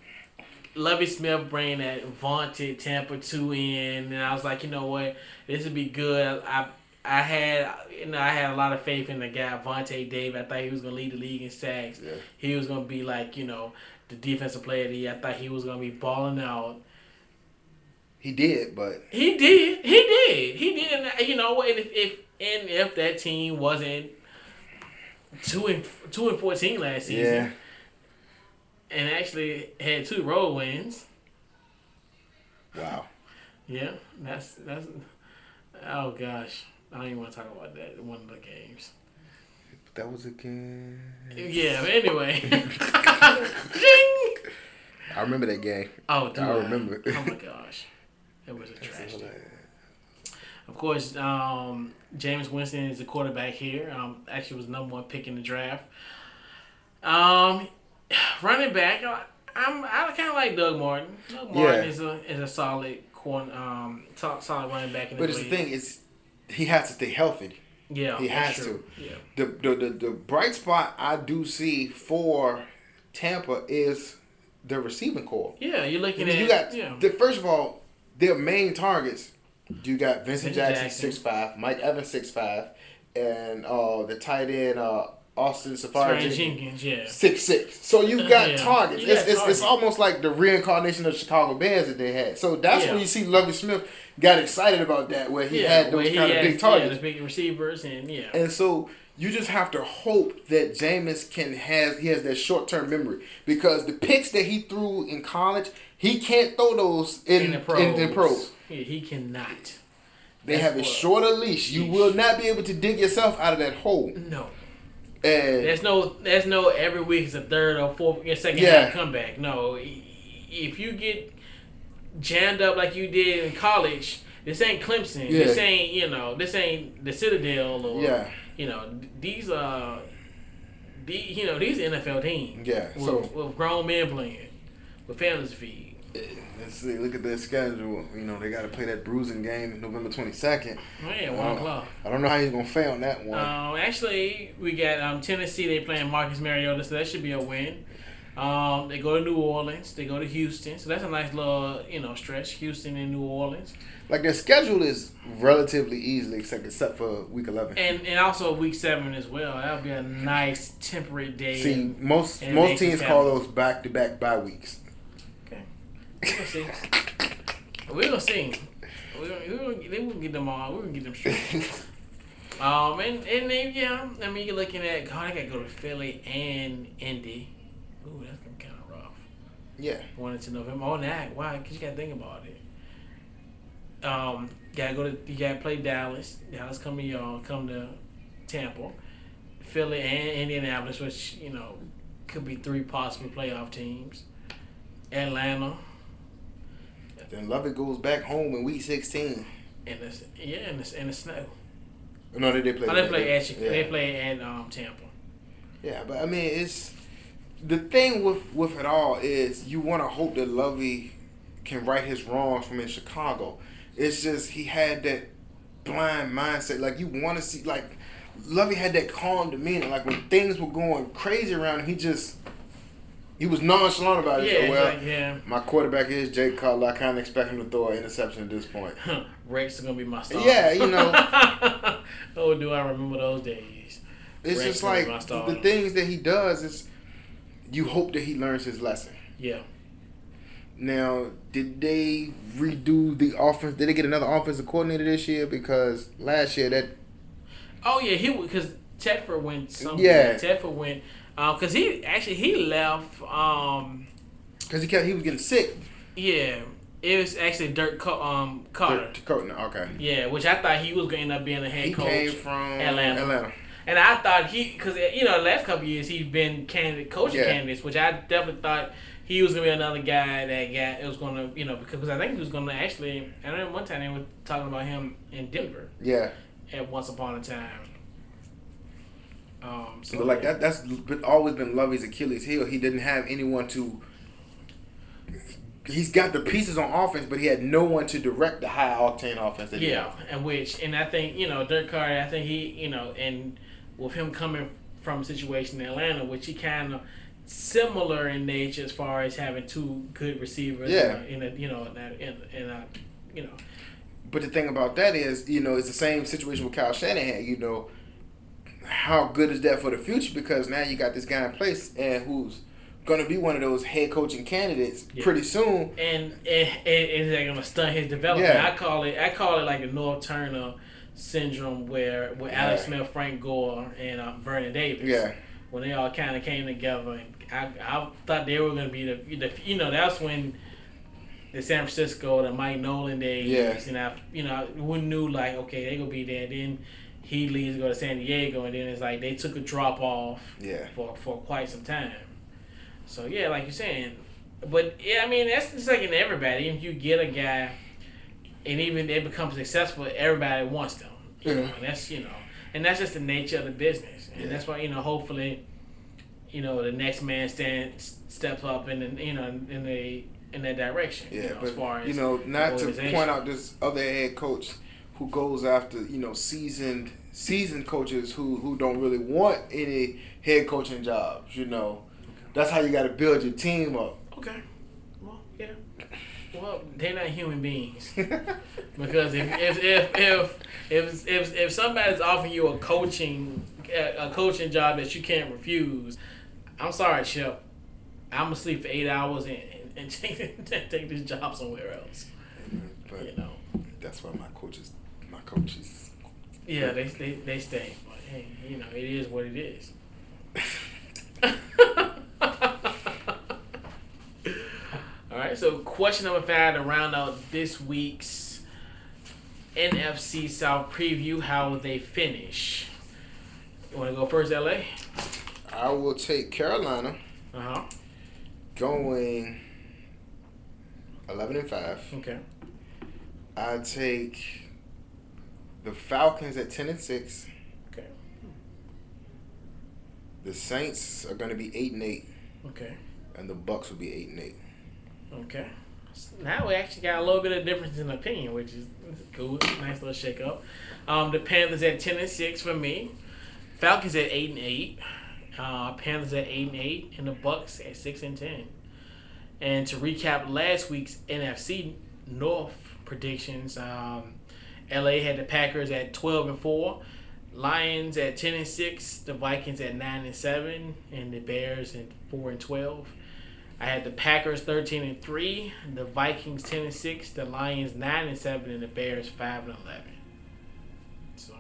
Lovie Smith bringing that vaunted Tampa 2 in, and I was like, you know what, this would be good. I had a lot of faith in the guy Vontae Davis. I thought he was gonna lead the league in sacks. Yeah. He was gonna be like, the defensive player of the year. I thought he was gonna be balling out. He did, but he did. And you know what? If that team wasn't 2-14 last season. Yeah. And actually had 2 road wins. Wow. Yeah, that's. Oh gosh, I don't even want to talk about that. One of the games. That was a game. Yeah, but anyway. I remember that game. Oh, dude. I remember. Oh my gosh, it was a tragedy. Of course, Jameis Winston is the quarterback here. Actually, was number 1 pick in the draft. Running back, I kind of like Doug Martin. Doug Martin is a solid solid running back in the league. But the thing is, he has to stay healthy. Yeah, he has to. Yeah. The bright spot I do see for Tampa is the receiving core. Yeah, you're looking at first of all, their main targets. You got Vincent Jackson 6'5", Mike Evans 6'5", and the tight end Austin Safari Jenkins 6'6". So you got targets. It's almost like the reincarnation of the Chicago Bears that they had. So that's when you see Lovie Smith got excited about that, where he had those kind of big targets. Yeah, those big receivers And so you just have to hope that Jameis has that short term memory, because the picks that he threw in college, he can't throw those in the pros. Yeah, he cannot. They have a shorter leash. You will not be able to dig yourself out of that hole. No. And there's no every week is a third or fourth second half comeback. No, if you get jammed up like you did in college, this ain't Clemson. Yeah. This ain't the Citadel or these NFL teams. Yeah. With grown men playing, with families to feed. Let's see. Look at their schedule. They got to play that bruising game November 22nd. Oh yeah, 1 o'clock. I don't know how he's gonna fail on that one. Actually, we got Tennessee. They playing Marcus Mariota, so that should be a win. They go to New Orleans. They go to Houston. So that's a nice little stretch. Houston and New Orleans. Like their schedule is relatively easily except for week 11. And also week 7 as well. That'll be a nice temperate day. See, most teams call those back-to-back bye weeks. We're gonna see. We're gonna see. We're gonna get them all. We're gonna get them straight. And then I mean you're looking at they gotta go to Philly and Indy. Ooh, that's gonna be kind of rough. Yeah. Going into November. Oh, why? Because you gotta think about it. You gotta play Dallas. Dallas come to Tampa, Philly and Indianapolis, which could be 3 possible playoff teams. Atlanta. Then Lovett goes back home in week 16. In the snow. No, they play. They play at Tampa. Yeah, but I mean, it's the thing with it all is you want to hope that Lovey can right his wrongs from in Chicago. It's just he had that blind mindset. Like you want to see, like Lovey had that calm demeanor. Like when things were going crazy around him, he was nonchalant about it. Yeah, So, well, like, yeah. my quarterback is Jake Cutler. I kind of expect him to throw an interception at this point. Rex is gonna be my star. Yeah, you know. Oh, do I remember those days? It's Rex just like the things that he does is you hope that he learns his lesson. Yeah. Now, did they redo the offense? Did they get another offensive coordinator this year? Because last year that. Oh yeah, because Tedford went. Yeah. Tedford went. Because he left. Because he was getting sick. Yeah. It was actually Dirk Carter. Okay. Yeah, which I thought he was going to end up being a head coach. He came from Atlanta. And I thought because the last couple of years he's been coaching candidates, which I definitely thought he was going to be another guy it was going to, because I think he was going to actually, I remember one time they were talking about him in Denver. Yeah. At once upon a time. But like that's always been Lovey's Achilles heel. He didn't have anyone to. He's got the pieces on offense, but he had no one to direct the high octane offense. That and I think Dirk Carter. I think he and with him coming from a situation in Atlanta, which he kind of similar in nature as far as having two good receivers. Yeah. But the thing about that is, it's the same situation with Kyle Shanahan. How good is that for the future? Because now you got this guy in place and who's going to be one of those head coaching candidates pretty soon. And is that going to stunt his development? Yeah. I call it like the North Turner syndrome where Alex Smith, Frank Gore, and Vernon Davis. Yeah. When they all kind of came together, and I thought they were going to be the that's when the San Francisco, the Mike Nolan days. Yeah. And we knew like, okay, they gonna be there. Then he leaves to go to San Diego, and then it's like they took a drop off. Yeah. For quite some time. So yeah, like you're saying, but yeah, I mean that's just like in everybody. Even if you get a guy, and even they become successful, everybody wants them. And that's just the nature of the business, and that's why hopefully, the next man steps up in that direction. Yeah, as far as not to point out this other head coach who goes after seasoned coaches who don't really want any head coaching jobs. That's how you got to build your team up. Okay. Well, yeah. Well, they're not human beings. Because if somebody's offering you a coaching job that you can't refuse, I'm sorry, Chip. I'm gonna sleep for 8 hours and take this job somewhere else. But that's why my coaches. Yeah, they stay. But hey, it is what it is. All right, so question number 5 to round out this week's NFC South preview. How will they finish? You want to go first, LA? I will take Carolina. Going 11-5. Okay. I take the Falcons at 10-6. Okay. The Saints are going to be 8-8. Okay. And the Bucks will be 8-8. Okay. Now we actually got a little bit of difference in opinion, which is cool. Nice little shake up. The Panthers at 10-6 for me. Falcons at 8-8. Panthers at 8-8, and the Bucks at 6-10. And to recap last week's NFC North predictions, LA had the Packers at 12-4, Lions at 10-6, the Vikings at 9-7, and the Bears at 4-12. I had the Packers 13-3, the Vikings 10-6, the Lions 9-7, and the Bears 5-11. So,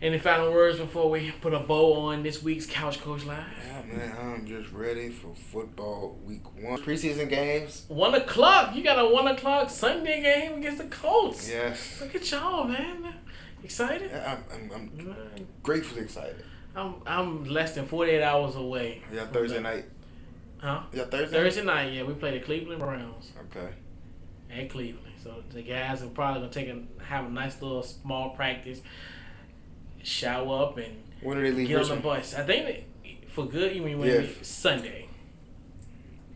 any final words before we put a bow on this week's Couch Coach Live? Yeah, man, I'm just ready for football week 1. Preseason games. 1 o'clock. You got a 1 o'clock Sunday game against the Colts. Yes. Look at y'all, man. Excited? Yeah, I'm gratefully excited. I'm less than 48 hours away. Yeah, Thursday night. Huh? Yeah, Thursday. Thursday night. Yeah, we play the Cleveland Browns. Okay. At Cleveland, so the guys are probably gonna have a nice little small practice, shower up, and when do they leave? Get on the bus. I think for good. You mean when Sunday?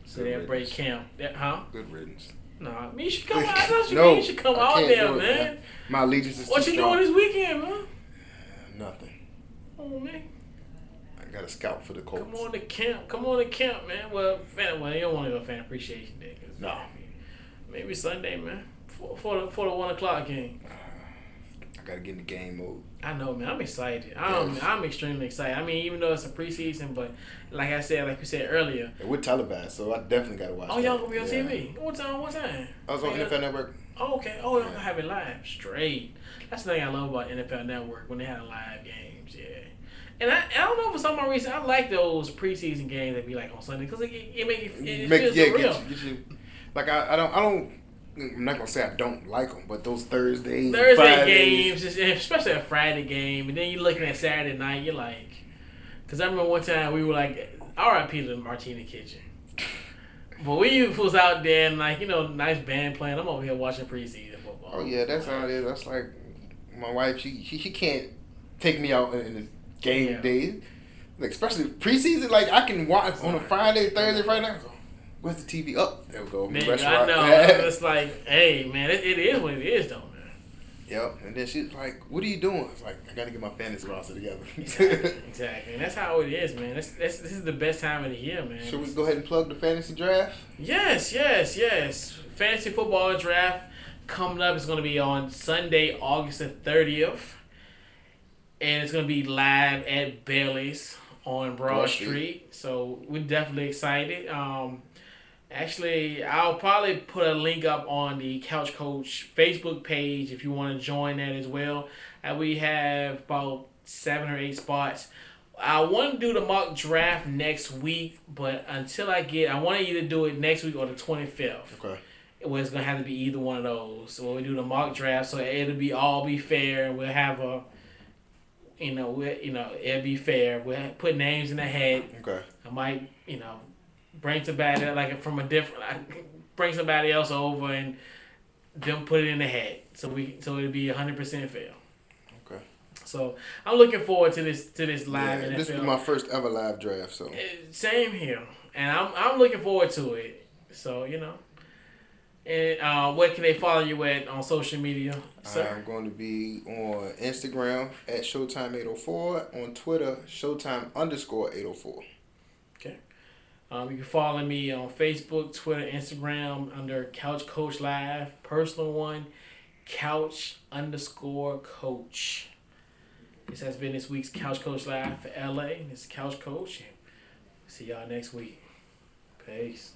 So they'll break camp. Good riddance. No, I mean, you should come out. You should come out there, man. My allegiance is what you doing this weekend, man? Nothing. Oh man. I got a scout for the Colts. Come on to camp. Come on to camp, man. Well, you don't want to go fan appreciation day. No. Maybe Sunday, man. For the 1 o'clock game. I gotta get in the game mode. I know, man. I'm excited. I'm extremely excited. I mean, even though it's a preseason, but like we said earlier. And we're televised, so I definitely gotta watch. Oh, y'all gonna be on TV? What time? I was on NFL Network. Oh, okay. Oh, y'all gonna have it live. Straight. That's the thing I love about NFL Network when they have live games. Yeah. And I don't know, for some reason I like those preseason games that be like on Sunday because it feels so real. Get you, like I don't. I'm not gonna say I don't like them, but those Thursday games, especially a Friday game, and then you're looking at Saturday night, you're like, because I remember one time we were like, R.I.P. to the Martina Kitchen, but we was out there and like nice band playing. I'm over here watching preseason football. Oh yeah, that's how it is. That's like my wife. She can't take me out in the game days, like especially preseason. Like I can watch on a Friday, Friday night. Where's the TV? Up there we go. I know. It's like, hey man, it is what it is though, man. Yep. And then she's like, "What are you doing?" It's like, I got to get my fantasy roster together. Exactly. And that's how it is, man. This is the best time of the year, man. Should we go ahead and plug the fantasy draft? Yes. Fantasy football draft coming up is going to be on Sunday, August the 30th. And it's going to be live at Bailey's on Broad Street. So we're definitely excited. Actually, I'll probably put a link up on the Couch Coach Facebook page if you want to join that as well. We have about 7 or 8 spots. I want to do the mock draft next week, but until I want to either do it next week or the 25th. Okay. Where it's going to have to be either one of those. So when we do the mock draft, so it'll all be fair, and we'll have it'll be fair. We'll put names in the head. Okay. I might, bring somebody bring somebody else over and them put it in the head. So it'll be 100% fair. Okay. So I'm looking forward to this live NFL. This will be my first ever live draft. So same here, and I'm looking forward to it. So And what can they follow you at on social media, sir? I'm going to be on Instagram at Showtime804, on Twitter Showtime_804. Okay. You can follow me on Facebook, Twitter, Instagram under Couch Coach Live. Personal one, Couch_Coach. This has been this week's Couch Coach Live for LA. This is Couch Coach. See y'all next week. Peace.